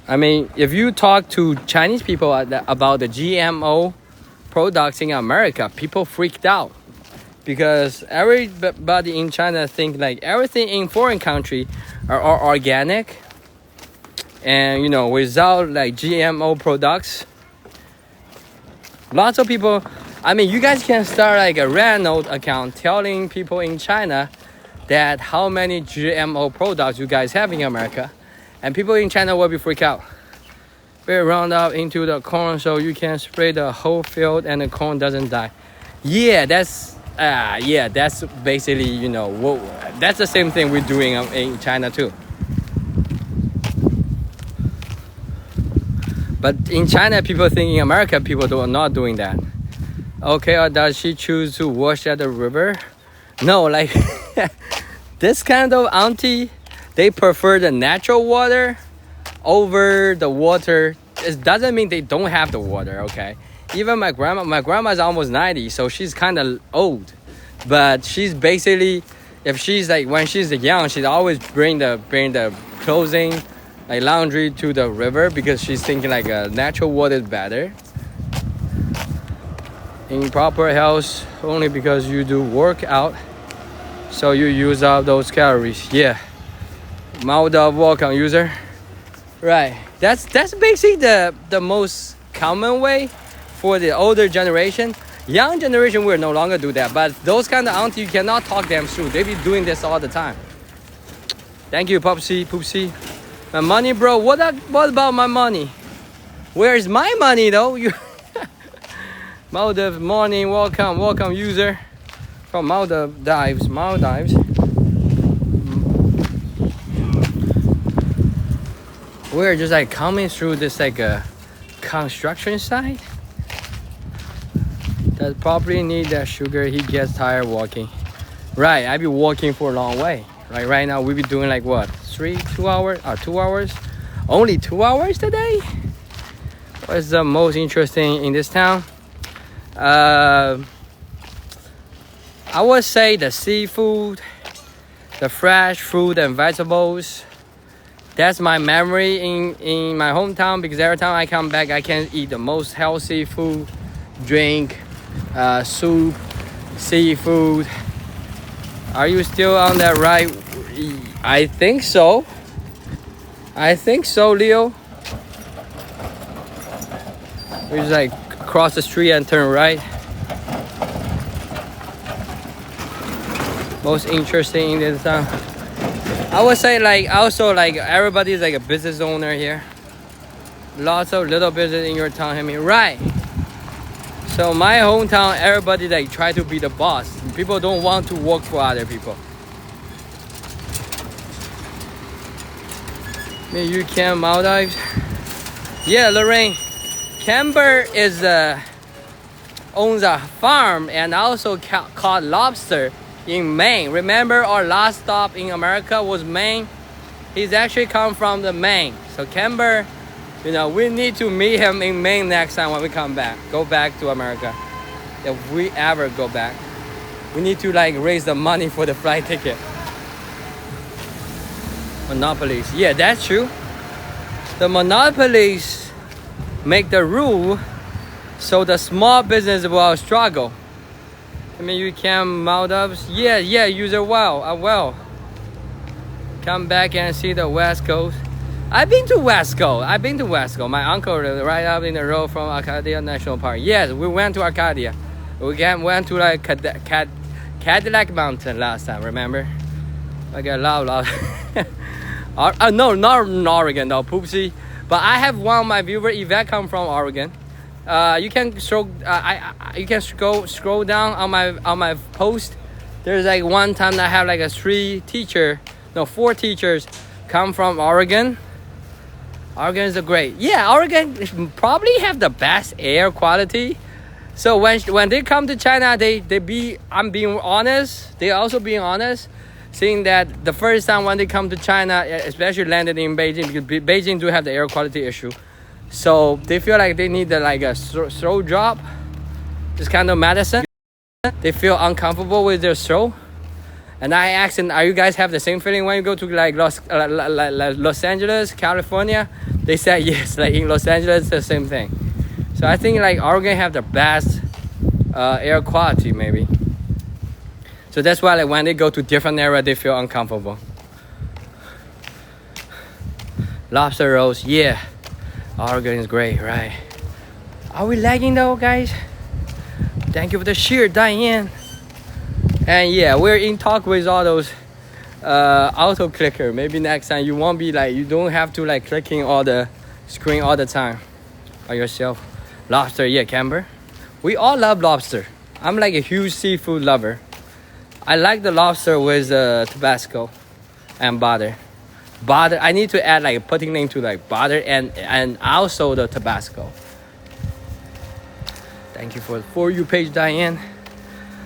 I mean, if you talk to Chinese people about the GMO products in America, people freaked out because everybody in China think like everything in foreign country are organic and you know without like GMO products. Lots of people. I mean, you guys can start like a Renault account telling people in China that how many GMO products you guys have in America, and people in China will be freaked out. We round up into the corn so you can spray the whole field and the corn doesn't die. Yeah, that's basically, you know, that's the same thing we're doing in China too. But in China, people think in America, people are not doing that. Okay, or does she choose to wash at the river? No, like this kind of auntie, they prefer the natural water over the water. It doesn't mean they don't have the water, okay? Even my grandma's almost 90, so she's kind of old. But she's basically, if she's like, when she's young, she'd always bring the clothing, like laundry to the river because she's thinking like natural water is better. In proper health, only because you do work out, so you use up those calories. Yeah. Malda, welcome user. Right. That's basically the most common way for the older generation. Young generation will no longer do that, but those kind of auntie you cannot talk them through. They be doing this all the time. Thank you, Poopsie. My money, bro. What about my money? Where's my money though? You Maldives morning, welcome user from Maldives. We're just like coming through this like a construction site. That property need that sugar. He gets tired walking. Right, I be walking for a long way. Right now we be doing like what? 2 hours? 2 hours? Only 2 hours today? What's the most interesting in this town? I would say the seafood, the fresh fruit and vegetables. That's my memory in my hometown because every time I come back I can eat the most healthy food, drink, soup, seafood. Are you still on that right? I think so, Leo. We just like cross the street and turn right. Most interesting in this town. I would say like also like everybody's like a business owner here. Lots of little business in your town, I mean, right? So my hometown, everybody like try to be the boss. People don't want to work for other people. Maybe you can Maldives. Yeah, Lorraine. Camber owns a farm and also caught lobster in Maine. Remember our last stop in America was Maine? He's actually come from the Maine. So Camber, you know, we need to meet him in Maine next time when we come back. Go back to America. If we ever go back. We need to like raise the money for the flight ticket. Monopolies. Yeah, that's true. The monopolies make the rule so the small business will struggle. I mean, you can Maldives. Yeah, user well. come back and see the West Coast. I've been to West Coast. My uncle lived right up in the road from Arcadia National Park. Yes, we went to Arcadia. We went to like Cadillac Mountain last time, remember? Like a lot. No, not in Oregon though, Poopsie. But I have one of my viewers, Yvette, come from Oregon. You can scroll down on my post. There's like one time I have like a 4 teachers come from Oregon. Oregon is great. Yeah, Oregon probably have the best air quality. So when they come to China, I'm being honest. They also being honest, saying that the first time when they come to China, especially landed in Beijing, because Beijing do have the air quality issue. So they feel like they need a throat drop, this kind of medicine. They feel uncomfortable with their throat. And I asked them, are you guys have the same feeling when you go to like Los Angeles, California? They said yes, like in Los Angeles, it's the same thing. So I think like Oregon have the best air quality maybe. So that's why like when they go to different area, they feel uncomfortable. Lobster rolls, yeah. Oregon is great, right? Are we lagging though, guys? Thank you for the share, Diane. And yeah, we're in talk with all those auto clicker. Maybe next time you won't be like, you don't have to like clicking all the screen all the time by yourself. Lobster, yeah, Camber. We all love lobster. I'm like a huge seafood lover. I like the lobster with Tabasco and butter. Butter, I need to add like putting into like butter and also the Tabasco. Thank you for you page, Diane.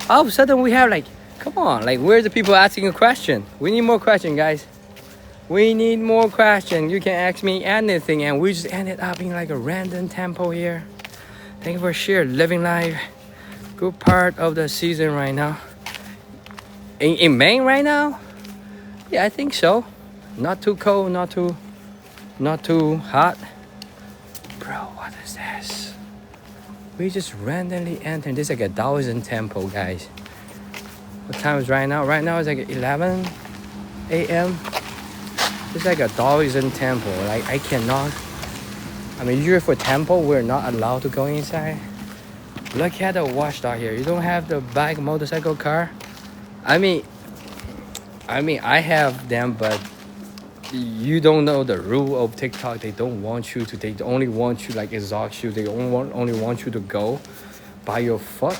All of a sudden we have like, come on, like where's the people asking a question? We need more question, guys. We need more question. You can ask me anything, and we just ended up in like a random tempo here. Thank you for sharing, living life. Good part of the season right now. In Maine right now? Yeah, I think so. Not too cold, not too hot. Bro, what is this? We just randomly entered. This is like 1,000 tempo, guys. What time is right now? Right now it's like 11 a.m. It's like 1,000 tempo. Like I cannot. I mean, usually for tempo, we're not allowed to go inside. Look at the watchdog here. You don't have the bike, motorcycle, car. I mean, I have them, but you don't know the rule of TikTok. They don't want you to. They only want you like exhaust you. They only want you to go by your foot.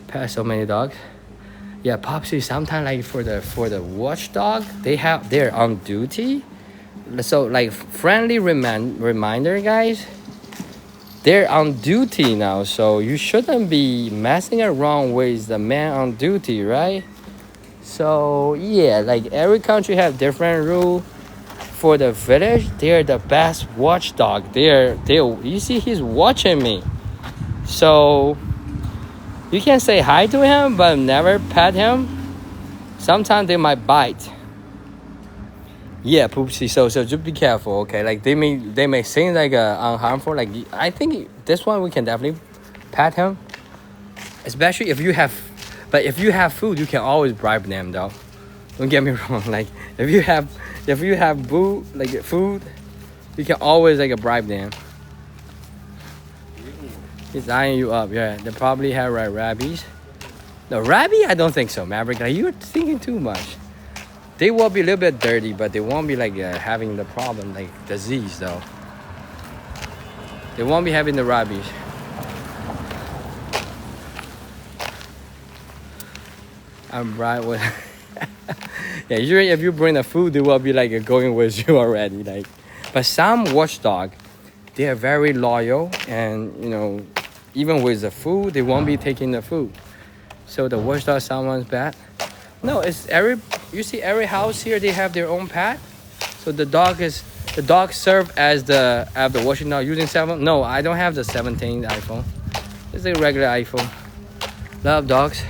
Pass so many dogs. Yeah, Popsy. Sometimes like for the watchdog, they're on duty. So like friendly reminder, guys. They're on duty now, so you shouldn't be messing around with the man on duty, right? So yeah, like every country have different rule. For the village, they're the best watchdog. You see, he's watching me. So you can say hi to him, but never pet him. Sometimes they might bite. Yeah, Poopsie. So just be careful, okay? Like they may seem like unharmful. Like I think this one we can definitely pet him, especially if you have. But if you have food, you can always bribe them, though. Don't get me wrong. Like if you have food, you can always like bribe them. He's eyeing you up. Yeah, they probably have rabies. No, rabies? I don't think so, Maverick. Like you're thinking too much. They will be a little bit dirty, but they won't be like having the problem, like disease though. They won't be having the rabies. I'm right with. Yeah, usually if you bring the food, they will be like going with you already. Like, but some watchdog, they are very loyal, and you know, even with the food, they won't be taking the food. So the watchdog, someone's bad. No, you see every house here, they have their own pet. So the dog serve as the watching dog using 7. No, I don't have the 17 iPhone. It's a regular iPhone. Love dogs.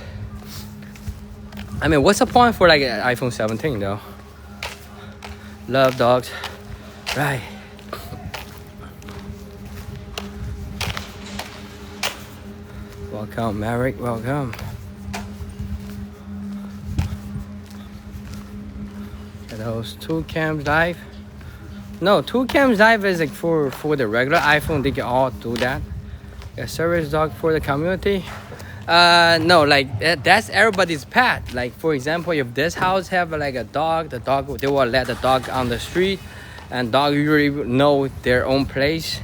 I mean, what's the point for like an iPhone 17 though? Love dogs. Right. Welcome, Merrick. Welcome. else? Toolcam Live. No, Toolcam Live is like for the regular iPhone. They can all do that. A service dog for the community. No, like that's everybody's pet. Like for example, if this house have like a dog, the dog, they will let the dog on the street, and dog usually know their own place.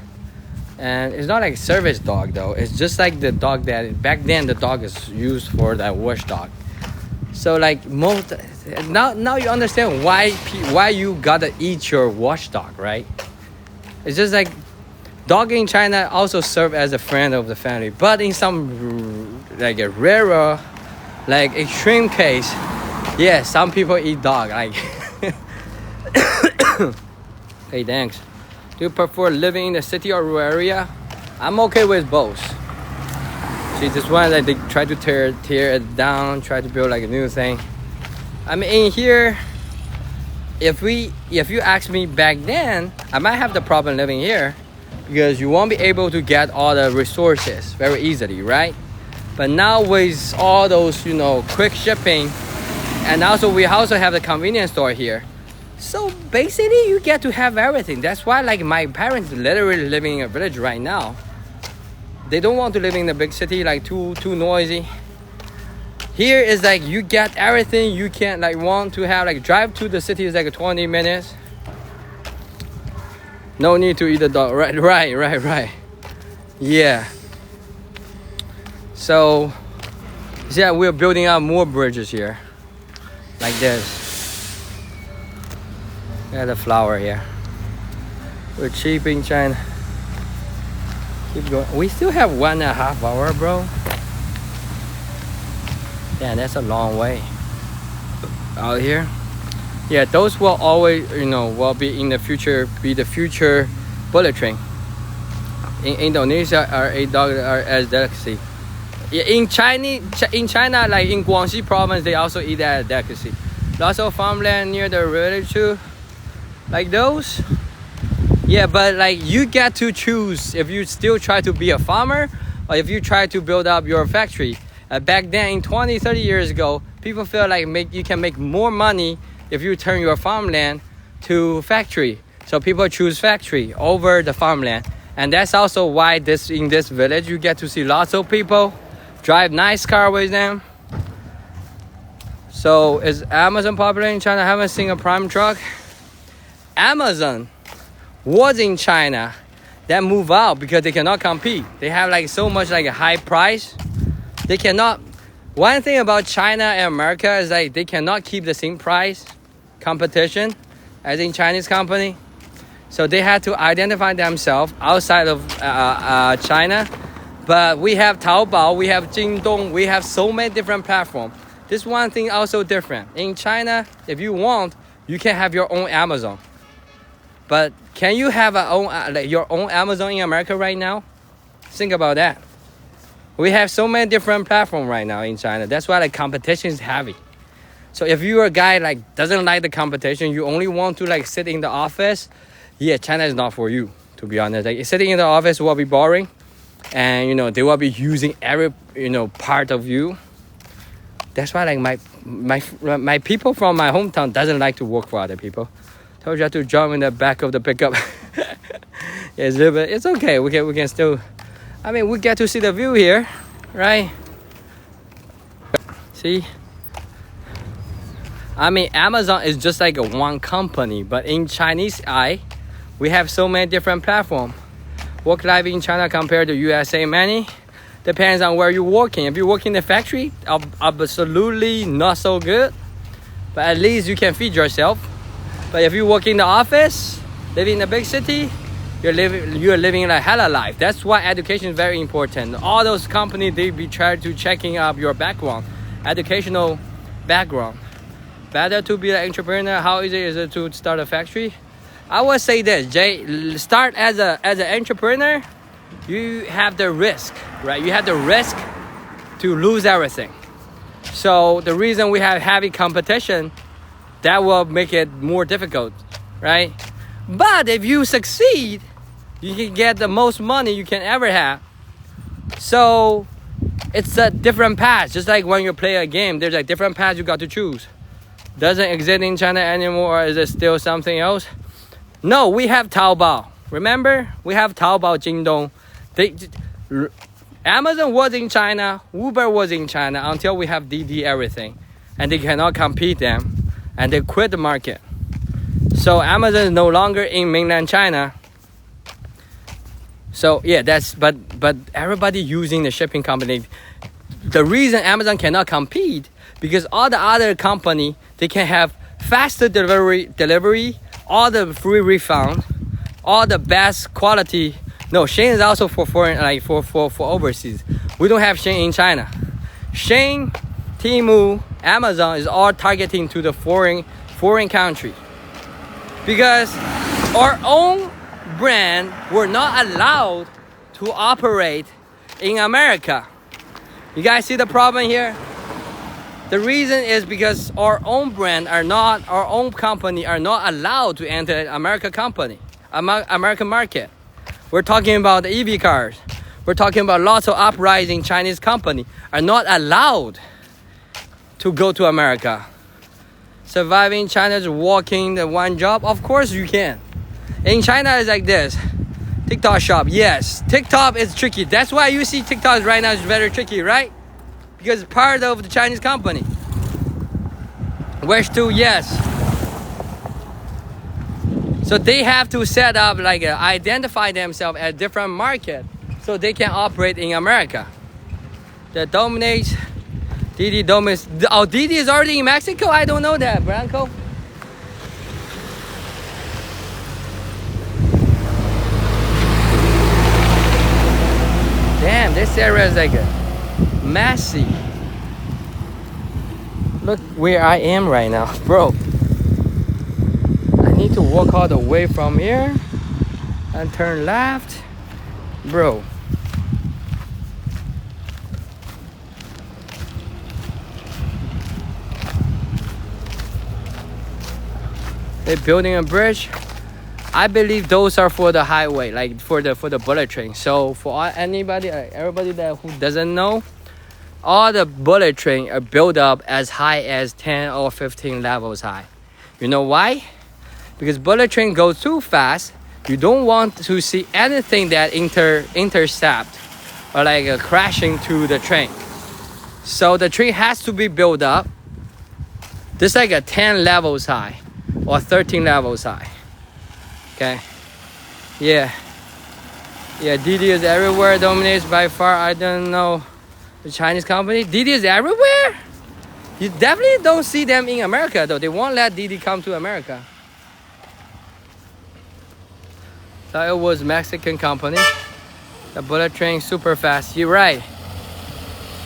And it's not like service dog though. It's just like the dog that back then the dog is used for that watchdog. So like most now you understand why you gotta eat your watchdog, right? It's just like dog in China also serve as a friend of the family, but in some like a rarer, like extreme case, yeah, some people eat dog. Like, hey, thanks. Do you prefer living in the city or rural area? I'm okay with both. See, this one like they try to tear it down, try to build like a new thing. I mean, in here, if you ask me back then, I might have the problem living here because you won't be able to get all the resources very easily, right? But now with all those, quick shipping, and also we also have the convenience store here. So basically you get to have everything. That's why like my parents literally living in a village right now. They don't want to live in the big city, like too noisy. Here is like you get everything you can like want to have. Like drive to the city is like 20 minutes. No need to eat a dog. Right. Yeah. So yeah, we're building up more bridges here. Like this. Yeah, the flower here. We're cheap in China. Keep going. We still have 1.5 hours, bro. Yeah, that's a long way out here. Yeah, those will always, will be in the future, bullet train. In Indonesia, are a dog are as delicacy. Yeah, in China, like in Guangxi province, they also eat that as delicacy. Lots of farmland near the river too, like those. Yeah, but like you get to choose if you still try to be a farmer or if you try to build up your factory. Back then, in 20-30 years ago, people feel like you can make more money if you turn your farmland to factory. So people choose factory over the farmland. And that's also why in this village, you get to see lots of people drive nice car with them. So is Amazon popular in China? I haven't seen a prime truck. Amazon was in China, then move out because they cannot compete. They have like so much like a high price. They cannot. One thing about China and America is like they cannot keep the same price competition as in Chinese company. So they had to identify themselves outside of China. But we have Taobao, we have Jingdong, we have so many different platforms. This one thing also different. In China, if you want, you can have your own Amazon. But can you have your own Amazon in America right now? Think about that. We have so many different platforms right now in China. That's why like competition is heavy. So if you're a guy like doesn't like the competition, you only want to like sit in the office, yeah, China is not for you, to be honest. Like sitting in the office will be boring, and they will be using every part of you. That's why like my people from my hometown doesn't like to work for other people. Told you I have to jump in the back of the pickup. Yeah, it's a little bit. It's okay. We can still. I mean, we get to see the view here, right? See? I mean, Amazon is just like a one company, but in Chinese eye, we have so many different platforms. Work life in China compared to USA, many. Depends on where you're working. If you work in the factory, absolutely not so good. But at least you can feed yourself. But if you work in the office, live in a big city, you're living a hella life. That's why education is very important. All those companies, they be trying to checking up your background, educational background. Better to be an entrepreneur. How easy is it to start a factory? I would say this, Jay, start as an entrepreneur. You have the risk, right? You have the risk to lose everything. So the reason we have heavy competition, that will make it more difficult, right? But if you succeed, you can get the most money you can ever have. So it's a different path. Just like when you play a game, there's like different paths you got to choose. doesn't exist in China anymore, or is it still something else? No, we have Taobao. Remember, we have Taobao, Jingdong. Amazon was in China, Uber was in China until we have DiDi everything, and they cannot compete them, and they quit the market. So Amazon is no longer in mainland China. So yeah, but everybody using the shipping company. The reason Amazon cannot compete because all the other company, they can have faster delivery, all the free refund, all the best quality. No, Shein is also for foreign, like for overseas. We don't have Shein in China. Shein, Temu, Amazon is all targeting to the foreign country. Because our own brand were not allowed to operate in America. You guys see the problem here? The reason is because our own company are not allowed to enter American market. We're talking about the EV cars. We're talking about lots of uprising Chinese company are not allowed to go to America. Surviving China is working the one job. Of course you can. In China it's like this. TikTok shop, yes. TikTok is tricky. That's why you see TikTok right now is very tricky, right? Because it's part of the Chinese company. Wish to, yes. So they have to set up identify themselves as different market so they can operate in America. That dominates. DiDi dominates. Oh, DiDi is already in Mexico? I don't know that, Branco. Damn, this area is like messy. Look where I am right now, bro. I need to walk all the way from here and turn left, bro. They're building a bridge. I believe those are for the highway, like for the bullet train. So for everybody who doesn't know, all the bullet train are built up as high as 10 or 15 levels high. You know why? Because bullet train goes too fast. You don't want to see anything that intercept or crashing to the train. So the train has to be built up. Just like a 10 levels high or 13 levels high. Okay. Yeah, DiDi is everywhere, dominates by far. I don't know the Chinese company. DiDi is everywhere. You definitely don't see them in America though. They won't let DiDi come to America. So it was Mexican company. The bullet train super fast. You're right.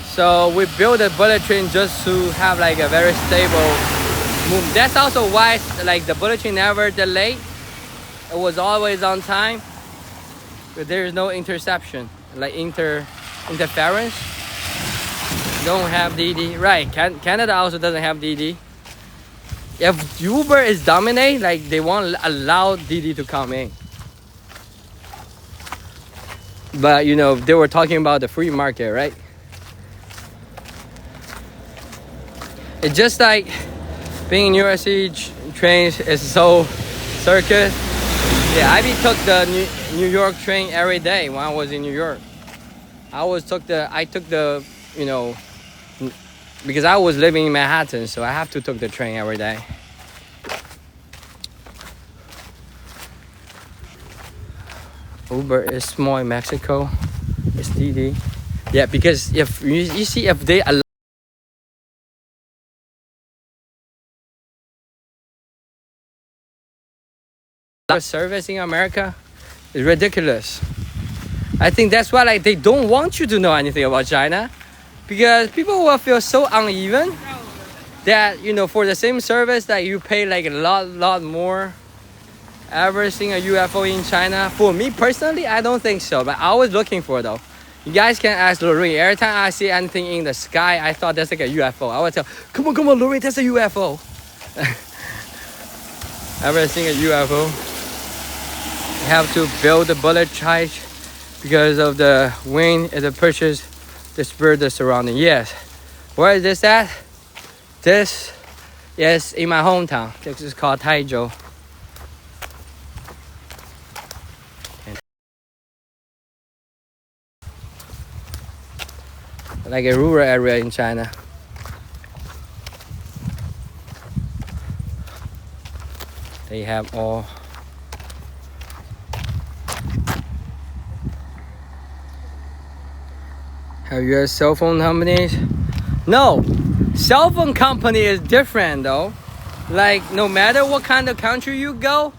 So we built a bullet train just to have a very stable move. That's also why the bullet train never delayed. It was always on time. But there is no interception, interference. Don't have DiDi. Right, Canada also doesn't have DiDi. If Uber is dominate, they won't allow DiDi to come in. But they were talking about the free market, right? It's just like being in New York City trains is so circus. Yeah, I took the New York train every day when I was in New York. I took the because I was living in Manhattan, so I have to take the train every day. Uber is small in Mexico. It's DiDi. Yeah, because if you see if they allow service in America, is ridiculous. I think that's why they don't want you to know anything about China, because people will feel so uneven that for the same service that you pay a lot more. Ever seen a UFO in China? For me personally, I don't think so, but I was looking for it though. You guys can ask Lorraine. Every time I see anything in the sky, I thought that's a UFO. I would tell, come on, Lorraine, that's a UFO. Ever seen a UFO? You have to build the bullet charge because of the wind and the pushes disperse the surrounding. Yes. Where is this at? This Yes, in my hometown. This is called Taizhou. Like a rural area in China. They have all. Have your cell phone companies? No, cell phone company is different though. Like no matter what kind of country you go,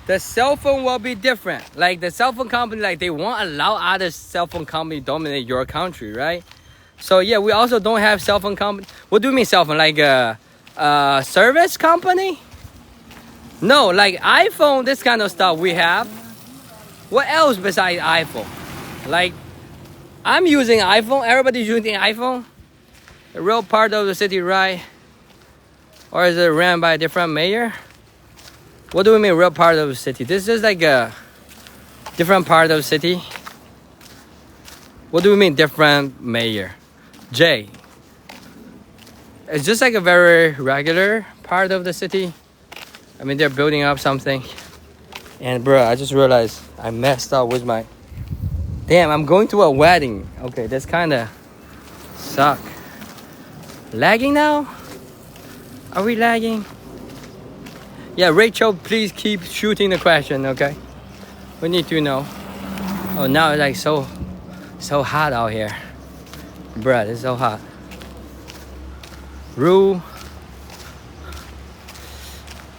the cell phone will be different. Like the cell phone company, like they won't allow other cell phone company dominate your country, right? So yeah, we also don't have cell phone company. What do you mean cell phone? Like a service company? No, like iPhone, this kind of stuff we have. What else besides iPhone? Like I'm using iPhone. Everybody's using iPhone. A real part of the city, right? Or is it ran by a different mayor? What do we mean real part of the city? This is like a different part of the city. What do we mean different mayor? J. It's just like a very regular part of the city. I mean, they're building up something. And bro, I just realized I messed up with my... Damn, I'm going to a wedding. Okay, that's kind of suck. Lagging now? Are we lagging? Yeah, Rachel, please keep shooting the question, okay? We need to know. Oh, now it's like so hot out here. Bruh, it's so hot. Rule.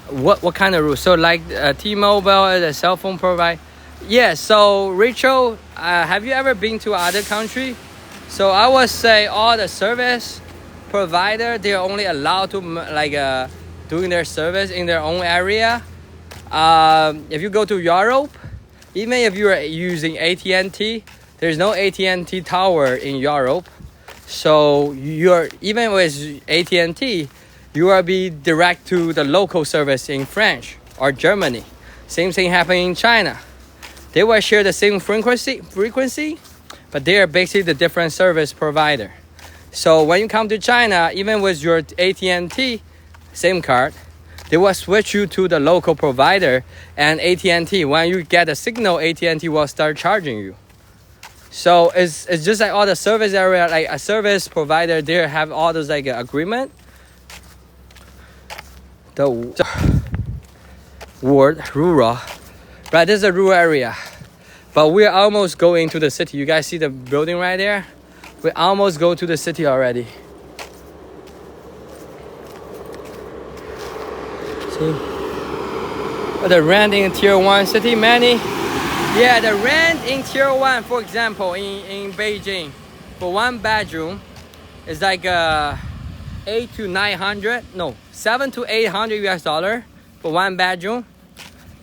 What kind of rule? So like T-Mobile, the cell phone provider. Yeah, so Rachel, have you ever been to other country? So I would say all the service provider, they're only allowed to like doing their service in their own area. If you go to Europe, even if you are using AT&T, there's no AT&T tower in Europe. So you're even with AT&T, you will be direct to the local service in France or Germany. Same thing happening in China. They will share the same frequency, but they are basically the different service provider. So when you come to China, even with your AT&T SIM card, they will switch you to the local provider, and AT&T, when you get a signal, AT&T will start charging you. So it's just like all the service area, like a service provider, they have all those like agreement. The word rural, right? This is a rural area, but we're almost going to the city. You guys see the building right there? We almost go to the city already. See? But the rent in tier 1 city, many. Yeah, the rent in tier 1, for example, in Beijing, for 1 bedroom, is like 7 to 800 US dollar for 1 bedroom.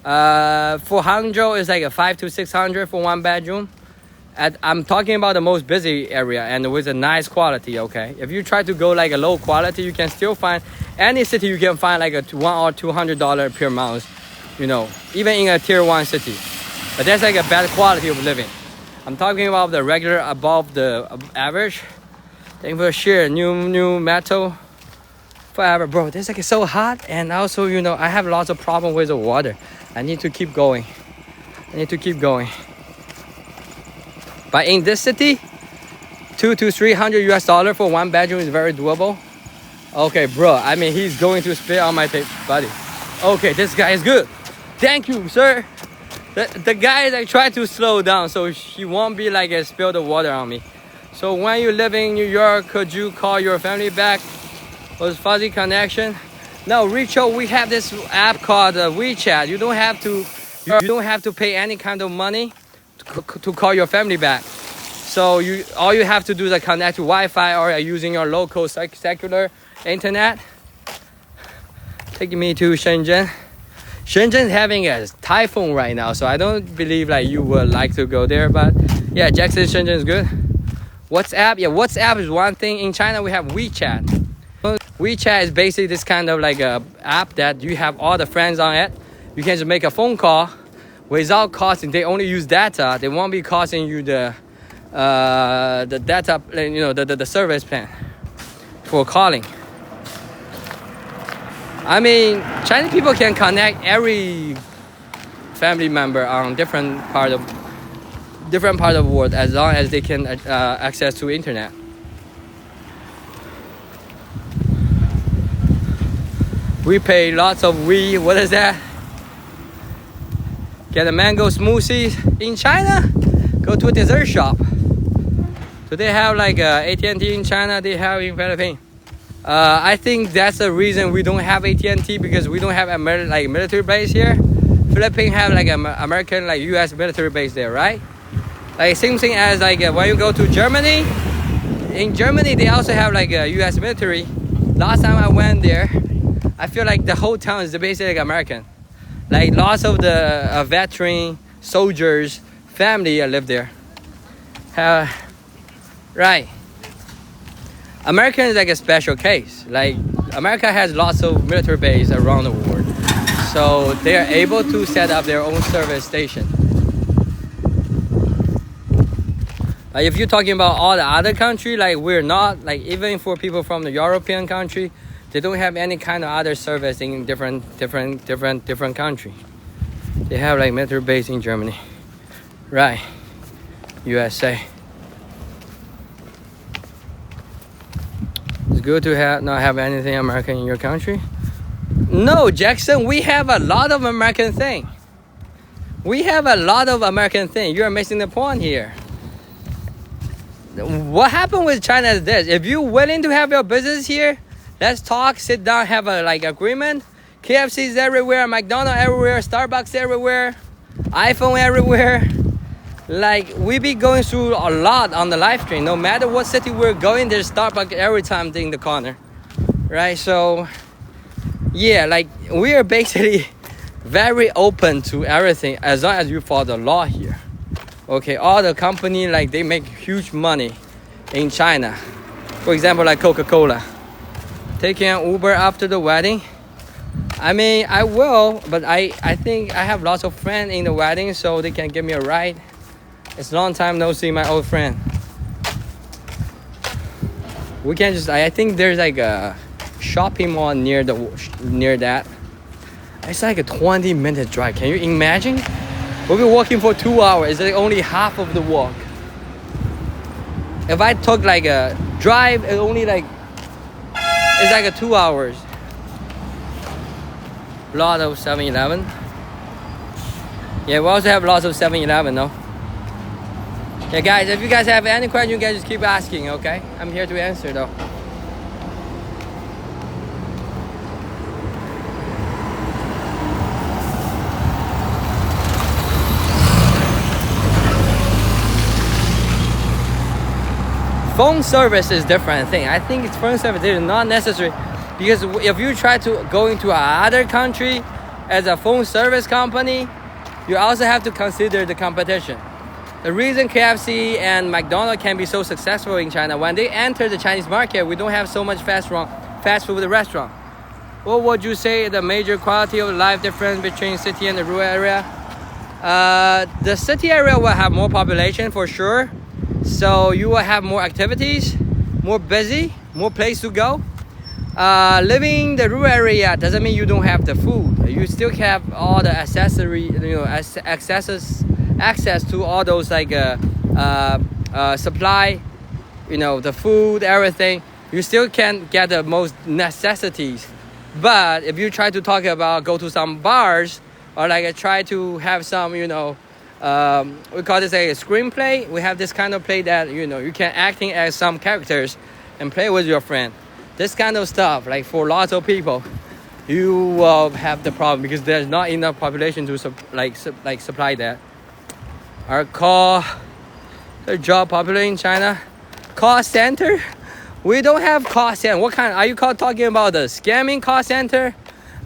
For Hangzhou, it's like 500 to 600 for 1 bedroom. I'm talking about the most busy area and with a nice quality, okay? If you try to go like a low quality, you can still find any city you can find like a $100 or $200 per month, you know, even in a tier 1 city. But that's like a bad quality of living. I'm talking about the regular above the average. Thank you for sharing new metal forever, bro. This like so hot, and also you know I have lots of problem with the water. I need to keep going. But in this city, $200 to $300 US dollar for 1 bedroom is very doable. Okay, bro. I mean, he's going to spit on my tape, buddy. Okay, this guy is good. Thank you, sir. The guy like tried to slow down so he won't be like spill the water on me. So when you live in New York, could you call your family back? Was fuzzy connection? No, Rachel, we have this app called WeChat. You don't have to pay any kind of money to call your family back. So all you have to do is connect to Wi-Fi or using your local secular internet. Taking me to Shenzhen. Shenzhen is having a typhoon right now, so I don't believe like you would like to go there. But yeah, Jackson, Shenzhen is good. WhatsApp, yeah, WhatsApp is one thing. In China, we have WeChat. WeChat is basically this kind of like a app that you have all the friends on it. You can just make a phone call without costing. They only use data. They won't be costing you the data, you know, the service plan for calling. I mean, Chinese people can connect every family member on different part of the world as long as they can access to internet. We pay lots of JhnenVEE. What is that? Get a mango smoothie in China. Go to a dessert shop. Do they have like AT&T in China? They have in Philippines. I think that's the reason we don't have AT&T, because we don't have a military base here. Philippines have like an American, like US military base there, right? Like same thing as like when you go to Germany. In Germany, they also have like a US military. Last time I went there, I feel like the whole town is basically like American. Like lots of the veteran soldiers family live there. Right. American is like a special case. Like America has lots of military bases around the world, so they are able to set up their own service station. If you're talking about all the other country, like we're not, like even for people from the European country, they don't have any kind of other service in different country. They have like military base in Germany, right? USA. It's good to not have anything American in your country. No, Jackson, we have a lot of American thing. We have a lot of American thing. You're missing the point here. What happened with China is this: if you're willing to have your business here, let's talk, sit down, have a like agreement. KFC's everywhere, McDonald's everywhere, Starbucks everywhere, iPhone everywhere. Like we be going through a lot on the live stream. No matter what city we're going, there's Starbucks every time in the corner, right? So yeah, like we are basically very open to everything as long as you follow the law here. Okay, all the company, like they make huge money in China. For example, like Coca-Cola. Taking an Uber after the wedding. I mean, I will, but I think I have lots of friends in the wedding, so they can give me a ride. It's a long time no see my old friend. We can just, I think there's like a shopping mall near that. It's like a 20-minute drive. Can you imagine? We'll be walking for 2 hours. It's like only half of the walk. If I took like a drive, it's only like, it's like a 2 hours. Lot of 7-Eleven. Yeah, we also have lots of 7-Eleven, no? Yeah, guys, if you guys have any question, you guys just keep asking, okay? I'm here to answer, though. Phone service is different thing. I think it's phone service is not necessary, because if you try to go into another country as a phone service company, you also have to consider the competition. The reason KFC and McDonald's can be so successful in China, when they enter the Chinese market, we don't have so much fast food restaurant. What would you say the major quality of life difference between city and the rural area? The city area will have more population for sure. So you will have more activities, more busy, more place to go. Living in the rural area doesn't mean you don't have the food. You still have all the accessory, access to all those like supply, the food, everything. You still can get the most necessities. But if you try to talk about go to some bars or like try to have some, we call this a screenplay. We have this kind of play that, you can acting as some characters and play with your friend. This kind of stuff, like for lots of people, you will have the problem because there's not enough population to supply that. Our job popular in China? Call center? We don't have call center. What kind? Are you talking about the scamming call center?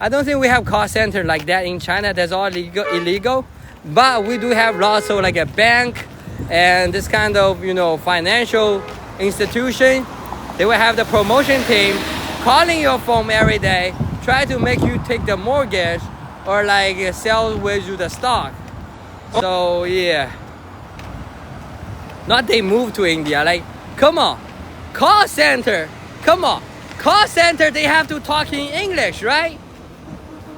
I don't think we have call center like that in China. That's all illegal. But we do have lots of like a bank and this kind of financial institution. They will have the promotion team calling your phone every day, try to make you take the mortgage or like sell with you the stock. So yeah, not they move to India. Like, come on, call center, come on, call center. They have to talk in English, right?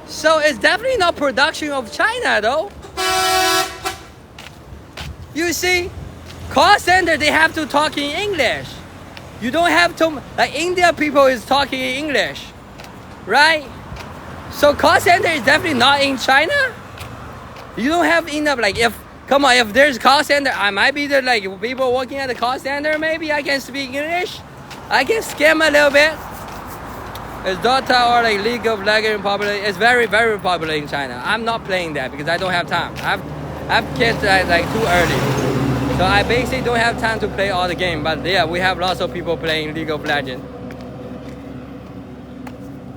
So it's definitely not production of China though. You see, call center, they have to talk in English. You don't have to, like India people is talking in English, right? So call center is definitely not in China. You don't have enough, like if there's call center, I might be there, like people working at the call center, maybe I can speak English. I can scam a little bit. It's Dota or like League of Legends popular. It's very, very popular in China. I'm not playing that because I don't have time. I have kids like too early. So I basically don't have time to play all the game. But yeah, we have lots of people playing League of Legends.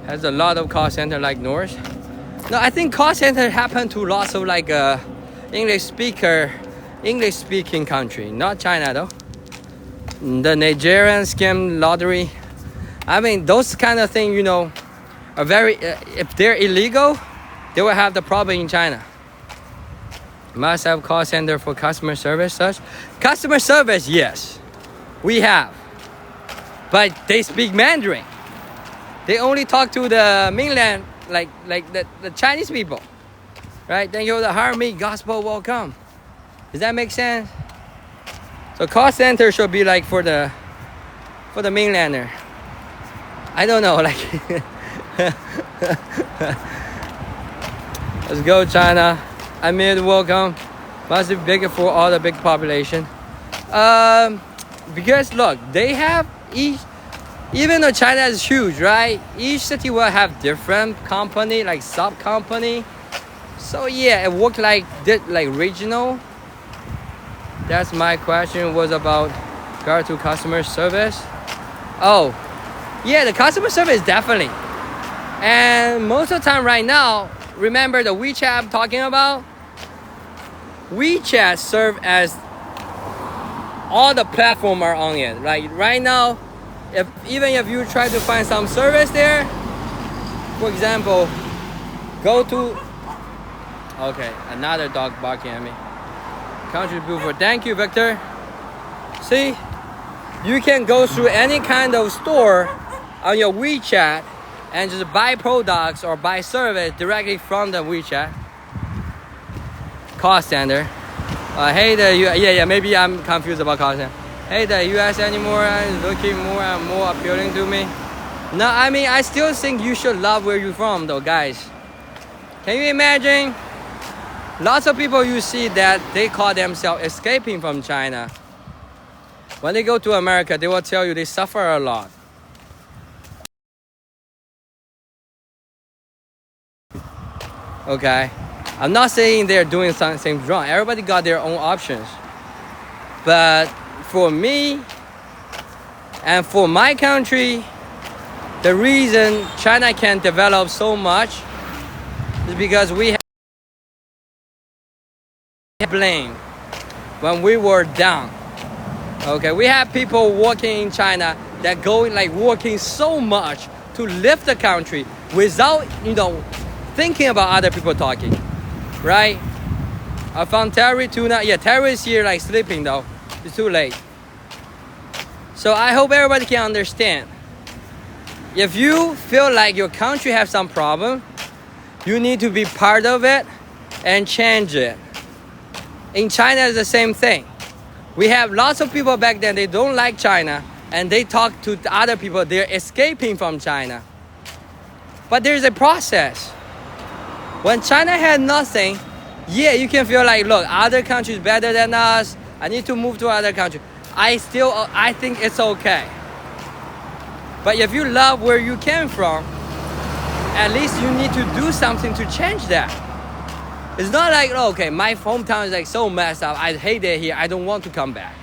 Has a lot of call center like North. No, I think call center happen to lots of like English speaking country, not China though. The Nigerian scam lottery. I mean, those kind of things, you know, are very, if they're illegal, they will have the problem in China. Must have call center for customer service such. Customer service, yes, we have. But they speak Mandarin. They only talk to the mainland, like the Chinese people. Right? Thank you for the heart me, gospel welcome. Does that make sense? So call center should be like for the mainlander. I don't know, like let's go China. I made welcome. Must be bigger for all the big population. Because look, they have each, even though China is huge, right? Each city will have different company, like sub company. So yeah, it worked like regional. That's my question was about regard to customer service. Oh, yeah, the customer service definitely. And most of the time right now, remember the WeChat I'm talking about? WeChat serve as all the platform are on it. Like right now, even if you try to find some service there, for example, go to, okay, another dog barking at me. Country beautiful. Thank you, Victor. See, you can go through any kind of store on your WeChat and just buy products or buy service directly from the WeChat call center. Hey, yeah, maybe I'm confused about call center. Hey, the US anymore is looking more and more appealing to me. No, I mean, I still think you should love where you're from though, guys. Can you imagine? Lots of people you see that they call themselves escaping from China. When they go to America, they will tell you they suffer a lot. Okay, I'm not saying they're doing something wrong. Everybody got their own options. But for me and for my country, the reason China can develop so much is because we have blame when we were down. Okay, we have people working in China that going like working so much to lift the country without, you know, thinking about other people talking, right? I found Terry tuna. Yeah, Terry is here like sleeping though. It's too late. So I hope everybody can understand. If you feel like your country has some problem, you need to be part of it and change it. In China, it's the same thing. We have lots of people back then, they don't like China, and they talk to other people, they're escaping from China. But there's a process. When China had nothing, yeah, you can feel like, look, other countries better than us, I need to move to other country. I think it's okay. But if you love where you came from, at least you need to do something to change that. It's not like, oh, okay, my hometown is like so messed up, I hate it here, I don't want to come back.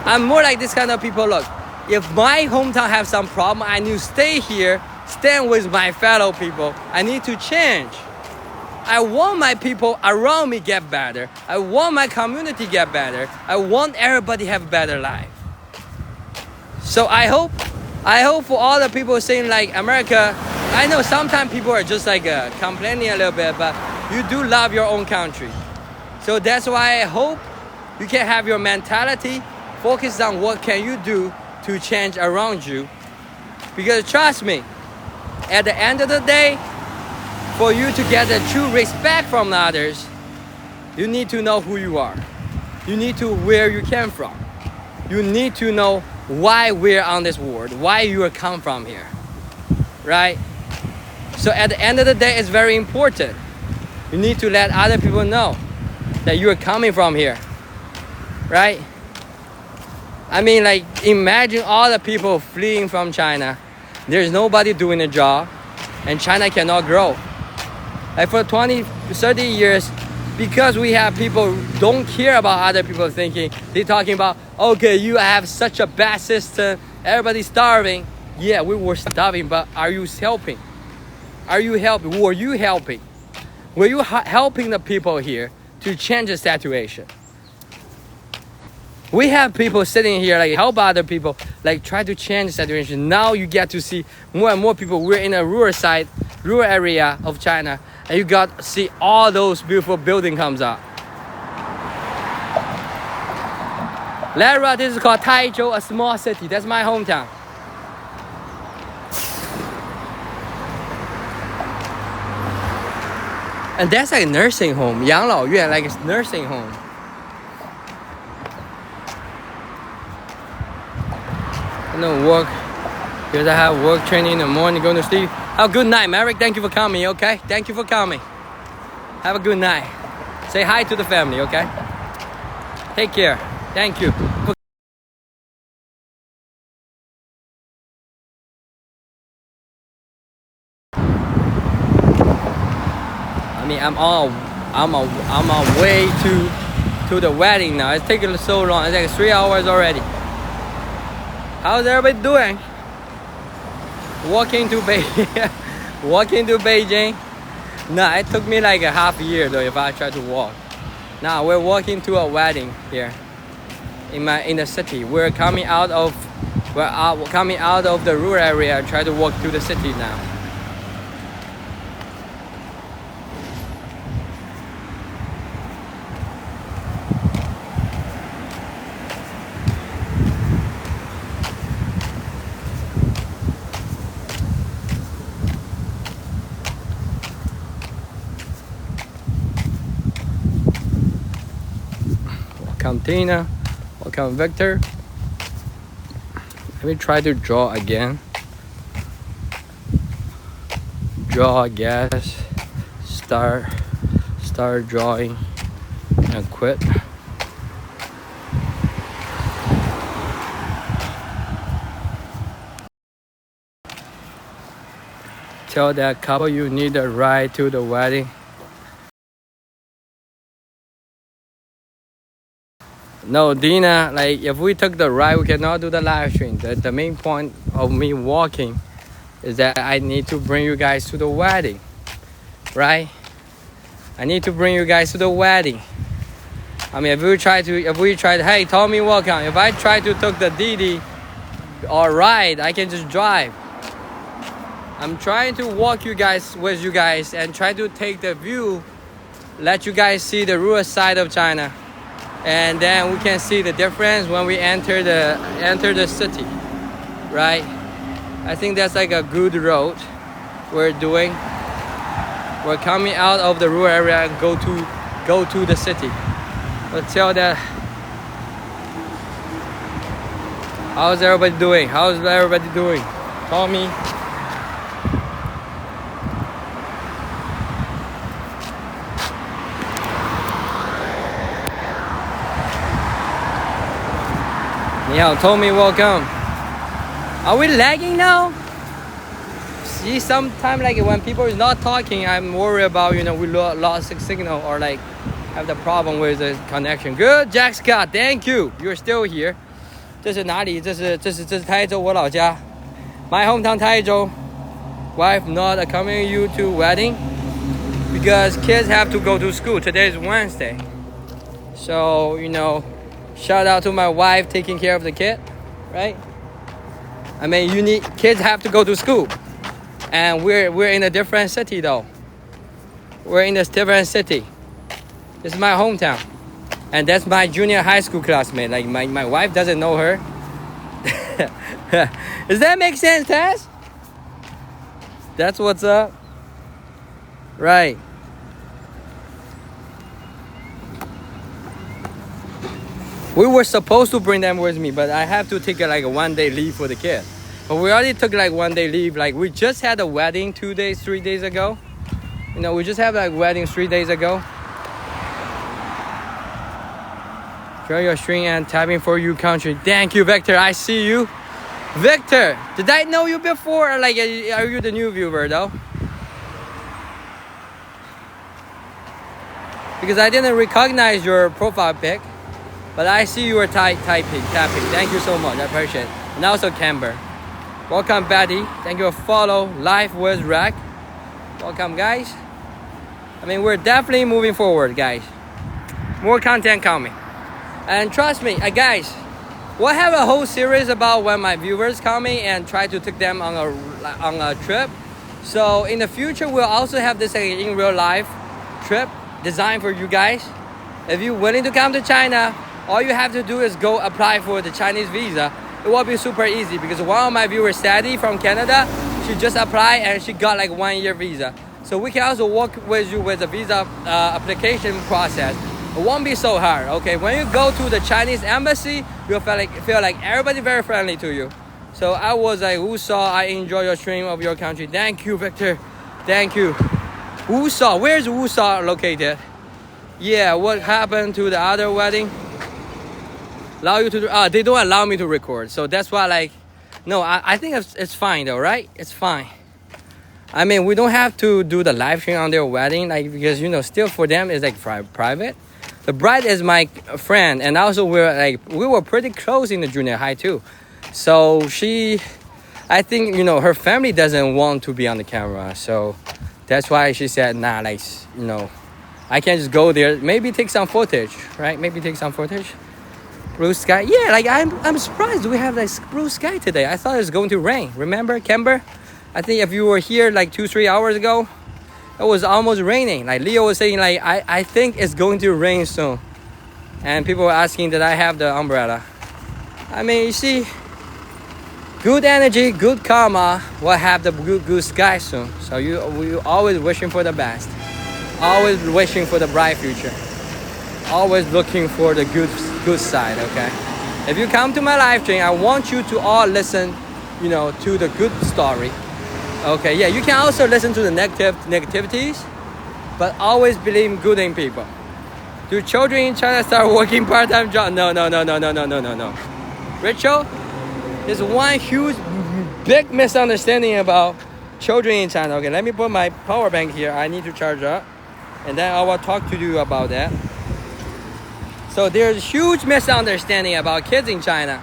I'm more like this kind of people. Look, if my hometown have some problem, I need to stay here, stand with my fellow people. I need to change. I want my people around me get better. I want my community get better. I want everybody have a better life. So I hope for all the people saying like America, I know sometimes people are just like complaining a little bit, but you do love your own country. So that's why I hope you can have your mentality focused on what can you do to change around you. Because trust me, at the end of the day, for you to get the true respect from others, you need to know who you are. You need to where you came from. You need to know why we're on this world, why you are come from here, right? So at the end of the day, it's very important. You need to let other people know that you are coming from here, right? I mean, like, imagine all the people fleeing from China. There's nobody doing a job, and China cannot grow. Like for 20, 30 years, because we have people who don't care about other people thinking, they're talking about, okay, you have such a bad system, everybody's starving. Yeah, we were starving, but are you helping? Are you helping? Were you helping? Were you helping the people here to change the situation? We have people sitting here like help other people, like try to change the situation. Now you get to see more and more people. We're in a rural area of China, and you got to see all those beautiful buildings comes up. Lara, this is called Taizhou, a small city. That's my hometown. And that's like a nursing home, 养老院, like a nursing home. I'm gonna work because I have work training in the morning, going to sleep. Have a good night, Merrick. Thank you for coming, okay? Thank you for coming. Have a good night. Say hi to the family, okay? Take care. Thank you. I mean, I'm on way to the wedding now. It's taking so long. It's like 3 hours already. How's everybody doing? Walking to Beijing. Nah, it took me like a half year though if I try to walk. Now we're walking to a wedding here in the city. We're coming out of the rural area. Try to walk to the city now. Welcome Tina, welcome Victor. Let me try to draw again. Draw, guess, start drawing, and quit. Tell that couple you need a ride to the wedding. No, Dina, like if we took the ride, we cannot do the live stream. The main point of me walking is that I need to bring you guys to the wedding, right? I need to bring you guys to the wedding. I mean, if we try to, hey, Tommy, welcome. If I try to take the Didi or ride, I can just drive. I'm trying to walk with you guys and try to take the view, let you guys see the rural side of China. And then we can see the difference when we enter the city, right? I think that's like a good road we're doing. We're coming out of the rural area and go to the city. But tell that, how's everybody doing? Tommy. Yeah, Tommy, welcome. Are we lagging now? See, sometimes like when people is not talking, I'm worried about, we lost the signal or like have the problem with the connection. Good, Jack Scott, thank you. You're still here. 这是哪里？这是台州，我老家。My hometown 台州. Wife not accompanying you to wedding because kids have to go to school. Today is Wednesday, so shout out to my wife taking care of the kid, right? I mean, kids have to go to school, and we're in a different city though. We're in a different city. This is my hometown, and that's my junior high school classmate. Like my wife doesn't know her. Does that make sense, Taz? That's what's up. Right. We were supposed to bring them with me, but I have to take like a 1-day leave for the kid. But we already took like 1-day leave. Like we just had a wedding 2 days, 3 days ago. You know, we just had like wedding 3 days ago. Enjoy your stream and tapping for you country. Thank you, Victor. I see you. Victor, did I know you before? Or like, are you the new viewer though? Because I didn't recognize your profile pic. But I see you were tapping. Thank you so much. I appreciate it. And also Camber. Welcome, Betty. Thank you for follow. Life with Rack. Welcome, guys. I mean, we're definitely moving forward, guys. More content coming. And trust me, guys, we'll have a whole series about when my viewers coming and try to take them on a trip. So in the future, we'll also have this in real life trip designed for you guys. If you're willing to come to China, all you have to do is go apply for the Chinese visa. It will be super easy because one of my viewers, Sadie from Canada, she just applied and she got like 1-year visa. So we can also work with you with the visa application process. It won't be so hard, okay? When you go to the Chinese embassy, you'll feel like everybody very friendly to you. So I was like, Wusaw, I enjoy your stream of your country. Thank you, Victor. Thank you. Wusaw, where's Wusaw located? Yeah, what happened to the other wedding? Allow you to they don't allow me to record, so that's why like no, I think it's fine though, right? It's fine. I mean, we don't have to do the live stream on their wedding, like, because you know, still for them it's like private. The bride is my friend, and also we were pretty close in the junior high too. So I think, you know, her family doesn't want to be on the camera, so that's why she said, nah, like, you know, I can't just go there. Maybe take some footage, right? Maybe take some footage. Blue sky. Yeah, like I'm surprised we have like blue sky today. I thought it was going to rain. Remember, Camber? I think if you were here like 2-3 hours ago, it was almost raining. Like Leo was saying, like I think it's going to rain soon. And people were asking that I have the umbrella. I mean, you see, good energy, good karma will have the good sky soon. So you always wishing for the best. Always wishing for the bright future. Always looking for the good side, okay? If you come to my live stream, I want you to all listen, you know, to the good story. Okay, yeah, you can also listen to the negativities, but always believe good in people. Do children in China start working part-time job? No. Rachel, there's one huge, big misunderstanding about children in China. Okay, let me put my power bank here. I need to charge up, and then I will talk to you about that. So there's a huge misunderstanding about kids in China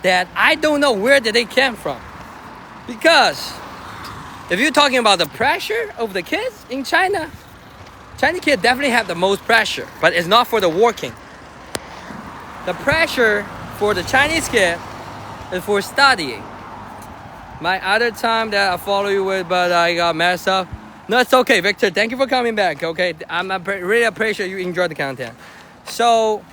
that I don't know where did they came from. Because if you're talking about the pressure of the kids in China, Chinese kids definitely have the most pressure, but it's not for the working. The pressure for the Chinese kid is for studying. My other time that I follow you with, but I got messed up. No, it's okay, Victor. Thank you for coming back, okay? I really appreciate you enjoy the content. So,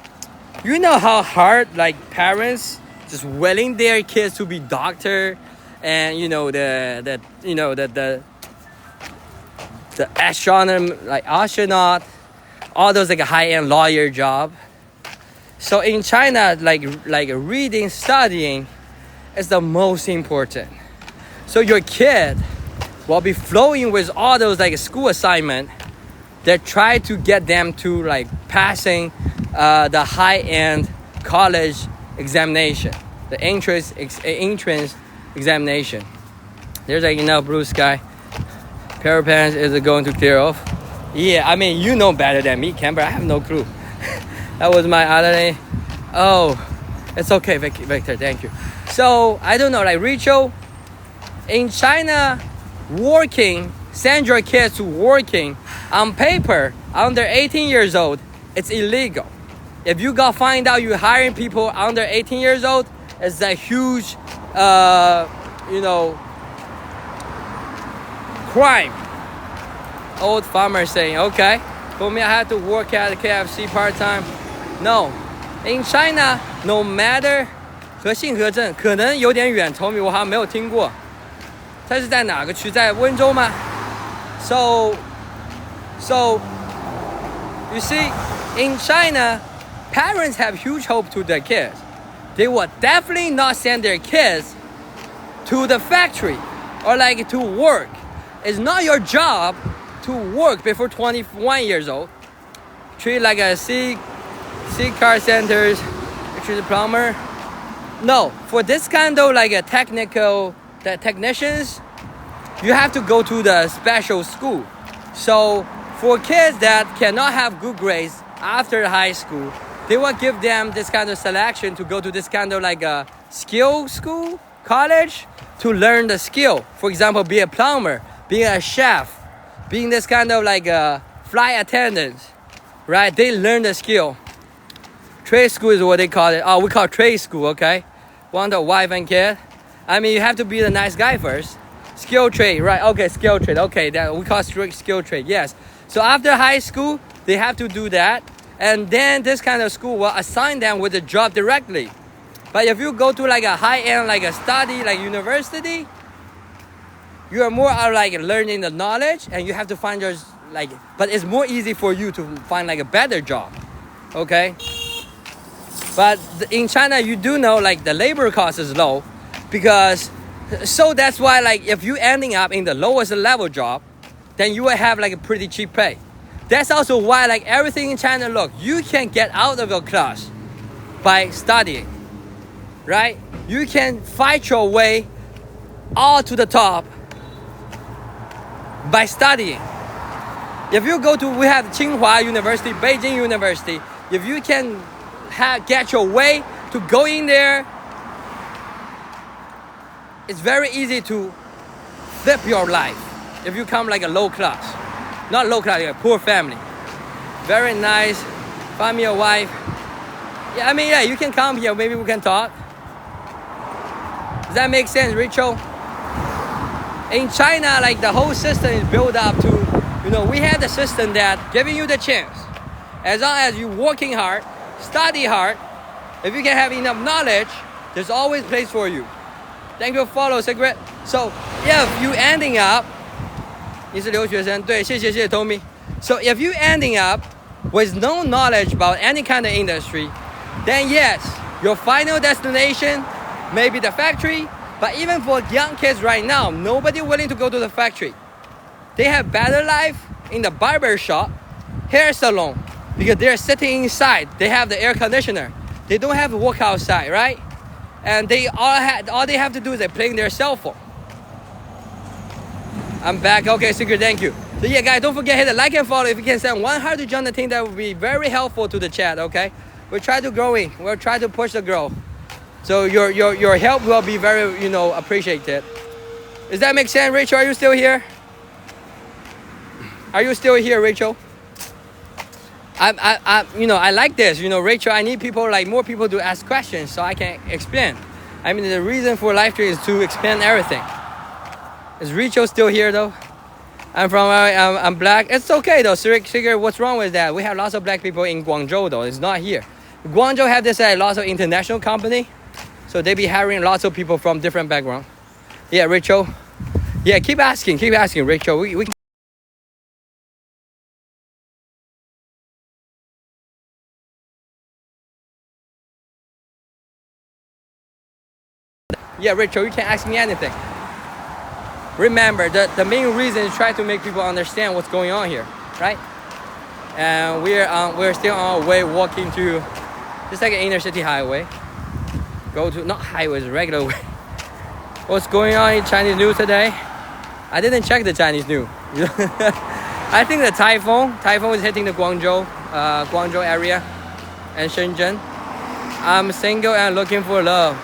you know how hard like parents just willing their kids to be doctor, and you know the astronaut, all those like a high-end lawyer job. So in China, like reading, studying is the most important. So your kid will be flowing with all those like school assignment that try to get them to like passing the high-end college examination, the entrance examination. There's like enough blue sky. Pair of pants is going to clear off. Yeah, I mean, you know better than me, Camber. I have no clue. That was my other name. Oh, it's okay, Victor. Thank you. So I don't know, like Rachel, in China, working, send your kids to working on paper under 18 years old, it's illegal. If you got find out you're hiring people under 18 years old, it's a huge, crime. Old farmer saying, okay, for me I have to work at the KFC part-time. No, in China, no matter 和信和镇可能有点远 Tommy 我好像没有听过。它是在哪个区？在温州吗？ So So you see, in China, parents have huge hope to their kids. They will definitely not send their kids to the factory or like to work. It's not your job to work before 21 years old. Treat like a C car centers, treat a plumber. No, for this kind of like a technicians, you have to go to the special school. So for kids that cannot have good grades after high school, they will give them this kind of selection to go to this kind of like a skill school, college, to learn the skill. For example, be a plumber, being a chef, being this kind of like a flight attendant, right? They learn the skill. Trade school is what they call it. Oh, we call it trade school, okay? Want a wife and kid? I mean, you have to be the nice guy first. Skill trade, right? Okay, skill trade. Okay, that we call strict skill trade. Yes. So after high school, they have to do that, and then this kind of school will assign them with a job directly. But if you go to like a high-end, like a study, like university, you are more like learning the knowledge, and you have to find your like. But it's more easy for you to find like a better job, okay? But in China, you do know like the labor cost is low, because so that's why like if you ending up in the lowest level job, then you will have like a pretty cheap pay. That's also why like everything in China, look, you can get out of your class by studying, right? You can fight your way all to the top by studying. If you go to, we have Tsinghua University, Beijing University, if you can get your way to go in there, it's very easy to flip your life if you come like a low class. Not low class, like a poor family. Very nice, find me a wife. Yeah, I mean, yeah, you can come here, maybe we can talk. Does that make sense, Rachel? In China, like the whole system is built up to, you know, we have the system that giving you the chance. As long as you're working hard, study hard, if you can have enough knowledge, there's always place for you. Thank you, follow secret. So if you ending up, 你是留学生，对，谢谢 Tommy. So if you ending up with no knowledge about any kind of industry, then yes, your final destination may be the factory. But even for young kids right now, nobody willing to go to the factory. They have better life in the barber shop, hair salon, because they're sitting inside. They have the air conditioner. They don't have to work outside, right? And they all they have to do is they playing their cell phone. I'm back. Okay, Secret, thank you. So yeah, guys, don't forget hit the like and follow. If you can send 100 to join the team, that would be very helpful to the chat. Okay, we'll try to growing. We'll try to push the growth. So your help will be very appreciated. Does that make sense, Rachel? Are you still here? Are you still here, Rachel? I like this. Rachel, I need people like more people to ask questions so I can explain. I mean, the reason for live stream is to explain everything. Is Rachel still here though? I'm black. It's okay though. Secret, what's wrong with that? We have lots of black people in Guangzhou though. It's not here. Guangzhou have this lots of international company, so they be hiring lots of people from different background. Yeah, Rachel. Yeah, keep asking, Rachel. We Yeah, Rachel, you can ask me anything. Remember, the main reason is try to make people understand what's going on here, right? And we're still on our way walking to, just like an inner city highway. Go to, not highways, regular way. What's going on in Chinese news today? I didn't check the Chinese news. I think the typhoon is hitting the Guangzhou area and Shenzhen. I'm single and looking for love.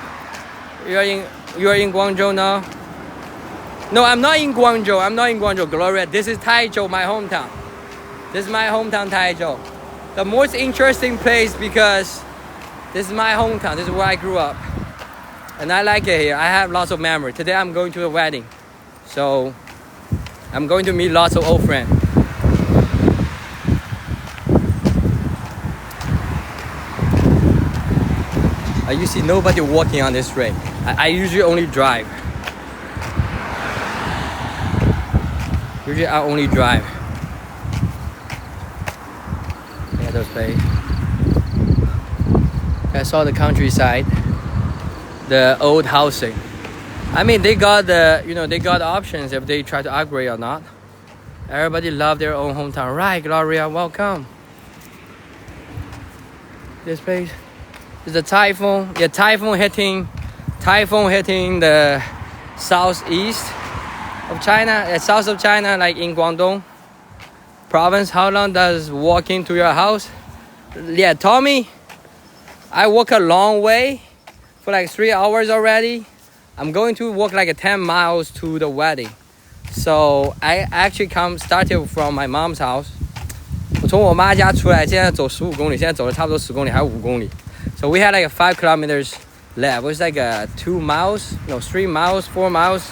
You are in Guangzhou now? No, I'm not in Guangzhou. Gloria, this is Taizhou, my hometown. This is my hometown, Taizhou. The most interesting place because this is my hometown. This is where I grew up. And I like it here. I have lots of memories. Today I'm going to a wedding. So I'm going to meet lots of old friends. You see nobody walking on this street. I usually only drive. Usually I only drive. those place. I saw the countryside, the old housing. I mean, they got they got options if they try to upgrade or not. Everybody love their own hometown, right? Gloria, welcome. This place is a typhoon. Yeah, typhoon hitting the southeast of China, south of China, like in Guangdong province. How long does walking to your house? Yeah, Tommy, I walk a long way for like 3 hours already. I'm going to walk like 10 miles to the wedding. So I actually started from my mom's house. 我从我妈家出来，现在走15公里，现在走了差不多10公里，还有5公里。So we had like 5 kilometers left. It was like 2 miles, no, 3 miles, 4 miles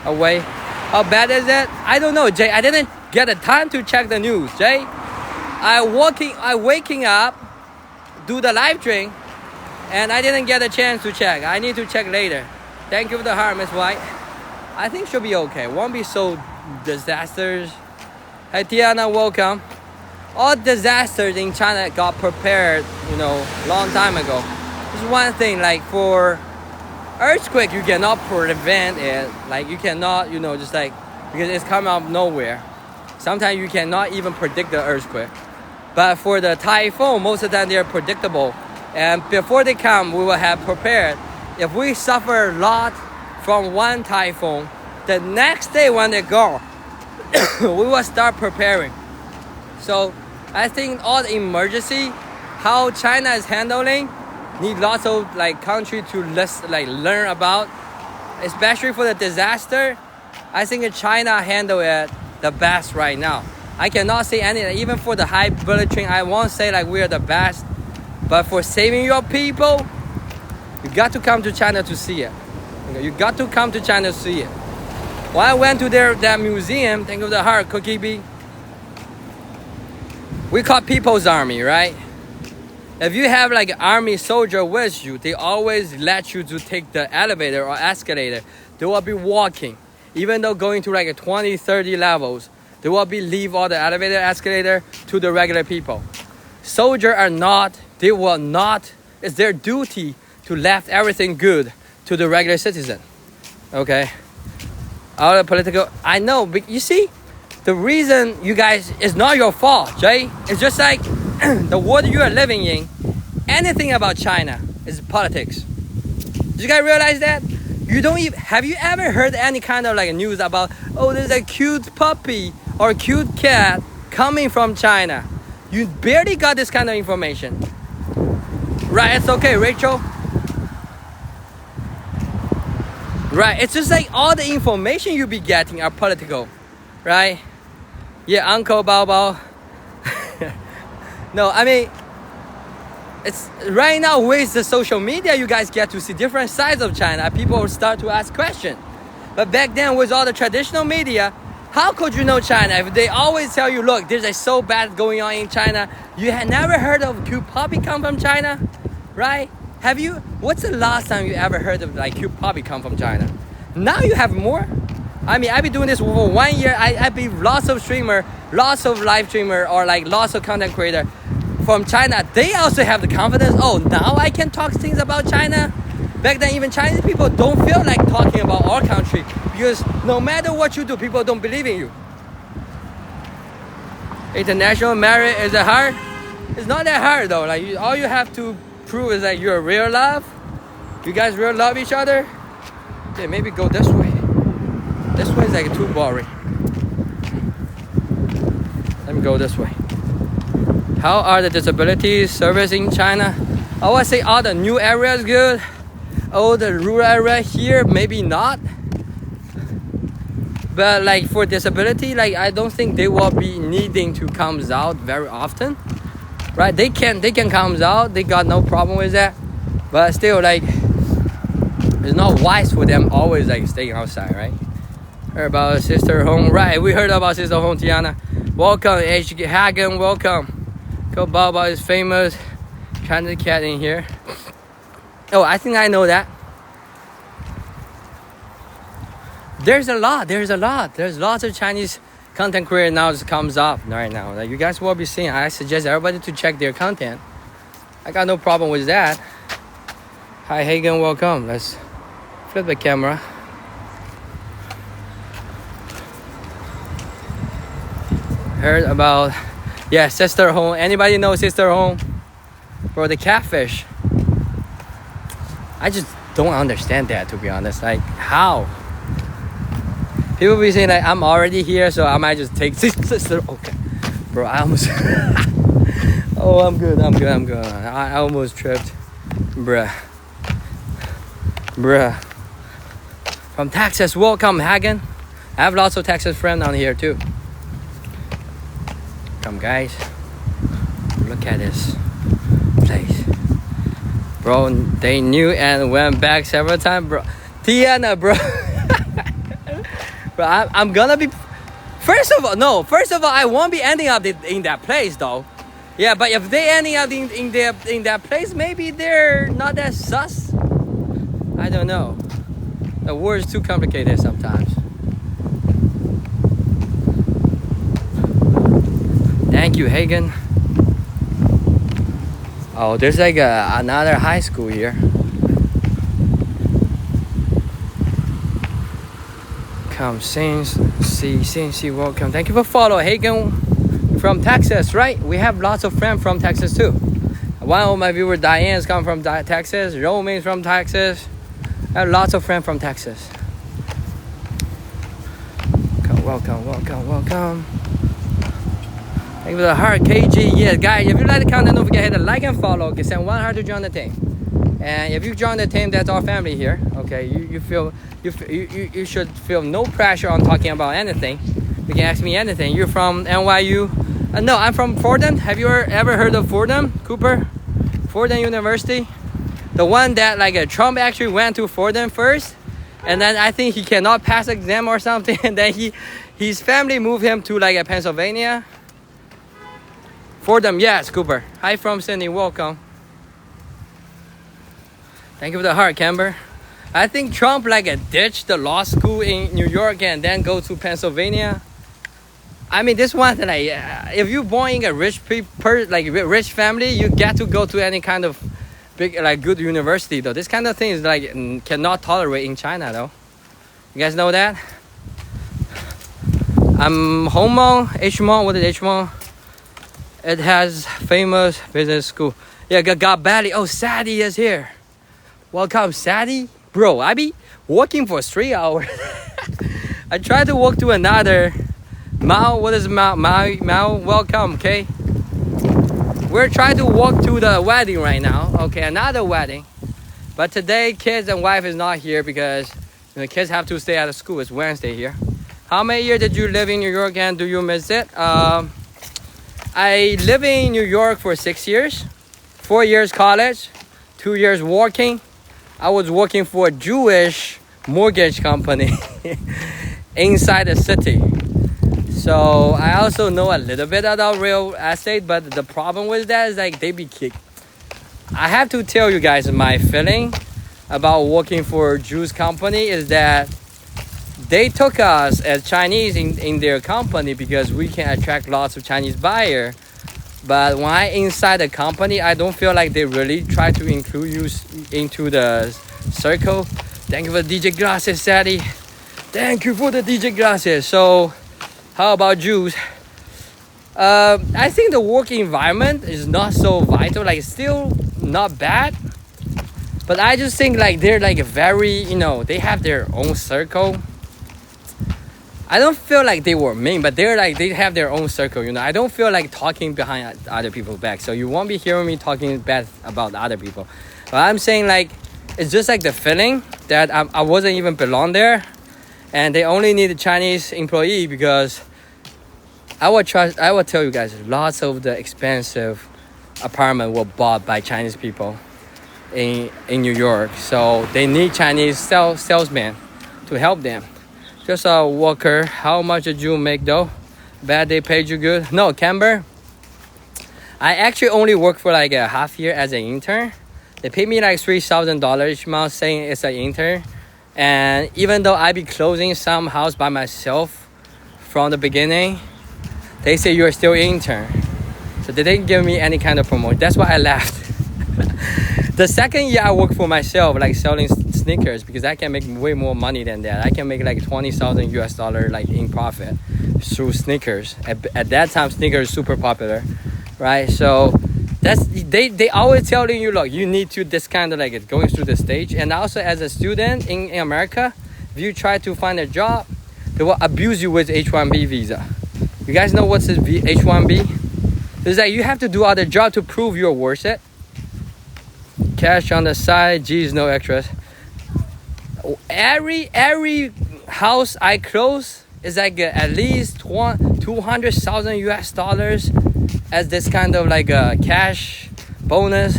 away. How bad is it? I don't know, Jay. I didn't get the time to check the news, Jay. I waking up, do the live stream, and I didn't get a chance to check. I need to check later. Thank you for the heart, Miss White. I think she'll be okay. Won't be so disasters. Hey, Tiana, welcome. All disasters in China got prepared, long time ago. There's one thing, like for earthquake, you cannot prevent it. Like you cannot, just like, because it's coming out of nowhere. Sometimes you cannot even predict the earthquake. But for the typhoon, most of the time they're predictable. And before they come, we will have prepared. If we suffer a lot from one typhoon, the next day when they go, we will start preparing. So I think all the emergency, how China is handling, need lots of country to learn about, especially for the disaster. I think China handle it the best right now. I cannot say anything, even for the high bullet train, I won't say we are the best, but for saving your people, you got to come to China to see it. You got to come to China to see it. When I went to that museum, think of the heart, Cookie Bee. We call People's Army, right? If you have army soldier with you, they always let you to take the elevator or escalator. They will be walking. Even though going to 20, 30 levels, they will leave all the elevator, escalator to the regular people. Soldiers are not, they will not, it's their duty to left everything good to the regular citizen. Okay? All the political, I know, but you see, the reason you guys, it's not your fault, Jay. It's just like the world you are living in, anything about China is politics. Did you guys realize that? You don't even, have you ever heard any kind of news about, there's a cute puppy or cute cat coming from China? You barely got this kind of information. Right, it's okay, Rachel. Right, it's just all the information you be getting are political, right? Yeah, Uncle Bao Bao. No, I mean, it's right now with the social media, you guys get to see different sides of China. People start to ask questions. But back then, with all the traditional media, how could you know China if they always tell you, look, there's so bad going on in China. You had never heard of cute puppy come from China, right? Have you? What's the last time you ever heard of cute puppy come from China? Now you have more. I mean, I've been doing this for 1 year. I've been lots of streamer, lots of live streamer, or lots of content creator from China. They also have the confidence. Oh, now I can talk things about China. Back then, even Chinese people don't feel like talking about our country because no matter what you do, people don't believe in you. International marriage is it hard? It's not that hard though. All you have to prove is that you're real love. You guys real love each other. Okay, maybe go this way. This way is too boring. Let me go this way. How are the disability service in China? I would say all the new areas good. Oh, the rural area here maybe not. But for disability, I don't think they will be needing to come out very often. Right? They can come out. They got no problem with that. But still it's not wise for them always staying outside, right? Heard about Sister Home. Right, we heard about Sister Home, Tiana. Welcome, H. Hagen, welcome. Go Baba is famous. Chinese cat in here. Oh, I think I know that. There's lots of Chinese content creator now just comes up right now. Like you guys will be seeing. I suggest everybody to check their content. I got no problem with that. Hi Hagen, welcome. Let's flip the camera. Heard about, yeah, Sister Home. Anybody know Sister Home? For the catfish. I just don't understand that, to be honest. Like, how? People be saying like, I'm already here, so I might just take Sister. Okay, bro, I almost. Oh, I'm good. I almost tripped, bruh. From Texas, welcome, Hagen. I have lots of Texas friends down here too. Come, guys. Look at this place, bro. They knew and went back several times, bro. Tiana, bro. Bro, I'm gonna be. First of all, I won't be ending up in that place though. Yeah, but if they ending up in that place, maybe they're not that sus. I don't know. The word's too complicated sometimes. Thank you, Hagen. Oh, there's like another high school here. Come, see, welcome. Thank you for following, Hagen from Texas, right? We have lots of friends from Texas too. One of my viewers, Diane's come from Texas. Romain's from Texas. I have lots of friends from Texas. Welcome. Thank you for the heart, KG. Yeah, guys, if you like the content, don't forget to hit the like and follow. Okay, send 1 heart to join the team. And if you join the team, that's our family here. Okay, you should feel no pressure on talking about anything. You can ask me anything. You're from NYU? No, I'm from Fordham. Have you ever heard of Fordham, Cooper? Fordham University, the one that like Trump actually went to Fordham first, and then I think he cannot pass exam or something, and then his family moved him to like Pennsylvania. Fordham, yes, Cooper. Hi from Sydney, welcome. Thank you for the heart, Camber. I think Trump like ditched the law school in New York and then go to Pennsylvania. I mean, this one like if you're born in a rich family, you get to go to any kind of big like good university though. This kind of thing is like cannot tolerate in China though. You guys know that? I'm Homon, Hmon. What is Hmon? It has famous business school. Yeah, got Bali. Oh, Sadie is here. Welcome, Sadie. Bro, I be walking for 3 hours. I tried to walk to another. Mao, what is Mao? Mao, welcome, okay? We're trying to walk to the wedding right now. Okay, another wedding. But today, kids and wife is not here because the kids have to stay out of school. It's Wednesday here. How many years did you live in New York and do you miss it? I live in New York for 6 years. 4 years college, 2 years working. I was working for a Jewish mortgage company inside the city. So I also know a little bit about real estate, but the problem with that is like they be kicked. I have to tell you guys my feeling about working for a Jewish company is that they took us as Chinese in their company because we can attract lots of Chinese buyers. But when I inside the company, I don't feel like they really try to include you into the circle. Thank you for the DJ glasses, Sadie. Thank you for the DJ glasses. So, how about Jews? I think the work environment is not so vital. Like, it's still not bad. But I just think like they're like very, they have their own circle. I don't feel like they were mean, but they have their own circle, I don't feel like talking behind other people's back. So you won't be hearing me talking bad about other people. But I'm saying like, it's just like the feeling that I wasn't even belong there. And they only need a Chinese employee because I will tell you guys, lots of the expensive apartment were bought by Chinese people in New York. So they need Chinese salesmen to help them. Just a worker. How much did you make though? Bad they paid you good? No, Camber. I actually only worked for like a half year as an intern. They paid me like $3,000 each month saying it's an intern. And even though I be closing some house by myself from the beginning, they say you're still intern. So they didn't give me any kind of promotion. That's why I left. The second year I worked for myself, like selling sneakers, because I can make way more money than that. I can make like 20,000 US dollar like in profit through sneakers. At that time, sneakers super popular, right? So that's they always telling you, look, you need to this kind of like going through the stage. And also as a student in America, if you try to find a job, they will abuse you with H-1B visa. You guys know what's this H-1B? It's like you have to do other job to prove you're worth it. Cash on the side, geez, no extras. Every house I close is like at least 200,000 US dollars as this kind of like a cash bonus.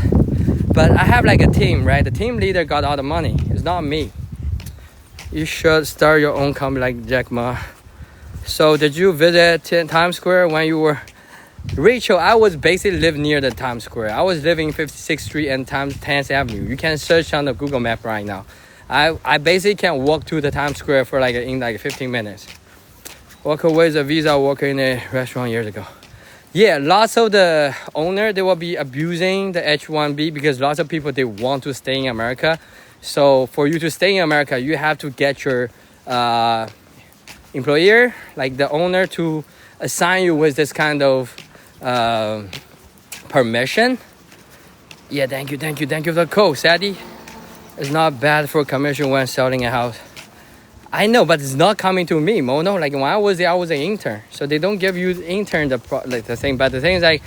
But I have like a team, right? The team leader got all the money. It's not me. You should start your own company like Jack Ma. So did you visit Times Square when you were... Rachel, I was basically live near the Times Square. I was living 56th Street and 10th Avenue. You can search on the Google map right now. I basically can walk to the Times Square for like in like 15 minutes. Walk away as a visa worker in a restaurant years ago. Yeah, lots of the owner, they will be abusing the H-1B because lots of people, they want to stay in America. So for you to stay in America, you have to get your employer, like the owner, to assign you with this kind of permission. Yeah, thank you for the code, Sadie. It's not bad for commission when selling a house. I know, but it's not coming to me, Mono. Like when I was there, I was an intern, so they don't give you intern the thing. But the thing is, like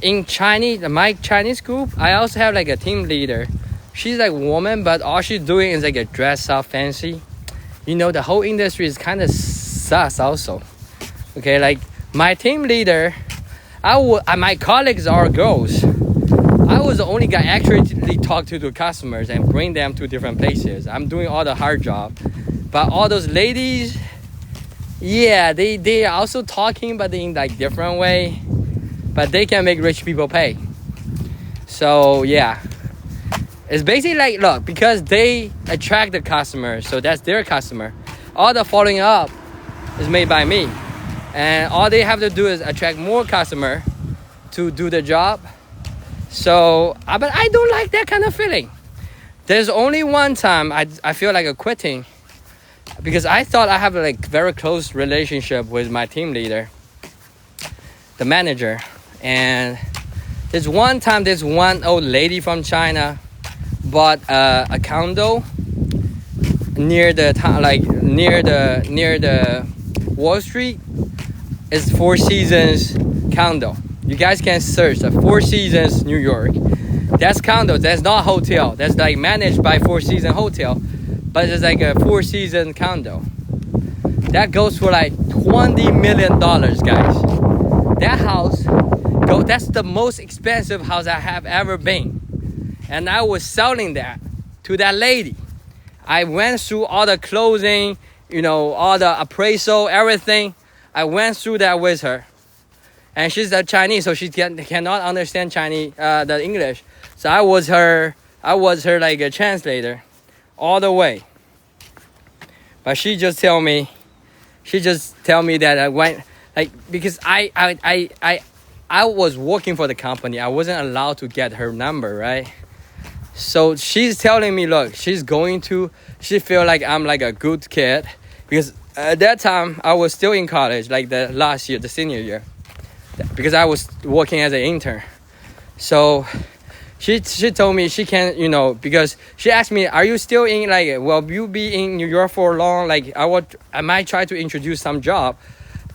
in Chinese, my Chinese group, I also have like a team leader. She's like a woman, but all she's doing is like a dress up fancy. The whole industry is kind of sus also. Okay, like my team leader, my colleagues are girls. I was the only guy actually talk to the customers and bring them to different places. I'm doing all the hard job. But all those ladies, yeah, they are also talking, but in like different way. But they can make rich people pay. So yeah. It's basically like, look, because they attract the customer, so that's their customer. All the following up is made by me. And all they have to do is attract more customer to do the job. So, but I don't like that kind of feeling. There's only one time I feel like a quitting because I thought I have a like very close relationship with my team leader, the manager. And there's one time, there's one old lady from China bought a condo near the Wall Street. It's Four Seasons condo. You guys can search the Four Seasons New York. That's condo. That's not hotel. That's like managed by Four Seasons Hotel, but it's like a Four Seasons condo. That goes for like $20 million, guys. That house, that's the most expensive house I have ever been, and I was selling that to that lady. I went through all the closing, all the appraisal, everything. I went through that with her. And she's a Chinese, so she cannot understand Chinese, the English. So I was her like a translator, all the way. But she just tell me that I went because I was working for the company. I wasn't allowed to get her number, right? So she's telling me, look, she feel like I'm like a good kid because at that time I was still in college, like the last year, the senior year. Because I was working as an intern. So she told me she can, because she asked me, are you still in will you be in New York for long? I might try to introduce some job.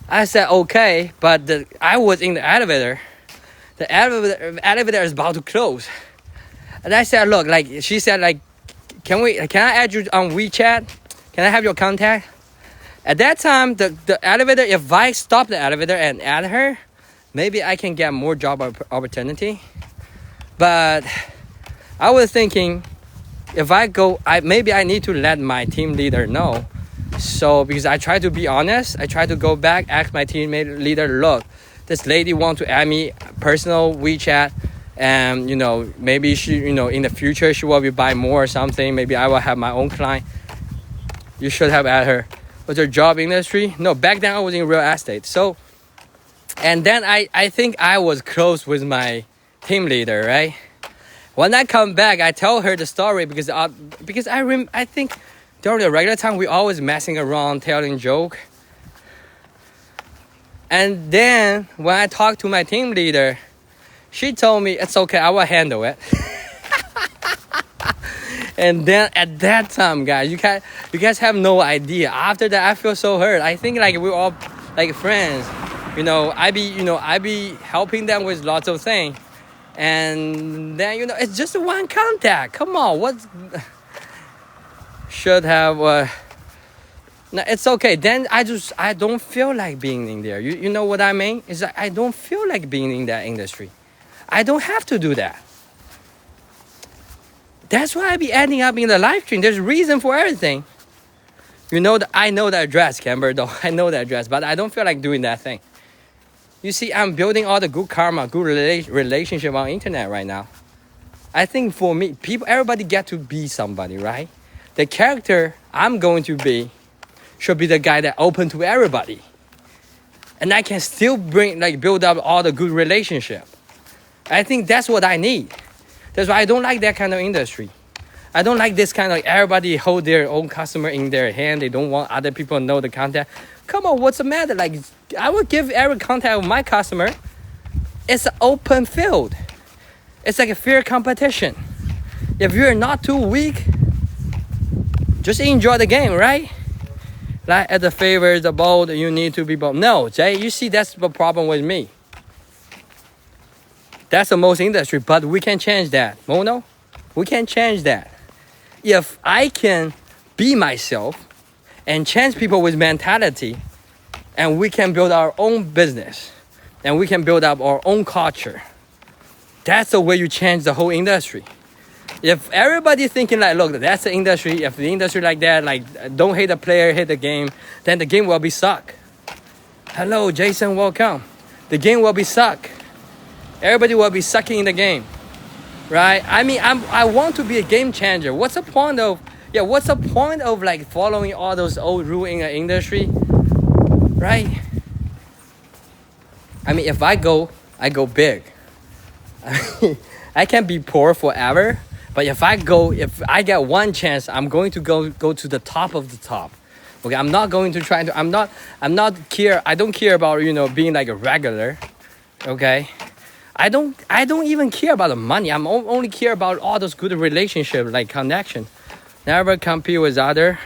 I said, okay, but I was in the elevator. The elevator is about to close. And I said, look, she said, can I add you on WeChat? Can I have your contact? At that time, the elevator, if I stop the elevator and add her, maybe I can get more job opportunity. But I was thinking, if I go, maybe I need to let my team leader know. So because I try to be honest, I try to go back, ask my team leader, look, this lady want to add me personal WeChat, and maybe she, in the future she will be buy more or something. Maybe I will have my own client. You should have added her. Was your job industry? No, back then I was in real estate. So, and then I think I was close with my team leader, right? When I come back, I tell her the story because I think during the regular time we always messing around, telling joke. And then when I talked to my team leader, she told me it's okay, I will handle it. And then at that time, guys, you guys have no idea. After that, I feel so hurt. I think like we're all like friends. I be helping them with lots of things. And then, it's just one contact. Come on, what should have... No, it's okay. Then I don't feel like being in there. You know what I mean? Is that I don't feel like being in that industry. I don't have to do that. That's why I be ending up in the live stream. There's a reason for everything. I know that address, Camber, though. I know that address, but I don't feel like doing that thing. You see, I'm building all the good karma, good relationship on internet right now. I think for me, everybody get to be somebody, right? The character I'm going to be should be the guy that open to everybody. And I can still build up all the good relationship. I think that's what I need. That's why I don't like that kind of industry. I don't like this kind of everybody hold their own customer in their hand. They don't want other people to know the content. Come on, what's the matter? Like, I would give every contact of my customer. It's an open field. It's like a fair competition. If you're not too weak, just enjoy the game, right? Like at the favor, the bold, you need to be bold. No, Jay, you see that's the problem with me. That's the most industry, but we can change that. Mono, we can change that. If I can be myself and change people with mentality, and we can build our own business, and we can build up our own culture, that's the way you change the whole industry. If everybody thinking like, look, that's the industry, if the industry like that, like don't hate the player, hate the game, then the game will be suck. Hello, Jason, welcome. The game will be suck. Everybody will be sucking in the game, right? I mean, I want to be a game changer. What's the point of like following all those old rules in the industry, right? I mean, if I go big. I can't be poor forever, but if I get one chance, I'm going to go to the top of the top. Okay, I'm not going to try to. I don't care about being like a regular. Okay. I don't even care about the money. I'm only care about all those good relationships, like connection. Never compete with other.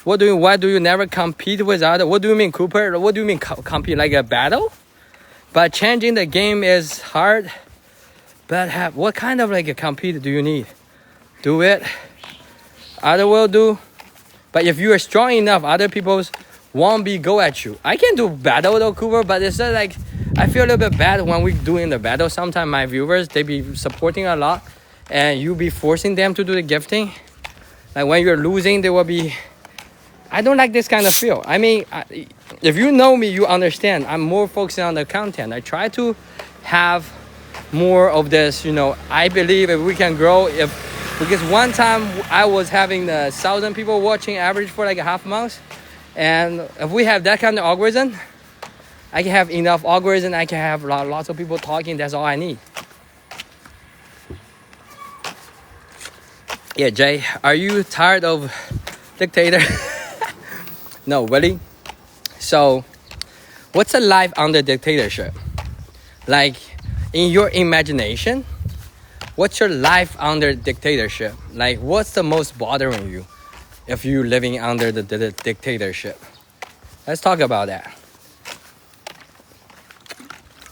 Why do you never compete with other? What do you mean, Cooper? What do you mean compete like a battle? But changing the game is hard. But what kind of like a compete do you need? Do it. Other will do. But if you are strong enough, other people won't go at you. I can do battle though, Cooper, but it's not like I feel a little bit bad when we doing the battle. Sometimes my viewers, they be supporting a lot and you be forcing them to do the gifting. Like when you're losing, they will be... I don't like this kind of feel. I mean, if you know me, you understand. I'm more focusing on the content. I try to have more of this, I believe if we can grow, because one time I was having 1,000 people watching average for like a half month. And if we have that kind of algorithm, I can have enough algorithm, I can have lots of people talking, that's all I need. Yeah, Jay, are you tired of dictator? No, really? So, what's a life under dictatorship? Like, in your imagination, what's your life under dictatorship? Like, what's the most bothering you if you're living under the dictatorship? Let's talk about that.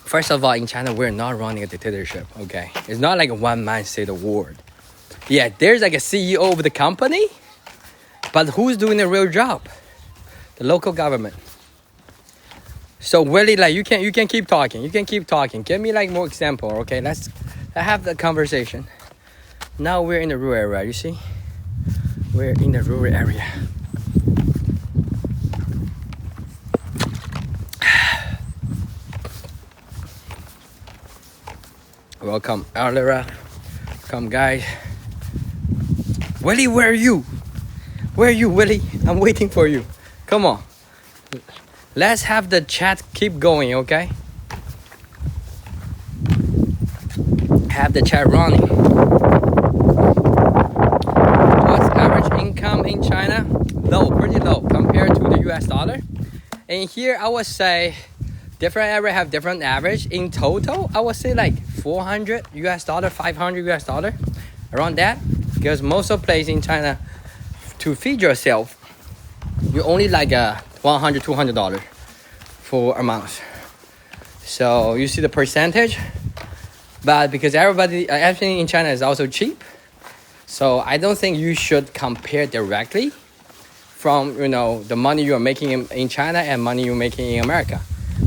First of all, in China, we're not running a dictatorship, okay? It's not like a one-man state of war. Yeah, there's like a CEO of the company, but who's doing the real job? The local government. So really, like, you can keep talking. You can keep talking. Give me like more example, okay? Let's have the conversation. Now we're in the rural area, you see? We're in the rural area. Welcome, Alera. Come, guys. Willie, where are you? Where are you, Willie? I'm waiting for you. Come on. Let's have the chat keep going, okay? Have the chat running. What's average income in China? Low, pretty low compared to the US dollar. And here I would say different area have different average. In total, I would say like 400 US dollar, 500 US dollar, around that. Because most of the place in China, to feed yourself, you only like $100, $200 for a month. So you see the percentage. But because everything in China is also cheap, so I don't think you should compare directly from the money you're making in China and money you're making in America.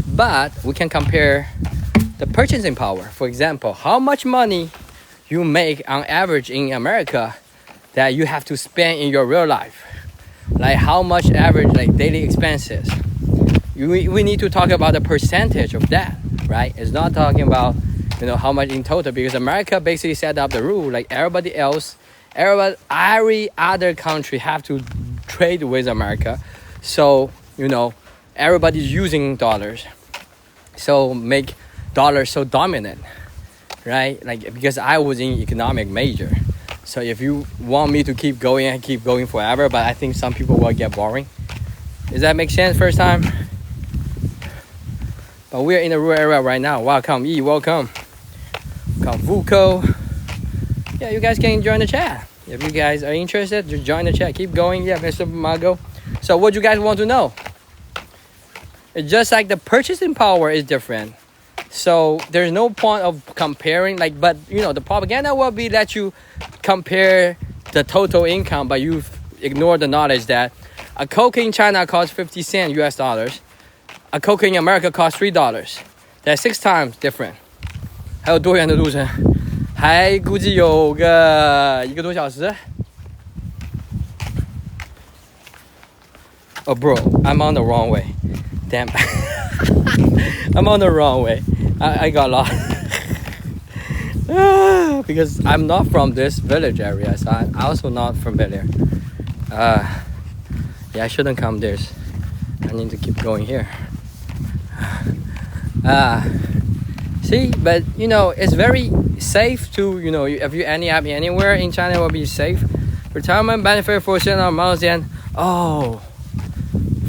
But we can compare the purchasing power. For example, how much money you make on average in America that you have to spend in your real life. Like how much average like daily expenses. We need to talk about the percentage of that, right? It's not talking about how much in total, because America basically set up the rule like every other country have to trade with America. So everybody's using dollars, so make dollars so dominant, right? Like because I was in economic major, so if you want me to keep going, I keep going forever, but I think some people will get boring. Does that make sense first time? But we're in the rural area right now. Welcome, E, welcome. Welcome, Vuko. Yeah, you guys can join the chat. If you guys are interested, just join the chat. Keep going. Yeah, Mr. Mago. So what you guys want to know? It's just like the purchasing power is different. So there's no point of comparing, but the propaganda will be that you compare the total income, but you ignore the knowledge that a Coke in China costs 50 cents US dollars. A Coke in America costs $3. That's 6 times different. 还有多远的路程？还估计有个1个多小时。Oh, bro, I'm on the wrong way. Damn. I'm on the wrong way. I got lost. Because I'm not from this village area, so I'm also not familiar. Yeah, I shouldn't come this. I need to keep going here. See, but it's very safe to if you end up anywhere in China, it will be safe. Retirement benefit for certain amounts, and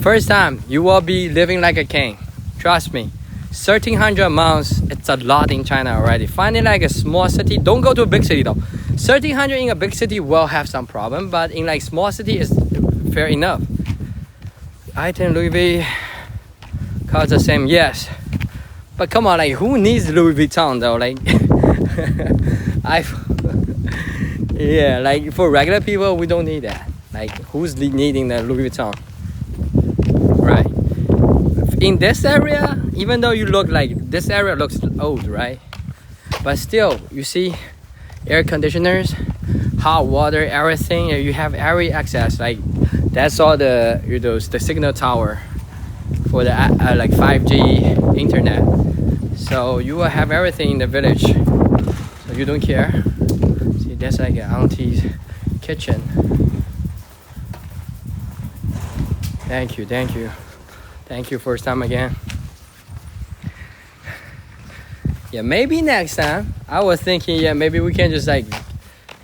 first time you will be living like a king. Trust me, 1,300 a month, it's a lot in China already. Finding like a small city, don't go to a big city though. 1,300 in a big city will have some problem, but in like small city is fair enough. Item Louis V costs the same, yes. But come on, like who needs Louis Vuitton though? Like yeah, like for regular people, we don't need that. Like who's needing the Louis Vuitton? Right. In this area, even though you look like this area looks old, right? But still, you see air conditioners, hot water, everything. You have every access. Like that's all the the signal tower for the like 5G internet. So you will have everything in the village. So you don't care. See, that's like an auntie's kitchen. Thank you, thank you. Thank you first time again. Yeah, maybe next time. I was thinking, yeah, maybe we can just like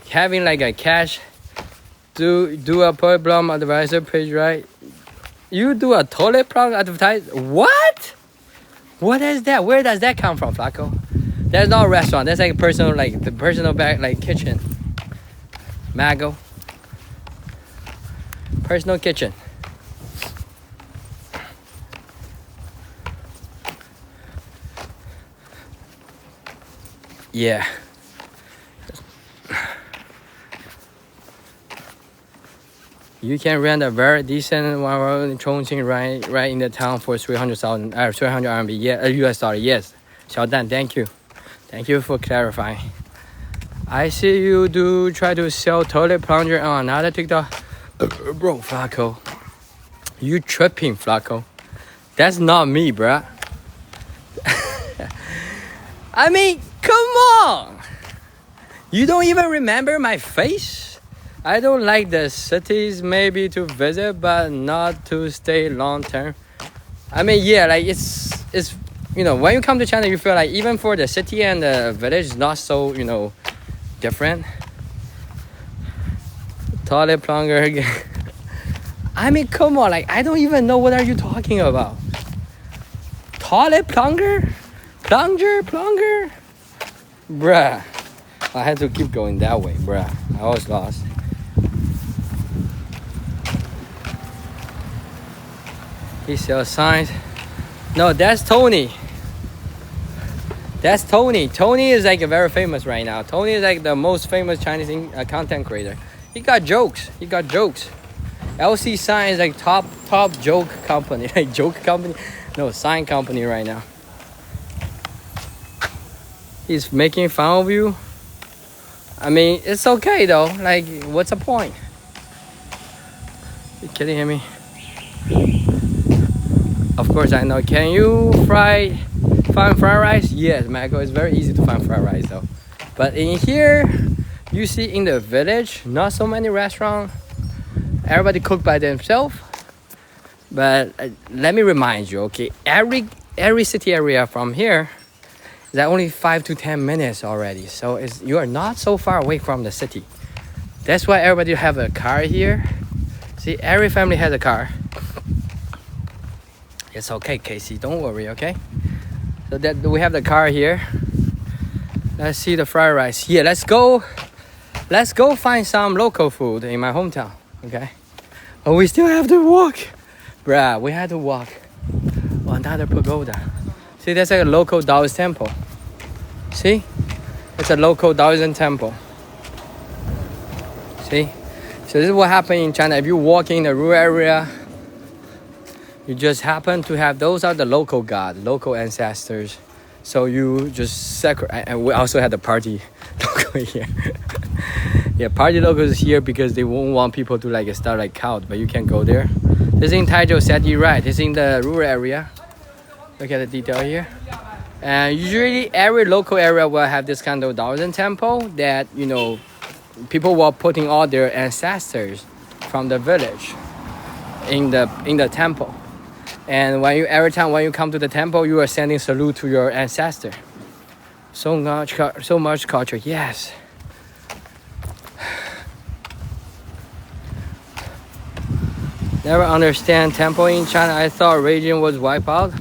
having like a cash do a problem advisor page, right? You do a toilet plug advertise? What? What is that? Where does that come from, Flacco? That's not a restaurant. That's like a personal, like the personal back, like kitchen. Mago. Personal kitchen. Yeah. You can rent a very decent one in Chongqing right in the town for 300,000 300 RMB, yeah, US dollar. Yes. Xiaodan, thank you. Thank you for clarifying. I see you do try to sell toilet plunger on another TikTok. Bro, Flacco. You tripping, Flacco. That's not me, bruh. I mean, come on. You don't even remember my face? I don't like the cities maybe to visit, but not to stay long term. I mean, yeah, like it's when you come to China, you feel like even for the city and the village, it's not so different. Toilet plunger again. I mean, come on, like I don't even know what are you talking about. Toilet plunger, bruh. I had to keep going that way, bruh. I was lost. He sells signs. No, that's Tony. Tony is like very famous right now. Tony is like the most famous Chinese content creator. He got jokes. LC Sign is like top joke company. Like joke company? No, sign company right now. He's making fun of you. I mean, it's okay though. Like, what's the point? You kidding me? Of course I know. Can you find fried rice? Yes, Michael. It's very easy to find fried rice though. But in here, you see in the village, not so many restaurants. Everybody cook by themselves. But let me remind you, okay? Every city area from here is only 5 to 10 minutes already. So you are not so far away from the city. That's why everybody have a car here. See, every family has a car. It's okay, Casey. Don't worry, okay? So that we have the car here. Let's see the fried rice. Yeah, let's go find some local food in my hometown, okay? Oh, we still have to walk. Bruh, we had to walk. Oh, another pagoda. See, that's like a local Taoist temple. See? It's a local Taoist temple. See? So this is what happened in China. If you walk in the rural area, you just happen to have, those are the local gods, local ancestors. So you just sacrifice. And we also had the party local here. Yeah, party locals is here because they won't want people to like start like cult, but you can go there. This in Taizhou, said you right. This is in the rural area. Look at the detail here. And usually every local area will have this kind of Taoism temple that, people were putting all their ancestors from the village in the temple. And every time when you come to the temple, you are sending salute to your ancestor. So much culture, yes. Never understand temple in China. I thought religion was wiped out.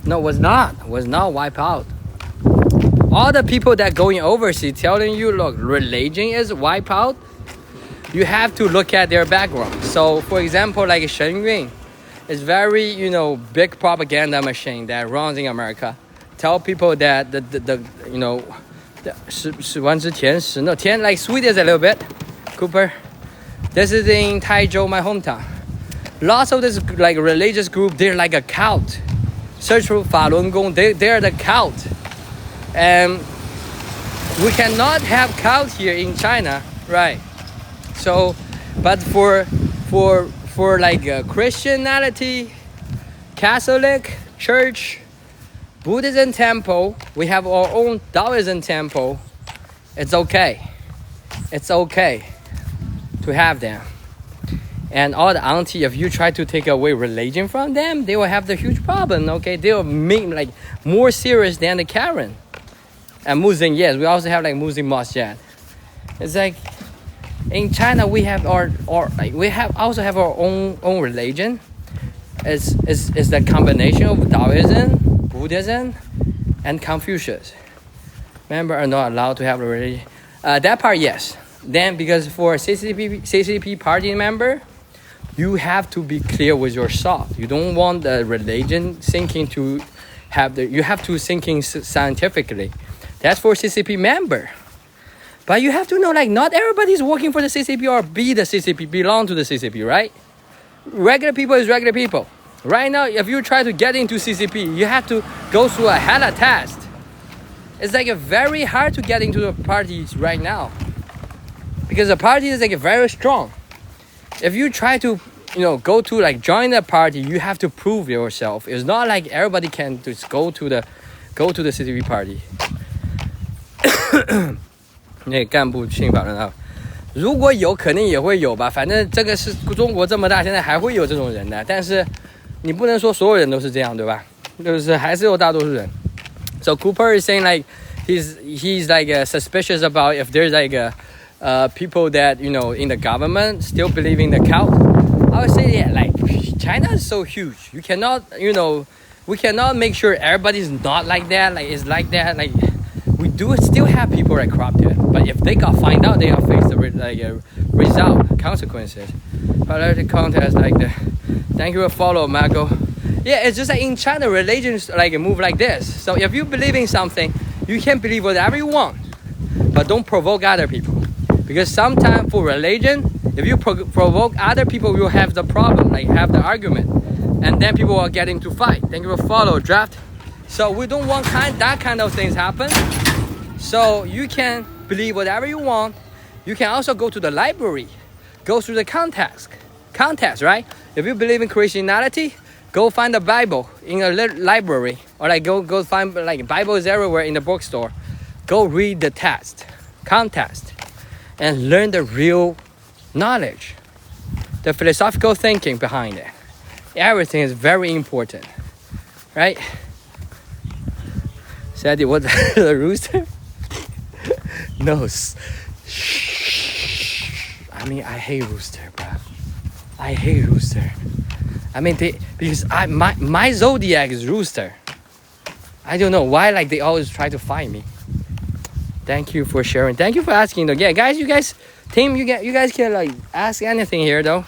No, was not wiped out. All the people that going overseas telling you, look, religion is wiped out. You have to look at their background. So, for example, like JhnenVEE, it's very, big propaganda machine that runs in America. Tell people that tian like sweet is a little bit. Cooper, this is in Taizhou, my hometown. Lots of this like religious group, they're like a cult. Search for Falun Gong, they're the cult. And we cannot have cult here in China, right? So, but for like Christianity, Catholic Church, Buddhism temple, we have our own Taoism temple. It's okay. It's okay to have them. And all the auntie, if you try to take away religion from them, they will have the huge problem, okay? They will make like more serious than the Karen. And Muslim, yes, we also have like Muslim mosque. It's like in China we have also have our own religion. It's the combination of Taoism, Buddhism, and Confucius. Members are not allowed to have a religion. That part, yes. Then because for CCP party member, you have to be clear with yourself. You don't want the religion thinking to have you have to thinking scientifically. That's for CCP member. But you have to know, like, not everybody is working for the CCP or be the CCP, belong to the CCP, right? Regular people is regular people. Right now, if you try to get into CCP, you have to go through a hella test. It's like very hard to get into the parties right now. Because the party is like very strong. If you try to, go to like join the party, you have to prove yourself. It's not like everybody can just go to the CCP party. 那干部信法人啊，如果有肯定也会有吧，反正这个是中国这么大，现在还会有这种人的，但是你不能说所有人都是这样，对吧？就是还是有大多数人。So Cooper is saying like he's like suspicious about if there's like people that in the government still believe in the cult. I would say like China is so huge. You cannot we cannot make sure everybody's not like that. Like it's like that. Like we do still have people that corrupted, but if they got find out, they got face the result consequences. But the contest like the thank you for follow Marco. Yeah, it's just like in China, religions like move like this. So if you believe in something, you can believe whatever you want, but don't provoke other people. Because sometimes for religion, if you provoke other people, you'll have the problem, like have the argument, and then people are getting to fight. Thank you for follow draft. So we don't want that kind of things happen. So you can believe whatever you want. You can also go to the library, go through the context, right? If you believe in Christianity, go find the Bible in a library, or like go find like Bibles everywhere in the bookstore. Go read the context, and learn the real knowledge, the philosophical thinking behind it. Everything is very important, right? Sadie, what the rooster? No. I mean, I hate rooster, bro. I hate rooster. I mean, because my zodiac is rooster. I don't know why, like they always try to find me. Thank you for sharing. Thank you for asking though. Yeah, guys, you guys can like ask anything here though.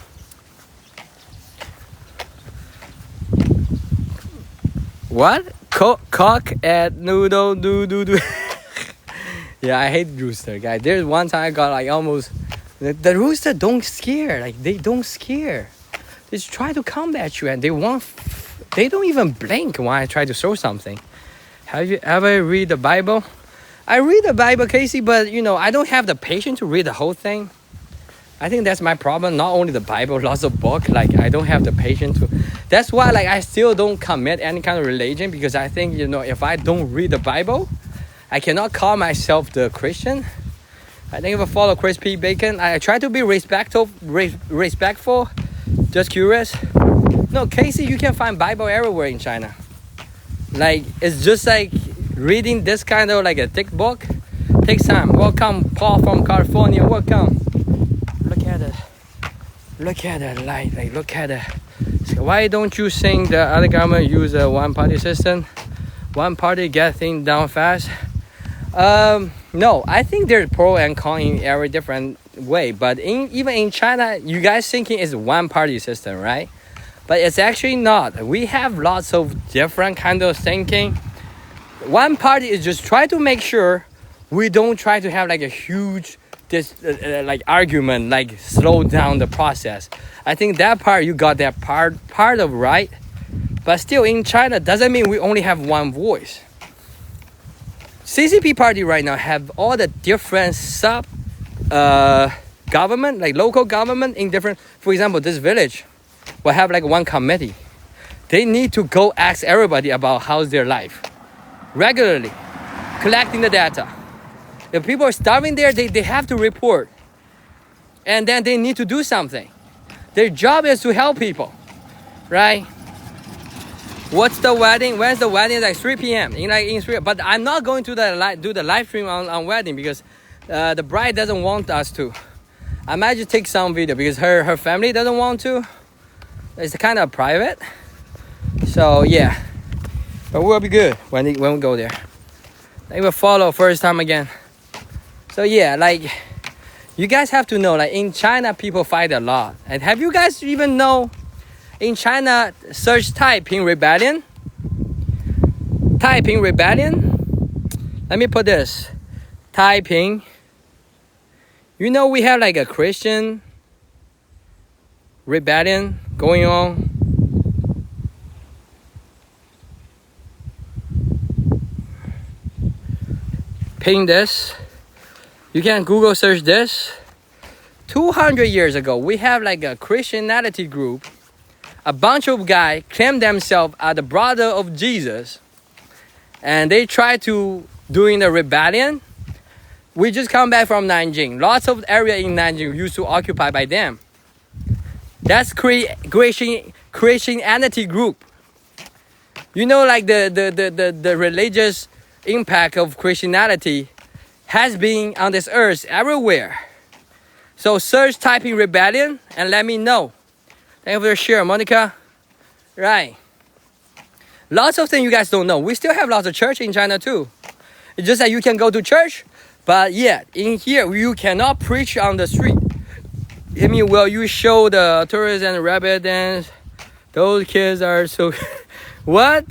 What? Cock at noodle do. Yeah, I hate rooster, guys. There's one time I got like almost the rooster don't scare. Like they don't scare. They just try to come at you and they don't even blink when I try to throw something. Have you ever read the Bible? I read the Bible, Casey, but I don't have the patience to read the whole thing. I think that's my problem. Not only the Bible, lots of books. Like I don't have the patience to. That's why like I still don't commit any kind of religion, because I think if I don't read the Bible, I cannot call myself the Christian. I think if I follow Chris P. Bacon, I try to be respectful. Just curious. No, Casey, you can find Bible everywhere in China. Like it's just like reading this kind of like a thick book takes time. Welcome, Paul from California. Welcome. Look at the light. Like look at it. So why don't you think the other government use a one-party system? One party get things done fast. No, I think there's pro and con in every different way. But even in China, you guys thinking it's one-party system, right? But it's actually not. We have lots of different kind of thinking. One party is just try to make sure we don't try to have like a huge like argument, like slow down the process. I think that part you got that part of right. But still in China doesn't mean we only have one voice. CCP party right now have all the different sub government, like local government in different. For example, this village will have like one committee. They need to go ask everybody about how's their life regularly, collecting the data. If people are starving there, they have to report, and then they need to do something. Their job is to help people, right? What's the wedding? When's the wedding? Like 3 p.m. in 3. But I'm not going to do the live stream on wedding because the bride doesn't want us to. I might just take some video because her family doesn't want to. It's kind of private. So yeah, but we'll be good when we go there. They will follow first time again. So yeah, like you guys have to know, like in China people fight a lot. And have you guys even know? In China, search Taiping Rebellion. Taiping Rebellion. Let me put this. Taiping. We have like a Christian rebellion going on. Ping this. You can Google search this. 200 years ago, we have like a Christianity group. A bunch of guys claim themselves are the brother of Jesus. And they try to doing the rebellion. We just come back from Nanjing. Lots of area in Nanjing used to occupy by them. That's Christianity group. You know, like the religious impact of Christianity has been on this earth everywhere. So search typing rebellion and let me know. Thank you for the share, Monica. Right. Lots of things you guys don't know. We still have lots of church in China too. It's just that you can go to church, but yet in here you cannot preach on the street. I mean, well, you show the tourists and rabbit dance. Those kids are so... What?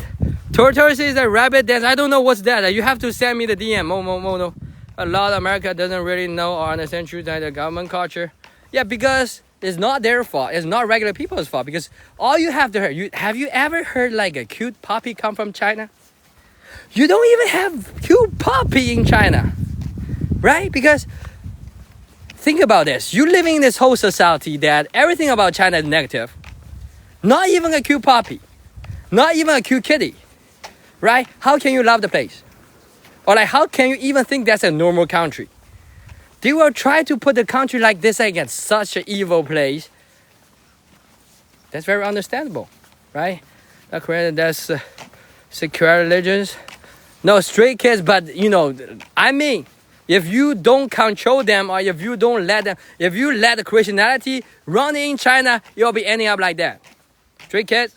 Tortoises and rabbit dance? I don't know what's that. You have to send me the DM. No. A lot of America doesn't really know or understand true the government culture. Yeah, because it's not their fault. It's not regular people's fault. Because all you have to hear... have you ever heard like a cute puppy come from China? You don't even have cute puppy in China. Right? Because... think about this. You're living in this whole society that everything about China is negative. Not even a cute puppy. Not even a cute kitty. Right? How can you love the place? Or like, how can you even think that's a normal country? They will try to put the country like this against such an evil place. That's very understandable. Right? That's secure religions. No, stray kids, but you know, I mean, if you don't control them or if you don't let them, if you let the Christianity run in China, you'll be ending up like that. Stray kids,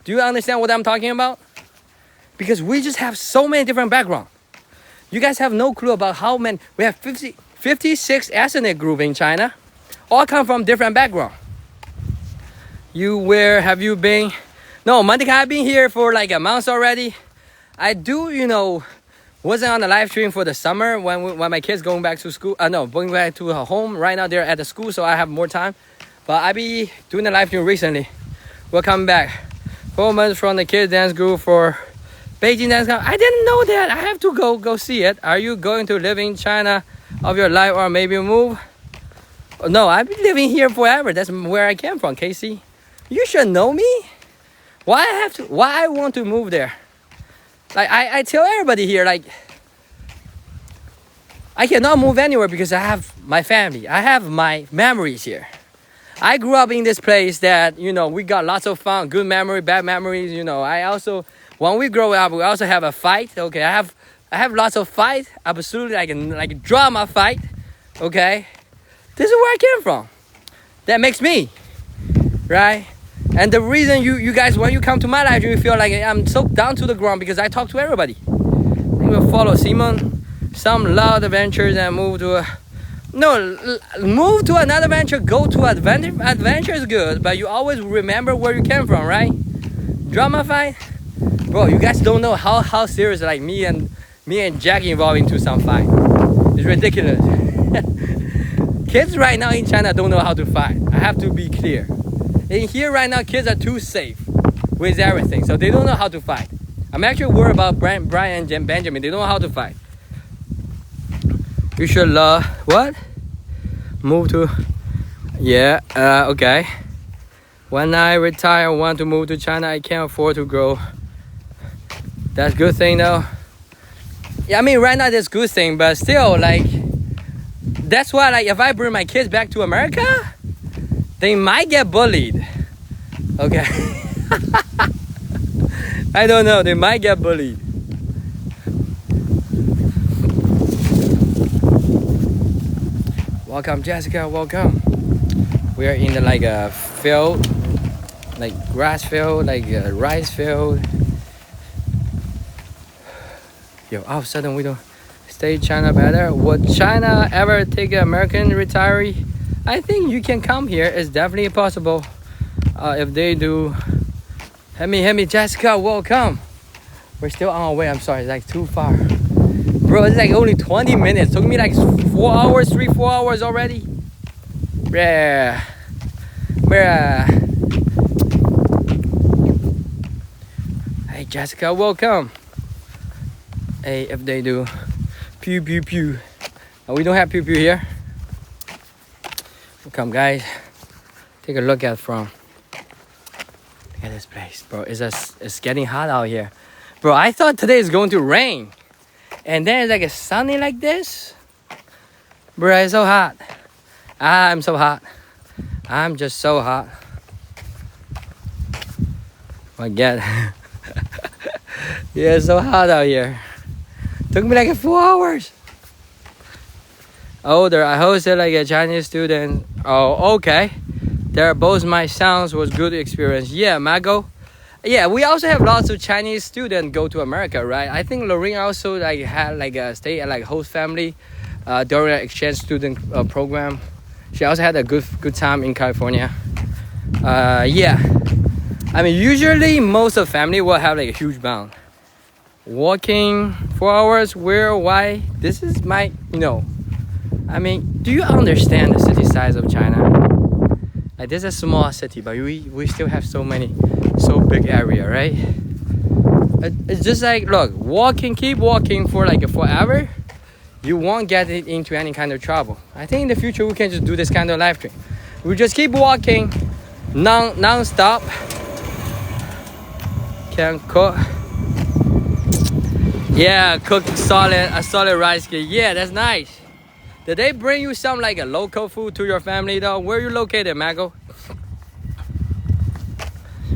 do you understand what I'm talking about? Because we just have so many different backgrounds. You guys have no clue about how many, we have 56 ethnic groups in China, all come from different backgrounds. Where have you been? No, Monica, I've been here for like a month already. I do, you know, wasn't on the live stream for the summer when my kids going back to school. Going back to her home. Right now they're at the school, so I have more time. But I be doing the live stream recently. Welcome back. 4 months from the kids dance group for Beijing dance. I didn't know that. I have to go see it. Are you going to live in China of your life or maybe move? No, I've been living here forever. That's where I came from, Casey. You should know me. Why I want to move there? Like I tell everybody here, like I cannot move anywhere because I have my family. I have my memories here. I grew up in this place that, you know, we got lots of fun, good memory, bad memories. You know, I also, when we grow up, we also have a fight. Okay, I have lots of fight. Absolutely, like a drama fight. Okay, this is where I came from. That makes me, right? And the reason you guys, when you come to my life, you feel like I'm so down to the ground because I talk to everybody. We will follow Simon, some loud adventures and move to move to another venture, go to adventure is good, but you always remember where you came from, right? Drama fight? Bro, you guys don't know how serious like me and Jack involved into some fight. It's ridiculous. Kids right now in China don't know how to fight. I have to be clear. In here right now, kids are too safe with everything, so they don't know how to fight. I'm actually worried about Brian and Benjamin. They don't know how to fight. You should what? Move to... Yeah, okay. When I retire, I want to move to China. I can't afford to grow. That's a good thing though. Yeah, I mean right now that's a good thing, but still like... That's why like if I bring my kids back to America, they might get bullied. Okay. I don't know, they might get bullied. Welcome Jessica, welcome. We are in the, like a field, like grass field, like a rice field. Yo, all of a sudden we don't stay China better. Would China ever take an American retiree? I think you can come here. It's definitely possible. If they do. Hemi, Jessica, welcome. We're still on our way. I'm sorry, it's like too far. Bro, it's like only 20 minutes. Took me like 4 hours, 3-4 hours already. Yeah. Hey, Jessica, welcome. Hey, if they do. Pew, pew, pew. We don't have pew, pew here. Come guys, take a look at from. Look at this place, bro. It's getting hot out here, bro. I thought today is going to rain, and then it's like a sunny like this. Bro, it's so hot. I'm so hot. I'm just so hot. My God. Yeah, it's so hot out here. Took me like 4 hours. Older, I hosted like a Chinese student. Oh, okay. They're both my sons was good experience. Yeah, Mago. Yeah, we also have lots of Chinese students go to America, right? I think Lorraine also like had like a stay at like host family during an exchange student program. She also had a good time in California. Yeah, I mean usually most of family will have like a huge bound. Walking 4 hours, where, why? This is my, I mean, do you understand the city size of China? Like this is a small city, but we still have so big area, right? It's just like, look, keep walking for like forever. You won't get it into any kind of trouble. I think in the future we can just do this kind of live stream. We just keep walking non-stop. Can cook. Yeah, cook a solid rice cake. Yeah, that's nice. Did they bring you some like a local food to your family though? Where you located, Mago?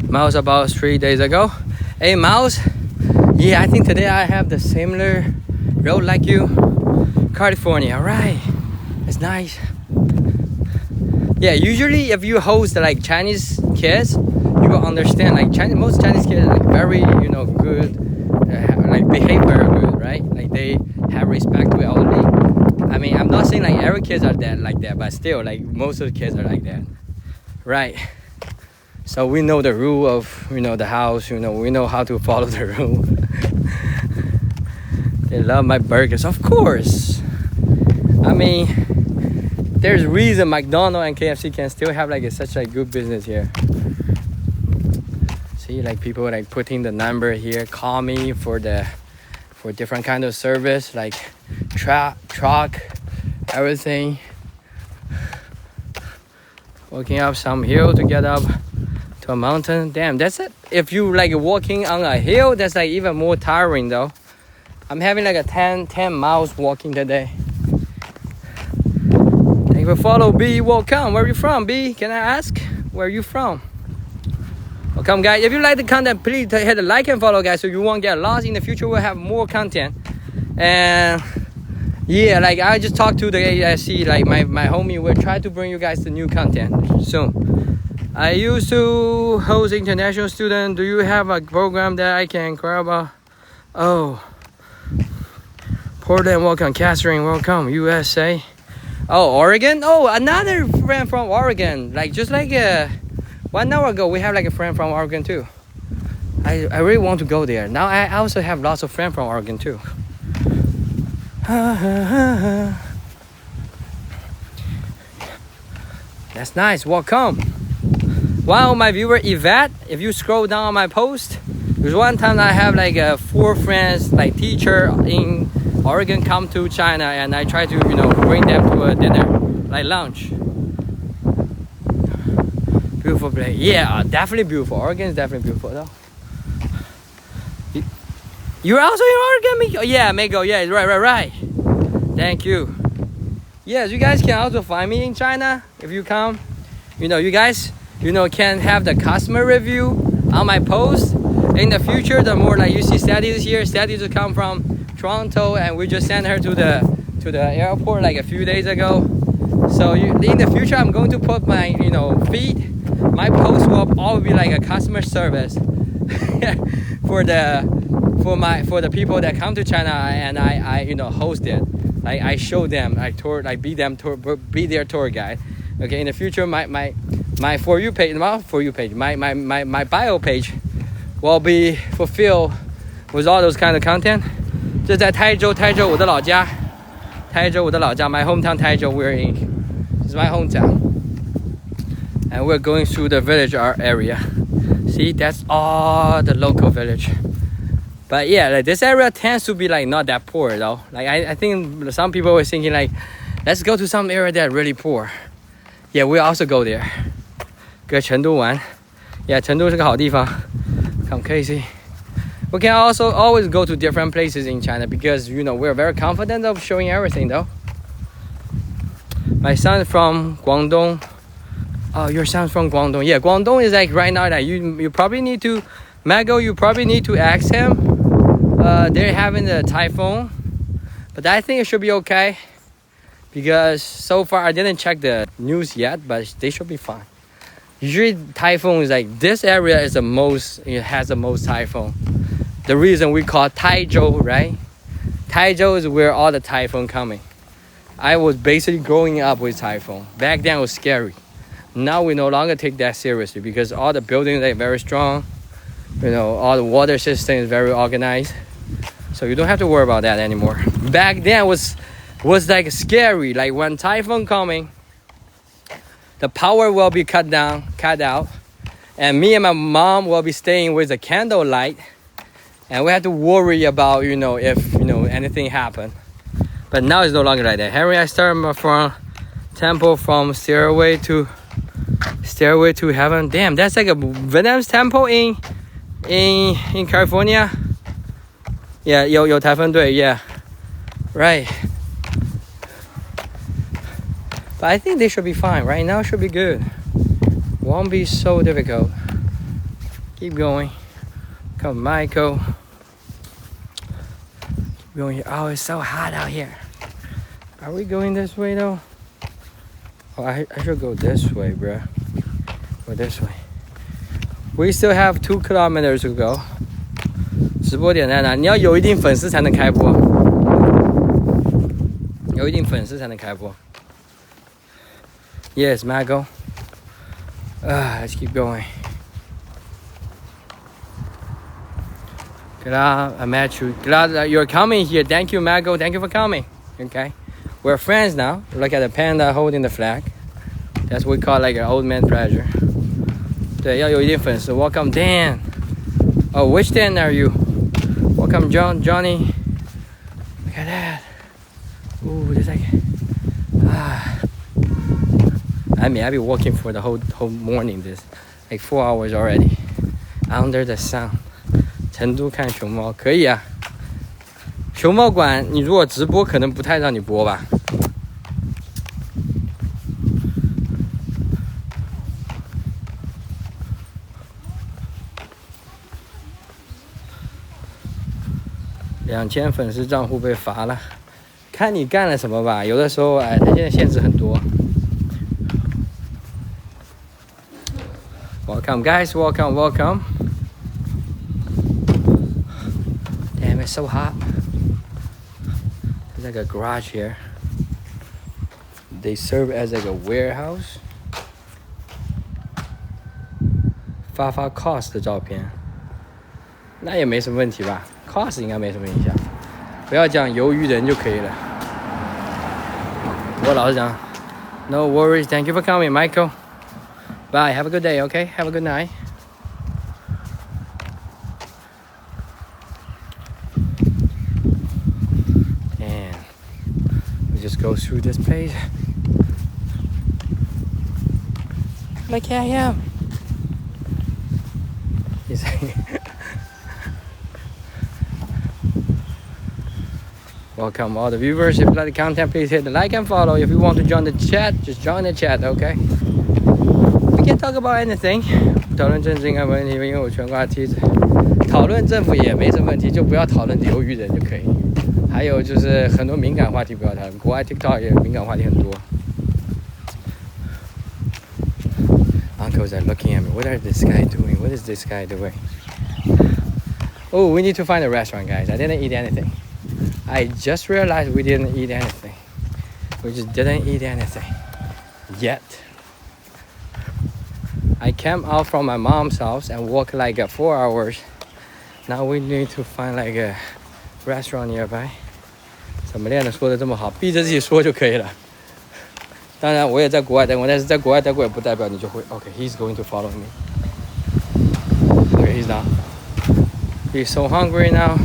Mouse about 3 days ago. Hey, Mouse. Yeah, I think today I have the similar road like you. California, all right. It's nice. Yeah, usually if you host like Chinese kids, you will understand like most Chinese kids are like very, good, like behave very good, right? Like they have respect to elderly. I mean, I'm not saying like every kids are like that, but still like most of the kids are like that, right? So we know the rule of, the house, we know how to follow the rule. They love my burgers, of course. I mean, there's reason McDonald's and KFC can still have like such a good business here. See, like people like putting the number here, call me for different kind of service, like truck, everything. Walking up some hill to get up to a mountain. Damn, that's it. If you like walking on a hill, that's like even more tiring though. I'm having like a 10 miles walking today. Thank you for follow, B. Welcome. Where are you from, B? Can I ask? Where are you from? Welcome, guys. If you like the content, please hit the like and follow, guys, so you won't get lost. In the future, we'll have more content. And yeah, like I just talked to the ASC, like my homie. We'll try to bring you guys the new content soon. I used to host international students. Do you have a program that I can inquire about? Oh, Portland, welcome. Catherine, welcome. USA. Oh, Oregon. Oh, another friend from Oregon. Like just like 1 hour ago, we have like a friend from Oregon too. I really want to go there. Now I also have lots of friends from Oregon too. That's nice. Welcome. Wow, my viewer Yvette, if you scroll down on my post, there's one time I have like 4 friends, like teacher in Oregon come to China, and I try to bring them to a dinner, like lunch. Beautiful place. Yeah, definitely beautiful. Oregon is definitely beautiful though. You're also in Oregon, Miko? Yeah, Miko. Yeah, right. Thank you. Yes, you guys can also find me in China if you come. You guys, can have the customer review on my post. In the future, the more like you see Sadie is here. Sadie just come from Toronto, and we just sent her to the airport like a few days ago. So in the future, I'm going to put my feed. My post will all be like a customer service for the people that come to China, and I host it. Like I show them, I tour, like be their tour guide. Okay, in the future, my for you page, my bio page will be fulfilled with all those kind of content. 这在台州我的老家，my hometown 台州 we're in. This is my hometown. And we're going through the village area. See, that's all the local village. But yeah, like this area tends to be like not that poor though. Like I think some people were thinking like, let's go to some area that are really poor. Yeah, we also go there. 搁成都玩 Yeah, 成都是个好地方 Come crazy. We can also always go to different places in China because we're very confident of showing everything though. My son from Guangdong. Oh, your son's from Guangdong. Yeah, Guangdong is like right now that you probably need to, Mago, you probably need to ask him. They're having a typhoon, but I think it should be okay because so far I didn't check the news yet, but they should be fine. Usually typhoon is like this area is the most, it has the most typhoon. The reason we call Taizhou, right? Taizhou is where all the typhoon coming. I was basically growing up with typhoon. Back then it was scary. Now we no longer take that seriously because all the buildings are very strong. You know, all the water system is very organized. So you don't have to worry about that anymore. Back then was like scary. Like when typhoon coming, the power will be cut out. And me and my mom will be staying with the candlelight. And we have to worry about, you know, if, you know, anything happen. But now it's no longer like that. Henry, I started from temple from stairway to heaven. Damn, that's like a Vietnamese temple in California. Yeah, 有台风队, yeah, right. But I think they should be fine. Right now, it should be good. Won't be so difficult. Keep going. Come, Michael. Keep going here. Oh, it's so hot out here. Are we going this way though? Oh, I should go this way, bro. Go this way. We still have 2 kilometers to go. 直播点在哪？你要有一定粉丝才能开播。有一定粉丝才能开播。Yes, Mago. Let's keep going. Glad I met you. Glad that you're coming here. Thank you, Mago. Thank you for coming. Okay. We're friends now. Look at the panda holding the flag. That's what we call like an old man pressure. 对，要有一点粉丝。Welcome Dan. Oh, which Dan are you? Welcome Johnny. Look at that. Ooh, there's like I mean, I've been walking for the whole morning. This like 4 hours already. Under the sun. 成都看熊猫可以啊。熊猫馆，你如果直播可能不太让你播吧。2000粉丝账户被罚了，看你干了什么吧。有的时候，它现在限制很多。Welcome, guys. Welcome, welcome. Damn, it's so hot. There's like a garage here. They serve as like a warehouse. 发 cost 的照片，那也没什么问题吧 ？cost 应该没什么影响，不要讲鱿鱼人就可以了。我老实讲 ，No worries. Thank you for coming, Michael. Bye. Have a good day. Okay. Have a good night. And we just go through this place. Like yeah, I am. He's like welcome all the viewers. If you like the content, please hit the like and follow. If you want to join the chat, just join the chat, okay? We can talk about anything. 讨论政治应该没问题，因为我全挂梯子。讨论政府也没什么问题，就不要讨论鱿鱼人就可以。还有就是很多敏感话题不要讨论，国外 TikTok 也敏感话题很多。Uncles are looking at me. What is this guy doing? What is this guy doing? Oh, we need to find a restaurant, guys. I didn't eat anything. I just realized we didn't eat anything. We just didn't eat anything yet. I came out from my mom's house and walked like 4 hours. Now we need to find like a restaurant nearby. 怎么练的说的这么好，逼着自己说就可以了。当然，我也在国外待过，但是在国外待过也不代表你就会。Okay, he's going to follow me. Okay, he's not. He's so hungry now.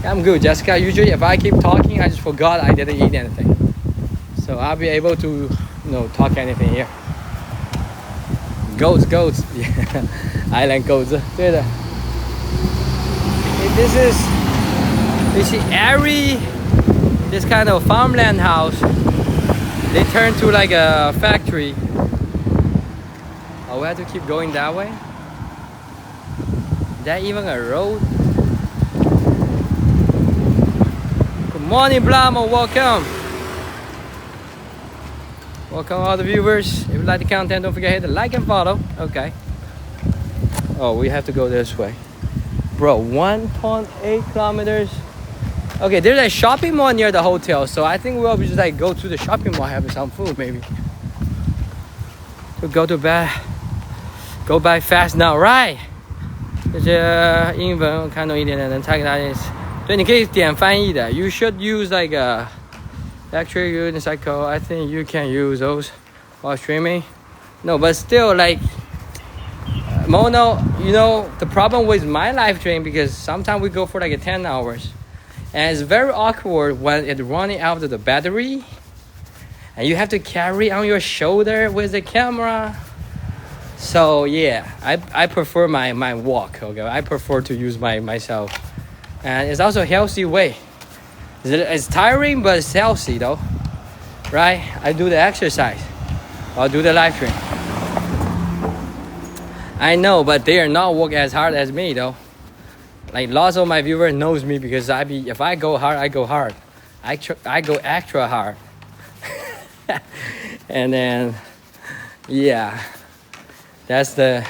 I'm good, Jessica. Usually, if I keep talking, I just forgot I didn't eat anything. So I'll be able to, talk anything here. Goats. Yeah, island goats. 对的。This is airy. This kind of farmland house. they turned to like a factory. Oh, we have to keep going that way? Is that even a road? Good morning, Blamo, welcome. Welcome all the viewers. If you like the content, don't forget to hit the like and follow. Okay. Oh, we have to go this way. Bro, 1.8 kilometers. Okay, there's a shopping mall near the hotel, so I think we'll just like go to the shopping mall, have some food maybe. To go to bed. Go by fast now, right? 这些英文我看懂一点点，能猜给大家。对，你可以点翻译的。You should use like a lecture unicycle. I think you can use those while streaming. No, but still like Mono, you know, the problem with my live stream because sometimes we go for like 10 hours. And it's very awkward when it's running out of the battery. And you have to carry on your shoulder with the camera. So yeah, I prefer my walk, okay? I prefer to use myself. And it's also a healthy way. It's tiring, but it's healthy though. Right? I do the exercise. I'll do the live stream. I know, but they are not work as hard as me though. Like lots of my viewers knows me because if I go hard, I go hard. I go extra hard. And then, yeah, that's the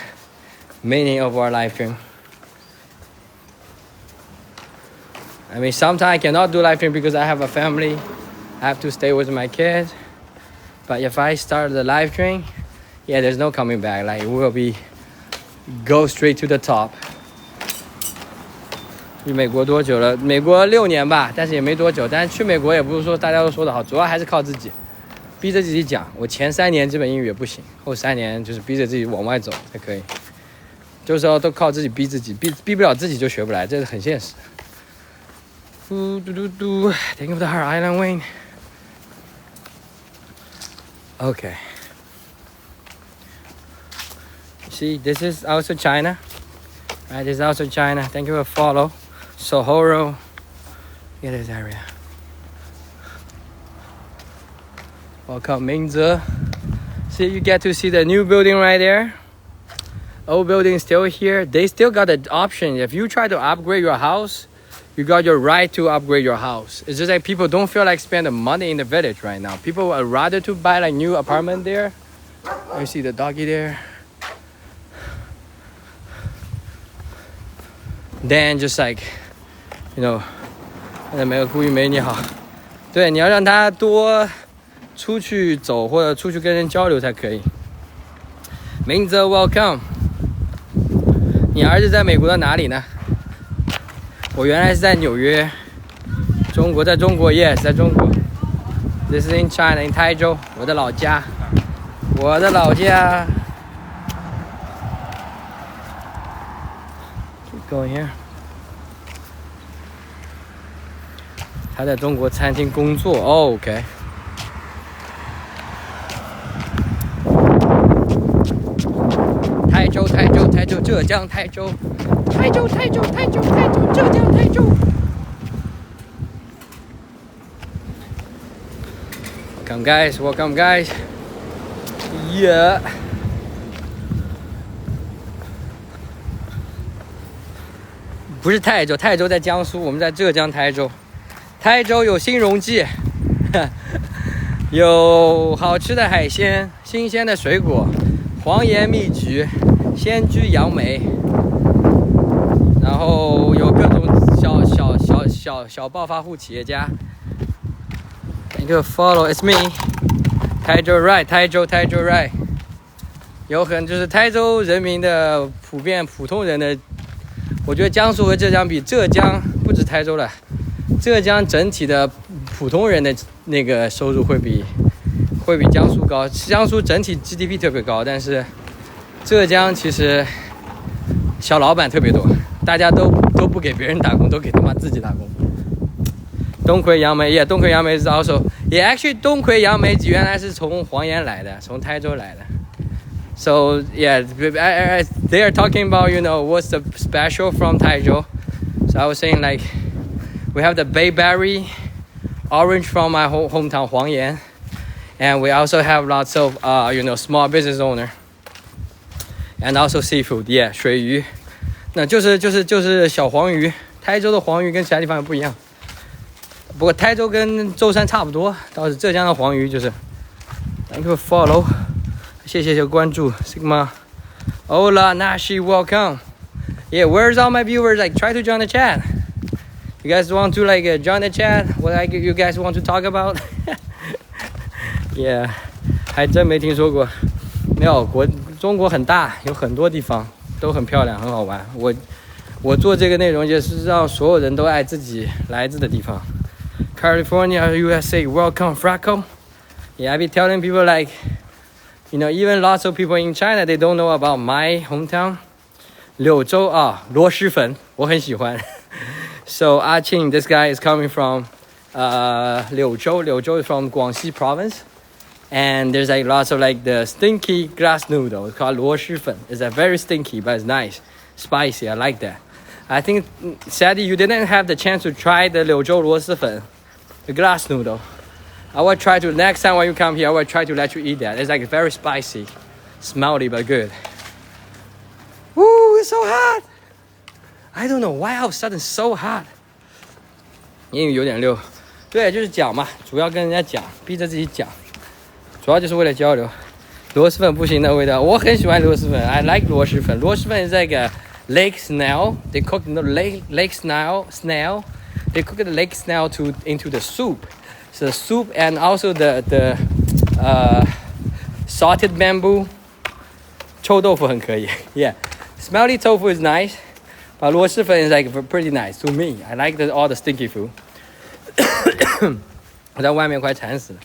meaning of our live stream. I mean, sometimes I cannot do live stream because I have a family. I have to stay with my kids. But if I start the live stream, yeah, there's no coming back. Like, we'll go straight to the top. 去美国多久了？美国6年吧，但是也没多久。但是去美国也不是说大家都说的好，主要还是靠自己，逼着自己讲。我前3年基本英语也不行，后3年就是逼着自己往外走才可以。就是说都靠自己逼自己，逼不了自己就学不来，这是很现实。嘟嘟嘟嘟 ，Thank you for the heart island wing. Okay. See, this is also China. Right, this is also China. Thank you for follow. Sohoro. Look at this area. Welcome, Mingze. See, you get to see the new building right there. Old building still here. They still got the option. If you try to upgrade your house, you got your right to upgrade your house. It's just like people don't feel like spending money in the village right now. People would rather to buy like new apartment there. You see the doggy there. Then just like, you know, 没有故意没你好。对，你要让他多出去走或者出去跟人交流才可以。明泽 welcome。你儿子在美国的哪里呢？我原来是在纽约，中国，在中国 ，yes， 在中国。This is in China, in 台州，我的老家，我的老家。Going here. 他在中国餐厅工作。Oh, OK. 台州，浙江台州，浙江台州。Welcome guys. Yeah. 不是泰州，泰州在江苏，我们在浙江台州。台州有新荣记，有好吃的海鲜，新鲜的水果，黄岩蜜橘，仙居杨梅，然后有各种小暴发户企业家。Thank you follow, it's me. 台州 right, 台州 right. 有就是台州人民的普通人的。我觉得江苏和浙江比，浙江不止台州了，浙江整体的普通人的那个收入会比江苏高。江苏整体 GDP 特别高，但是浙江其实小老板特别多，大家都不给别人打工，都给他妈自己打工。东魁杨梅，东魁杨梅是 actually 东魁杨梅原来是从黄岩来的，从台州来的。So yeah, they are talking about, you know, what's the special from Taizhou. So I was saying like, we have the bayberry, orange from my hometown Huangyan, And we also have lots of small business owner, and also seafood. Yeah, 水鱼，那就是小黄鱼。台州的黄鱼跟其他地方不一样，不过台州跟舟山差不多。倒是浙江的黄鱼就是。Thank you for follow， 谢谢关注 Sigma。Hola Nashi, welcome. Yeah, where's all my viewers? Like, try to join the chat. You guys want to join the chat? What you guys want to talk about? Yeah， 还真没听说过。没有，中国很大，有很多地方都很漂亮，很好玩。我做这个内容就是让所有人都爱自己来自的地方。California, USA, welcome, Franco. Yeah, I be telling people even lots of people in China, they don't know about my hometown. 柳州啊，螺蛳粉我很喜欢。So Ah Qing, this guy is coming from 柳州. 柳州 is from Guangxi province. And there's lots of the stinky glass noodle. It's called 螺蛳粉. It's very stinky, but it's nice. Spicy, I like that. I think, sadly, you didn't have the chance to try the 柳州螺蛳粉, the glass noodle. I will try to, next time when you come here, I will try to let you eat that. It's very spicy, smelly, but good. Woo, it's so hot. I don't know why all of a sudden so hot. 英语有点溜。对，就是讲嘛，主要跟人家讲，逼着自己讲，主要就是为了交流。螺蛳粉不行的味道，我很喜欢螺蛳粉。I like 螺蛳粉。螺蛳粉 is lake snail. They cook the lake snail. They cook the lake snail into the soup. So the soup and also the salted bamboo. 臭豆腐很可以。Yeah, smelly tofu is nice, but 螺蛳粉 is pretty nice to me. I like all the stinky food. 我在外面快惨死了。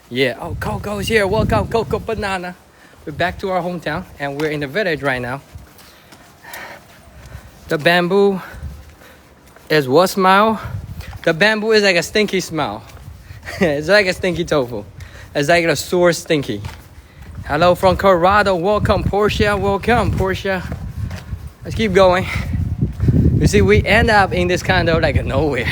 Yeah, oh, Coco's here. Welcome, Coco Banana. We're back to our hometown, and we're in the village right now. The bamboo is what smell? The bamboo is a stinky smell. It's like a stinky tofu. It's like a sour stinky. Hello from Colorado. Welcome, Portia. Welcome, Portia. Let's keep going. You see, we end up in this kind of nowhere.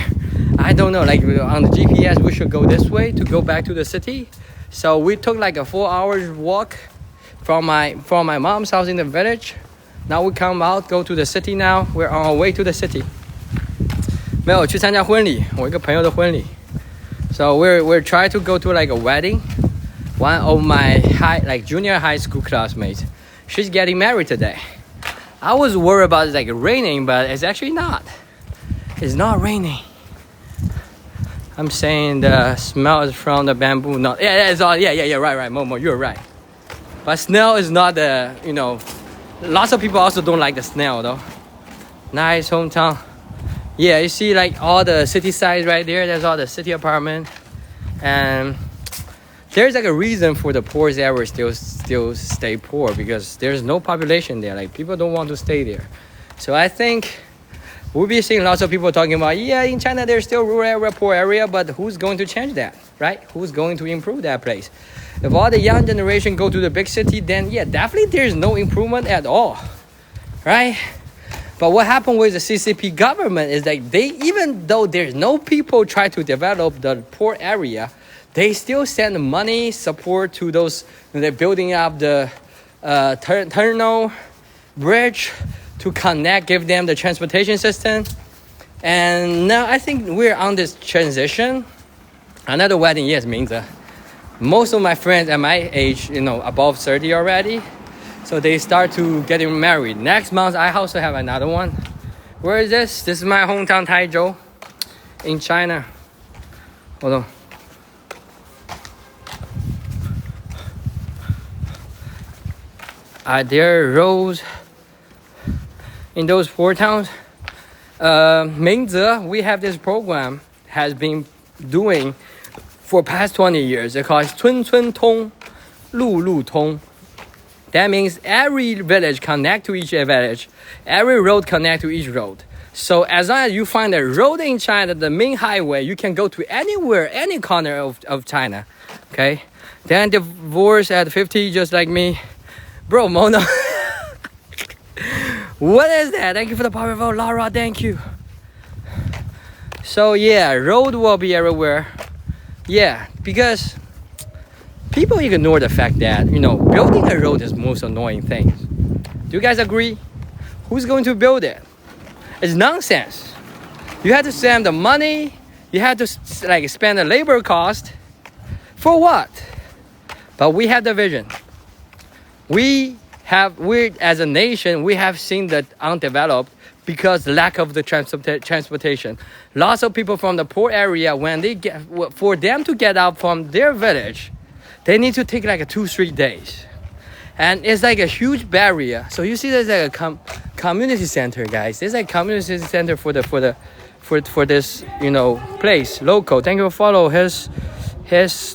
I don't know, on the GPS, we should go this way to go back to the city. So we took a 4 hours walk from my mom's house in the village. Now we come out, go to the city now. We're on our way to the city. 没有去参加婚礼，我一个朋友的婚礼。So we're trying to go to a wedding. One of my junior high school classmates, she's getting married today. I was worried about it raining, but it's actually not. It's not raining. I'm saying the smell is from the bamboo. Not it's all right, Momo, you're right. But snail is not lots of people also don't like the snail though. Nice hometown. Yeah, you see all the city sides right there. There's all the city apartment, and there's a reason for the poorest area still stay poor because there's no population there. People don't want to stay there. So I think we'll be seeing lots of people talking about, in China there's still rural area, poor area, but who's going to change that, right? Who's going to improve that place? If all the young generation go to the big city, then definitely there's no improvement at all, right? But what happened with the CCP government is even though there's no people try to develop the poor area, they still send money, support to those, they're building up the tunnel, bridge, to connect, give them the transportation system. And now I think we're on this transition. Another wedding, yes, means most of my friends at my age, above 30 already. So they start to getting married. Next month, I also have another one. Where is this? This is my hometown, Taizhou, in China. Hold on. There are roads in those 4 towns. Mingze, we have this program has been doing for past 20 years. It's called 村村通, 路路通. That means every village connect to each village. Every road connect to each road. So as long as you find a road in China, the main highway, you can go to anywhere, any corner of China. Okay? Then divorce at 50, just like me. Bro, Mona. What is that? Thank you for the power vote, Laura. Thank you. So road will be everywhere. Yeah, because people ignore the fact that, you know, building a road is the most annoying thing. Do you guys agree? Who's going to build it? It's nonsense. You have to spend the money. You have to like spend the labor cost. For what? But we have the vision. We as a nation, we have seen that undeveloped because lack of the transportation. Lots of people from the poor area, for them to get out from their village, they need to take like 2-3 days. And it's like a huge barrier. So you see there's like a community center, guys. There's like a community center for this, you know, place, local. Thank you for follow his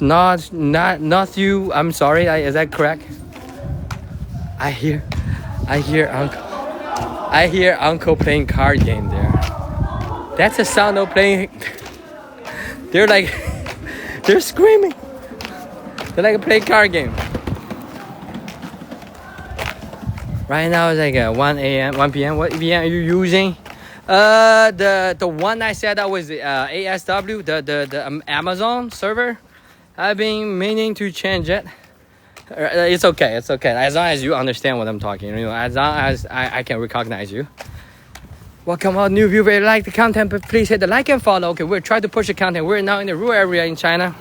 not you. I'm sorry, is that correct? I hear uncle playing card game there. That's the sound of playing. They're screaming. They're like playing card game. Right now it's like 1 p.m. What VM are you using? The one I set up was the ASW, the Amazon server. I've been meaning to change it. It's okay. As long as you understand what I'm talking, you know, as long as I can recognize you. Welcome all new viewers. Like the content, but please hit the like and follow. Okay, we're trying to push the content. We're now in the rural area in China.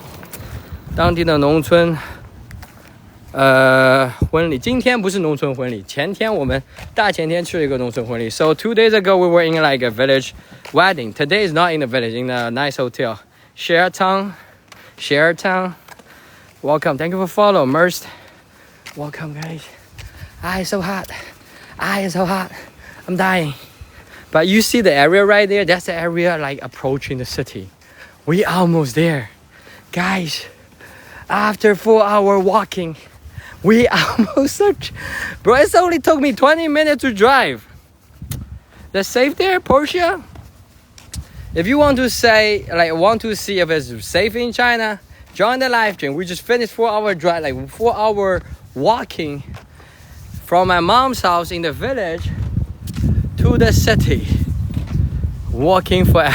当地的农村婚礼，今天不是农村婚礼，前天我们大前天去了一个农村婚礼。So 2 days ago we were in like a village wedding. Today is not in the village, in a nice hotel. Sheraton. Welcome. Thank you for follow. Merced. Welcome, guys. It's so hot. It's so hot. I'm dying. But you see the area right there? That's the area like approaching the city. We almost there. Guys, after 4-hour walking, we almost search. Bro, it's only took me 20 minutes to drive. That's safe there, Porsche? If you want to see if it's safe in China, join the live stream. We just finished 4-hour drive, like 4-hour walking from my mom's house in the village to the city. Walking for,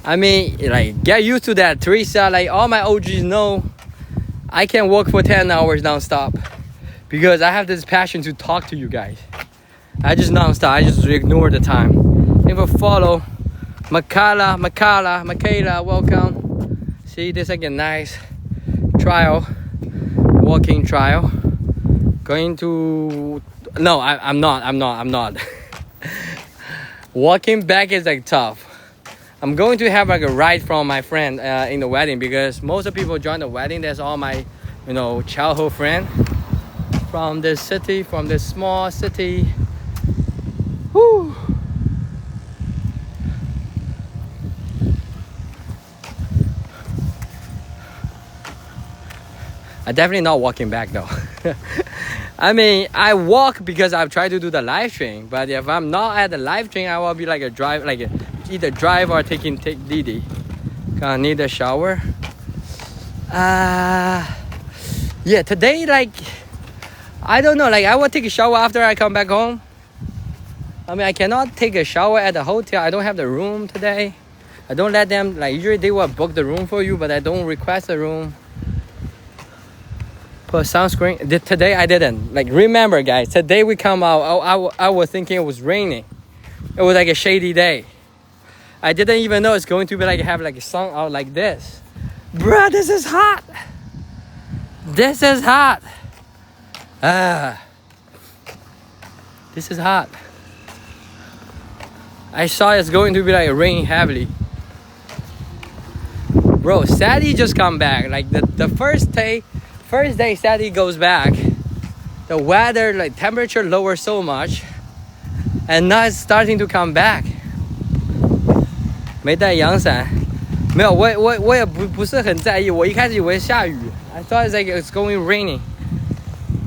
I mean, like, get used to that, Teresa. Like, all my OGs know I can walk for 10 hours non-stop because I have this passion to talk to you guys. I just non-stop. I just ignore the time. Thank you for follow. Michaela, welcome. See, this is like a nice trial, walking trial. Going to, no, I'm not. Walking back is like tough. I'm going to have like a ride from my friend in the wedding because most of the people join the wedding. That's all my, you know, childhood friend from this city, from this small city. Woo. I'm definitely not walking back though. I mean, I walk because I've tried to do the live stream. But if I'm not at the live stream, I will be like either drive or take Didi. Gonna need a shower. Yeah, today, like, I don't know. Like, I will take a shower after I come back home. I mean, I cannot take a shower at the hotel. I don't have the room today. I don't let them, like, usually they will book the room for you, but I don't request the room. Put sunscreen. Today I didn't. Like, remember, guys, today we come out, I was thinking it was raining. It was like a shady day. I didn't even know it's going to be like have like a sun out like this. Bruh, this is hot. This is hot. This is hot. I saw it's going to be like raining heavily. Bro, Sadie just come back. Like the first day Sadie goes back, the weather, like temperature lower so much, and now it's starting to come back. 没带阳伞，没有，我也不是很在意。我一开始以为下雨 ，I thought it's like it's going raining.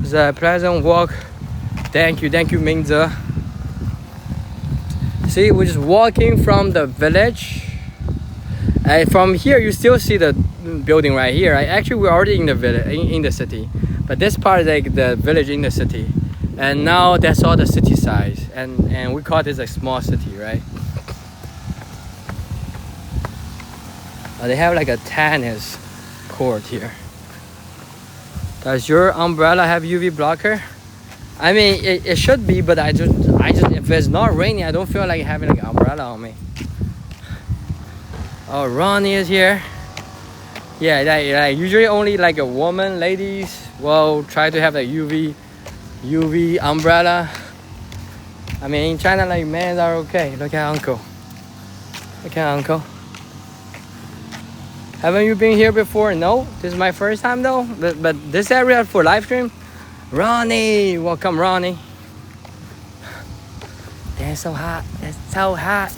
It's a pleasant walk. Thank you, Mingze. See, we're just walking from the village. From here, you still see the building right here. Actually, we're already in the village, in the city. But this part is like the village in the city. And now that's all the city size. And we call this a small city, right? They have like a tennis court here. Does your umbrella have UV blocker? I mean, it should be, but I just if it's not raining, I don't feel like having like an umbrella on me. Oh, Ronnie is here. Yeah, like usually only like a woman, ladies will try to have a UV umbrella. I mean, in China, like men are okay. Look at Uncle. Look at Uncle. Haven't you been here before? No, this is my first time though. But this area for live stream. Ronnie, welcome, Ronnie. It's so hot. It's so hot.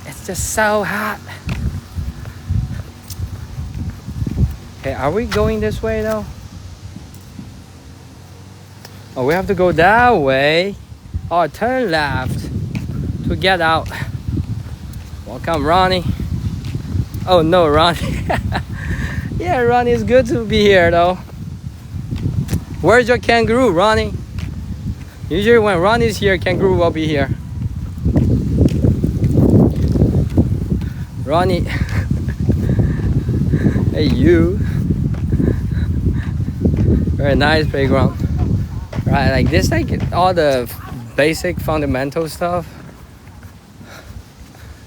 It's just so hot. Okay, are we going this way though? Oh, we have to go that way. Oh, turn left to get out. Welcome, Ronnie. Oh no, Ronnie. Yeah, Ronnie, it's good to be here though. Where's your kangaroo, Ronnie? Usually when Ronnie's here, kangaroo will be here. Ronnie. Hey, you. Very nice playground. Right, like this, like all the basic fundamental stuff.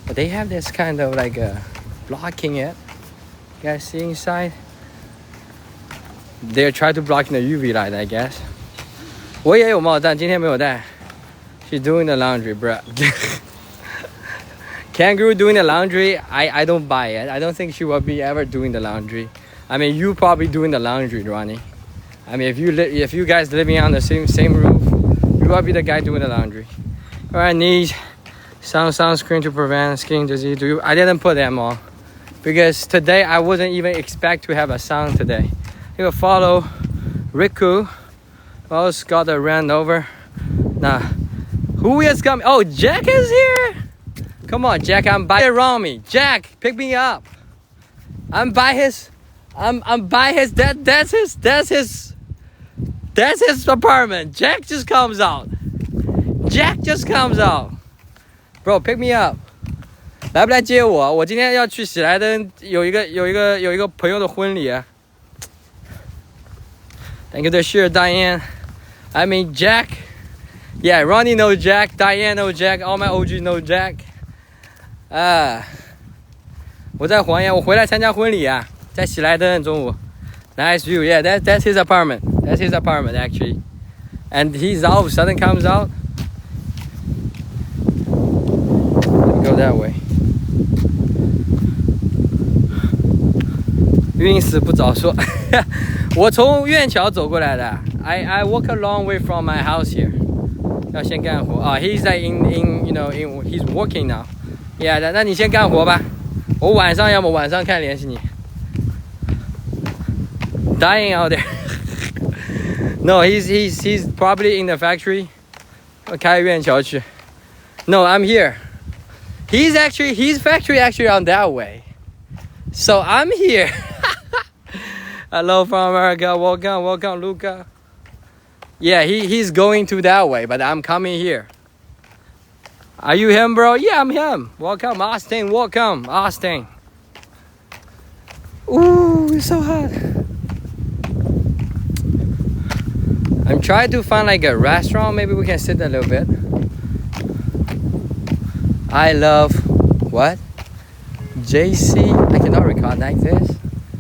But they have this kind of like blocking it. You guys see inside? They're trying to block the UV light, I guess. 我也有帽戴，今天没有戴。She's doing the laundry, bro. Kangaroo doing the laundry, I don't buy it. I don't think she will be ever doing the laundry. I mean, you probably doing the laundry, Ronnie. I mean, if you guys living on the same roof, you will be the guy doing the laundry. All right, need sunscreen to prevent skin disease. I didn't put them on because today I wasn't even expect to have a sun today. You will follow Riku. Oh, Scott ran over. Nah, who is coming? Oh, Jack is here. Come on, Jack. I'm by around me. Jack, pick me up. I'm by his. That's his apartment. Jack just comes out. Jack just comes out. Bro, pick me up. 来不来接我？我今天要去喜来登，有一个朋友的婚礼。Thank you to share, Diane. I mean Jack. Yeah, Ronnie knows Jack. Diane knows Jack. All my OGs know Jack. 我在黄岩，我回来参加婚礼啊，在喜来登中午。Nice view. Yeah, that's his apartment. That's his apartment actually. And he's all of a sudden comes out. Go that way. 晕死不早说。我从苑桥走过来的。I walk a long way from my house here. 要先干活啊。He's like he's working now. Yeah, 那你先干活吧。我晚上看联系你。Dying out there. No, he's probably in the factory. 开苑桥去。No, I'm here. His factory actually on that way. So I'm here. Hello from America. Welcome, Luca. Yeah, he's going to that way, but I'm coming here. Are you him, bro? Yeah, I'm him. Welcome, Austin. Welcome, Austin. Ooh, it's so hot. I'm trying to find like a restaurant. Maybe we can sit a little bit. I love what? JC. I cannot recognize this.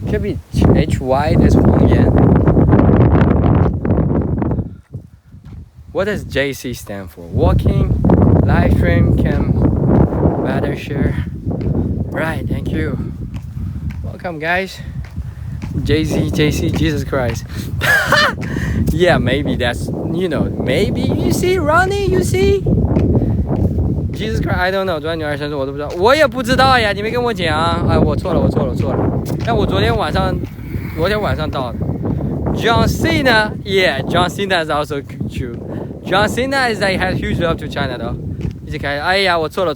Should be HY. That's Huang Yan. What does JC stand for? Walking, live stream, cam, rather share. Right. Thank you. Welcome, guys. JC, Jesus Christ. Yeah, maybe that's maybe you see Ronnie, you see. Jesus Christ, I don't know. 昨天女儿生日我都不知道，我也不知道呀，你没跟我讲。哎，我错了。但我昨天晚上到的。John Cena, yeah, John Cena is also true. John Cena is like has huge love to China though. 一直开，哎呀，我错了。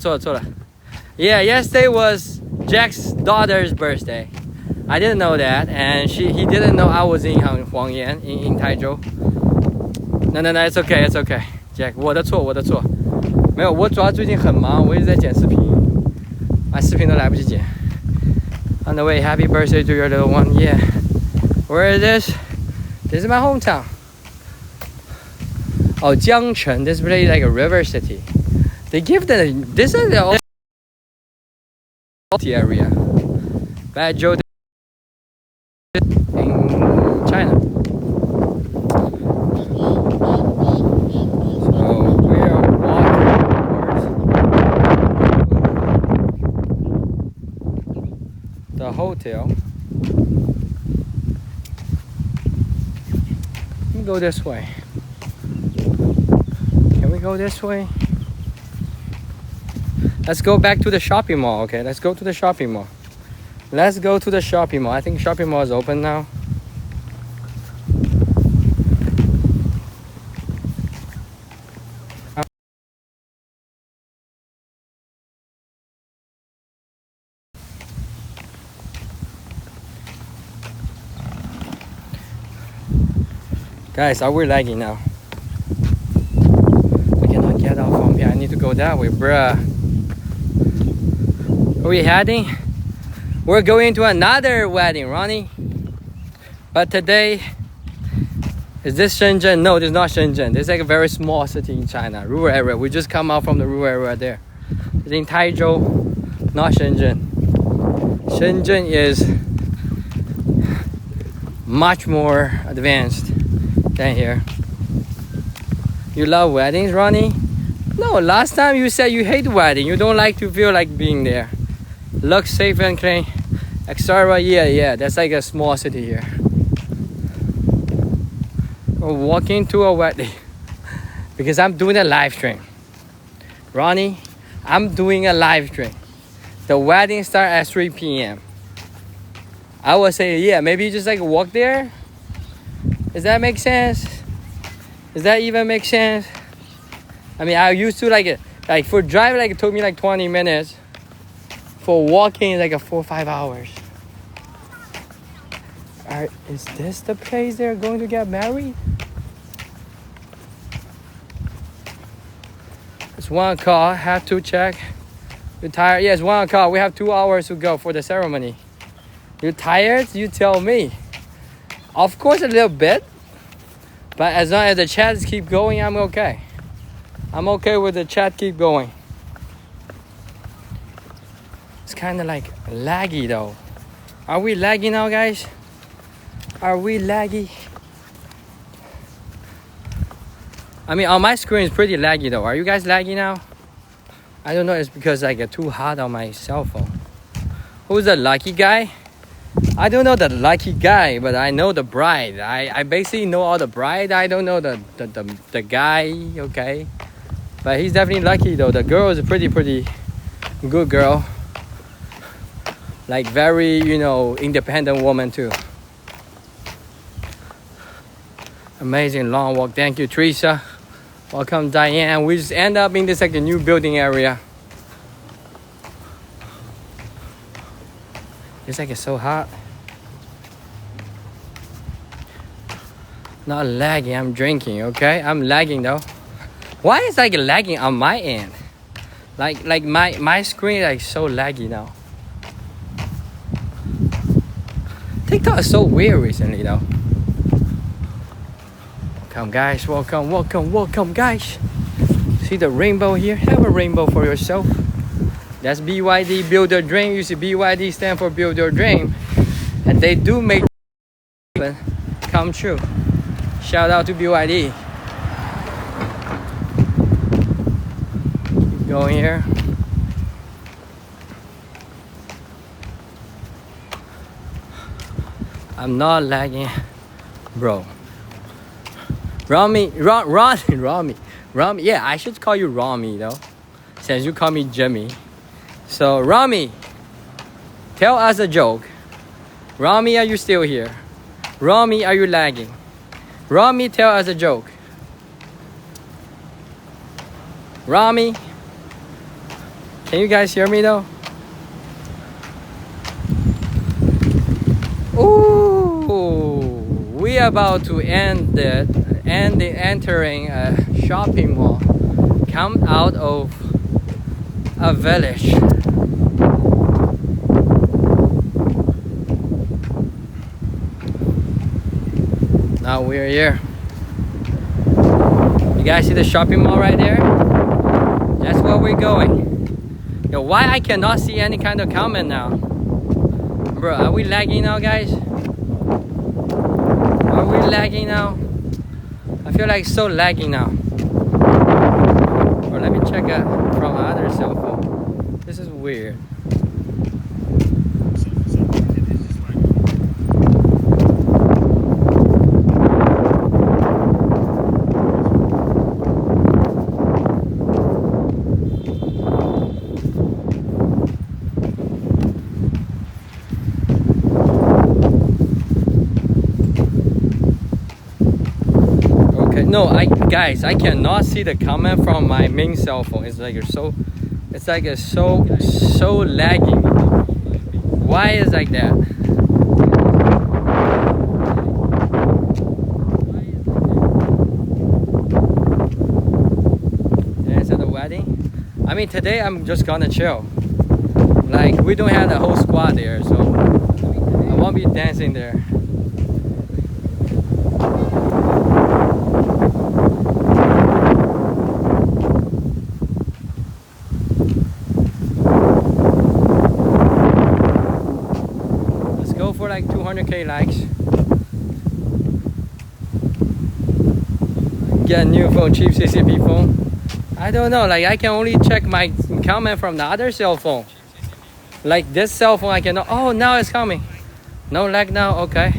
Yeah, yesterday was Jack's daughter's birthday. I didn't know that, and he didn't know I was in Huangyan in Taizhou. No, it's okay. Jack, 我的错。没有，我主要最近很忙，我一直在剪视频，视频都来不及剪。On the way, happy birthday to your little one. Yeah. Where is this? This is my hometown. Oh, Jiangchen. This place is like a river city. They give this is the area. Baijiu in China. So we are walking towards the hotel. Let me go this way. Can we go this way? Let's go back to the shopping mall. Okay, let's go to the shopping mall. Let's go to the shopping mall. I think shopping mall is open now. Guys, are we lagging now? I cannot get off from here. I need to go that way, bruh. Are we heading? We're going to another wedding, Ronnie. But today, is this Shenzhen? No, this is not Shenzhen. This is like a very small city in China, rural area. We just come out from the rural area there. It's in Taizhou, not Shenzhen. Shenzhen is much more advanced than here. You love weddings, Ronnie? No, last time you said you hate wedding. You don't like to feel like being there. Look safe and clean, etc. Yeah, that's like a small city here. We're walking to a wedding because I'm doing a live stream. Ronnie, I'm doing a live stream. The wedding starts at 3 p.m. I would say, yeah, maybe you just like walk there. Does that make sense? Does that even make sense? I mean, I used to like for driving, like it took me like 20 minutes. For walking, like 4 or 5 hours. Is this the place they're going to get married? It's 1 o'clock. Have to check. You tired? Yes, 1 o'clock. We have 2 hours to go for the ceremony. You tired? You tell me. Of course, a little bit. But as long as the chats keep going, I'm okay. I'm okay with the chat keep going. It's kind of like laggy though. Are we laggy now, guys? Are we laggy? I mean, on my screen it's pretty laggy though. Are you guys laggy now? I don't know. It's because I get too hot on my cell phone. Who's the lucky guy? I don't know the lucky guy, but I know the bride. I basically know all the bride. I don't know the guy. Okay, but he's definitely lucky though. The girl is a pretty good girl. Like very, independent woman too. Amazing long walk. Thank you, Teresa. Welcome, Diane. We just end up in this like a new building area. It's like it's so hot. Not lagging, I'm drinking, okay? I'm lagging though. Why is like lagging on my end? Like my screen is like so laggy now. TikTok is so weird recently though. Welcome guys, welcome guys. See the rainbow here? Have a rainbow for yourself. That's BYD, build your dream. You see BYD stand for build your dream. And they do make come true. Shout out to BYD. Keep going here. I'm not lagging, bro. Rami. Yeah, I should call you Rami though, since you call me Jimmy. So Rami, tell us a joke. Rami, are you still here? Rami, are you lagging? Rami, tell us a joke. Rami, can you guys hear me though? Ooh, we about to entering a shopping mall. Come out of a village. Now we're here. You guys see the shopping mall right there? That's where we're going. Yo, why I cannot see any kind of comment now? Bro, are we lagging now, guys? Are we lagging now? I feel like so lagging now. Or let me check out from other cell phone. This is weird. No, guys, I cannot see the comment from my main cell phone. It's like so laggy. Why is like that? Is at the wedding? I mean, today I'm just gonna chill. Like, we don't have the whole squad there, so I won't be dancing there. For like 200k likes. Get a new phone, cheap CCP phone. I don't know, like I can only check my comment from the other cell phone. Like this cell phone I cannot. Oh, now it's coming. No lag now, okay.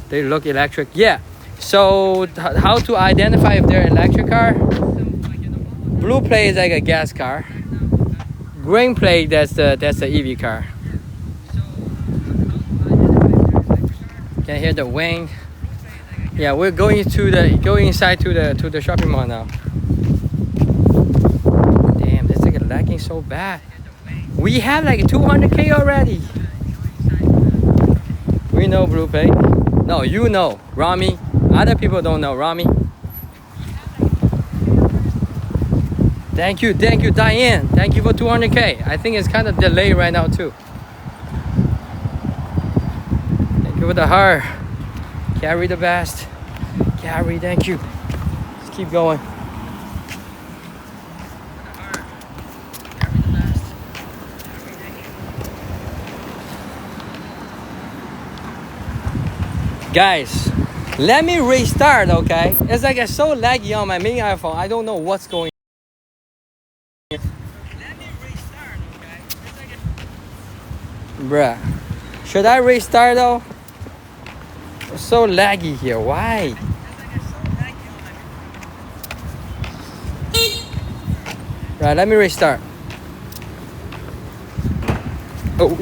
They look electric. Yeah. So how to identify if they're electric car? Blue plate is like a gas car. Green plate, that's the EV car. Can hear the wind. Yeah, we're going inside to the shopping mall now. Damn, this is like lagging so bad. We have like 200k already. We know blue plate. No, you know, Rami. Other people don't know, Rami. Thank you, Diane. Thank you for 200k. I think it's kind of delayed right now too. Give it the heart. Carry the best. Carry, thank you. Let's keep going. Guys, let me restart, okay? It's like it's so laggy on my main iPhone. I don't know what's going on. Let me restart, okay? It's like bruh. Should I restart though? It's so laggy here. Why? Right, let me restart. Oh.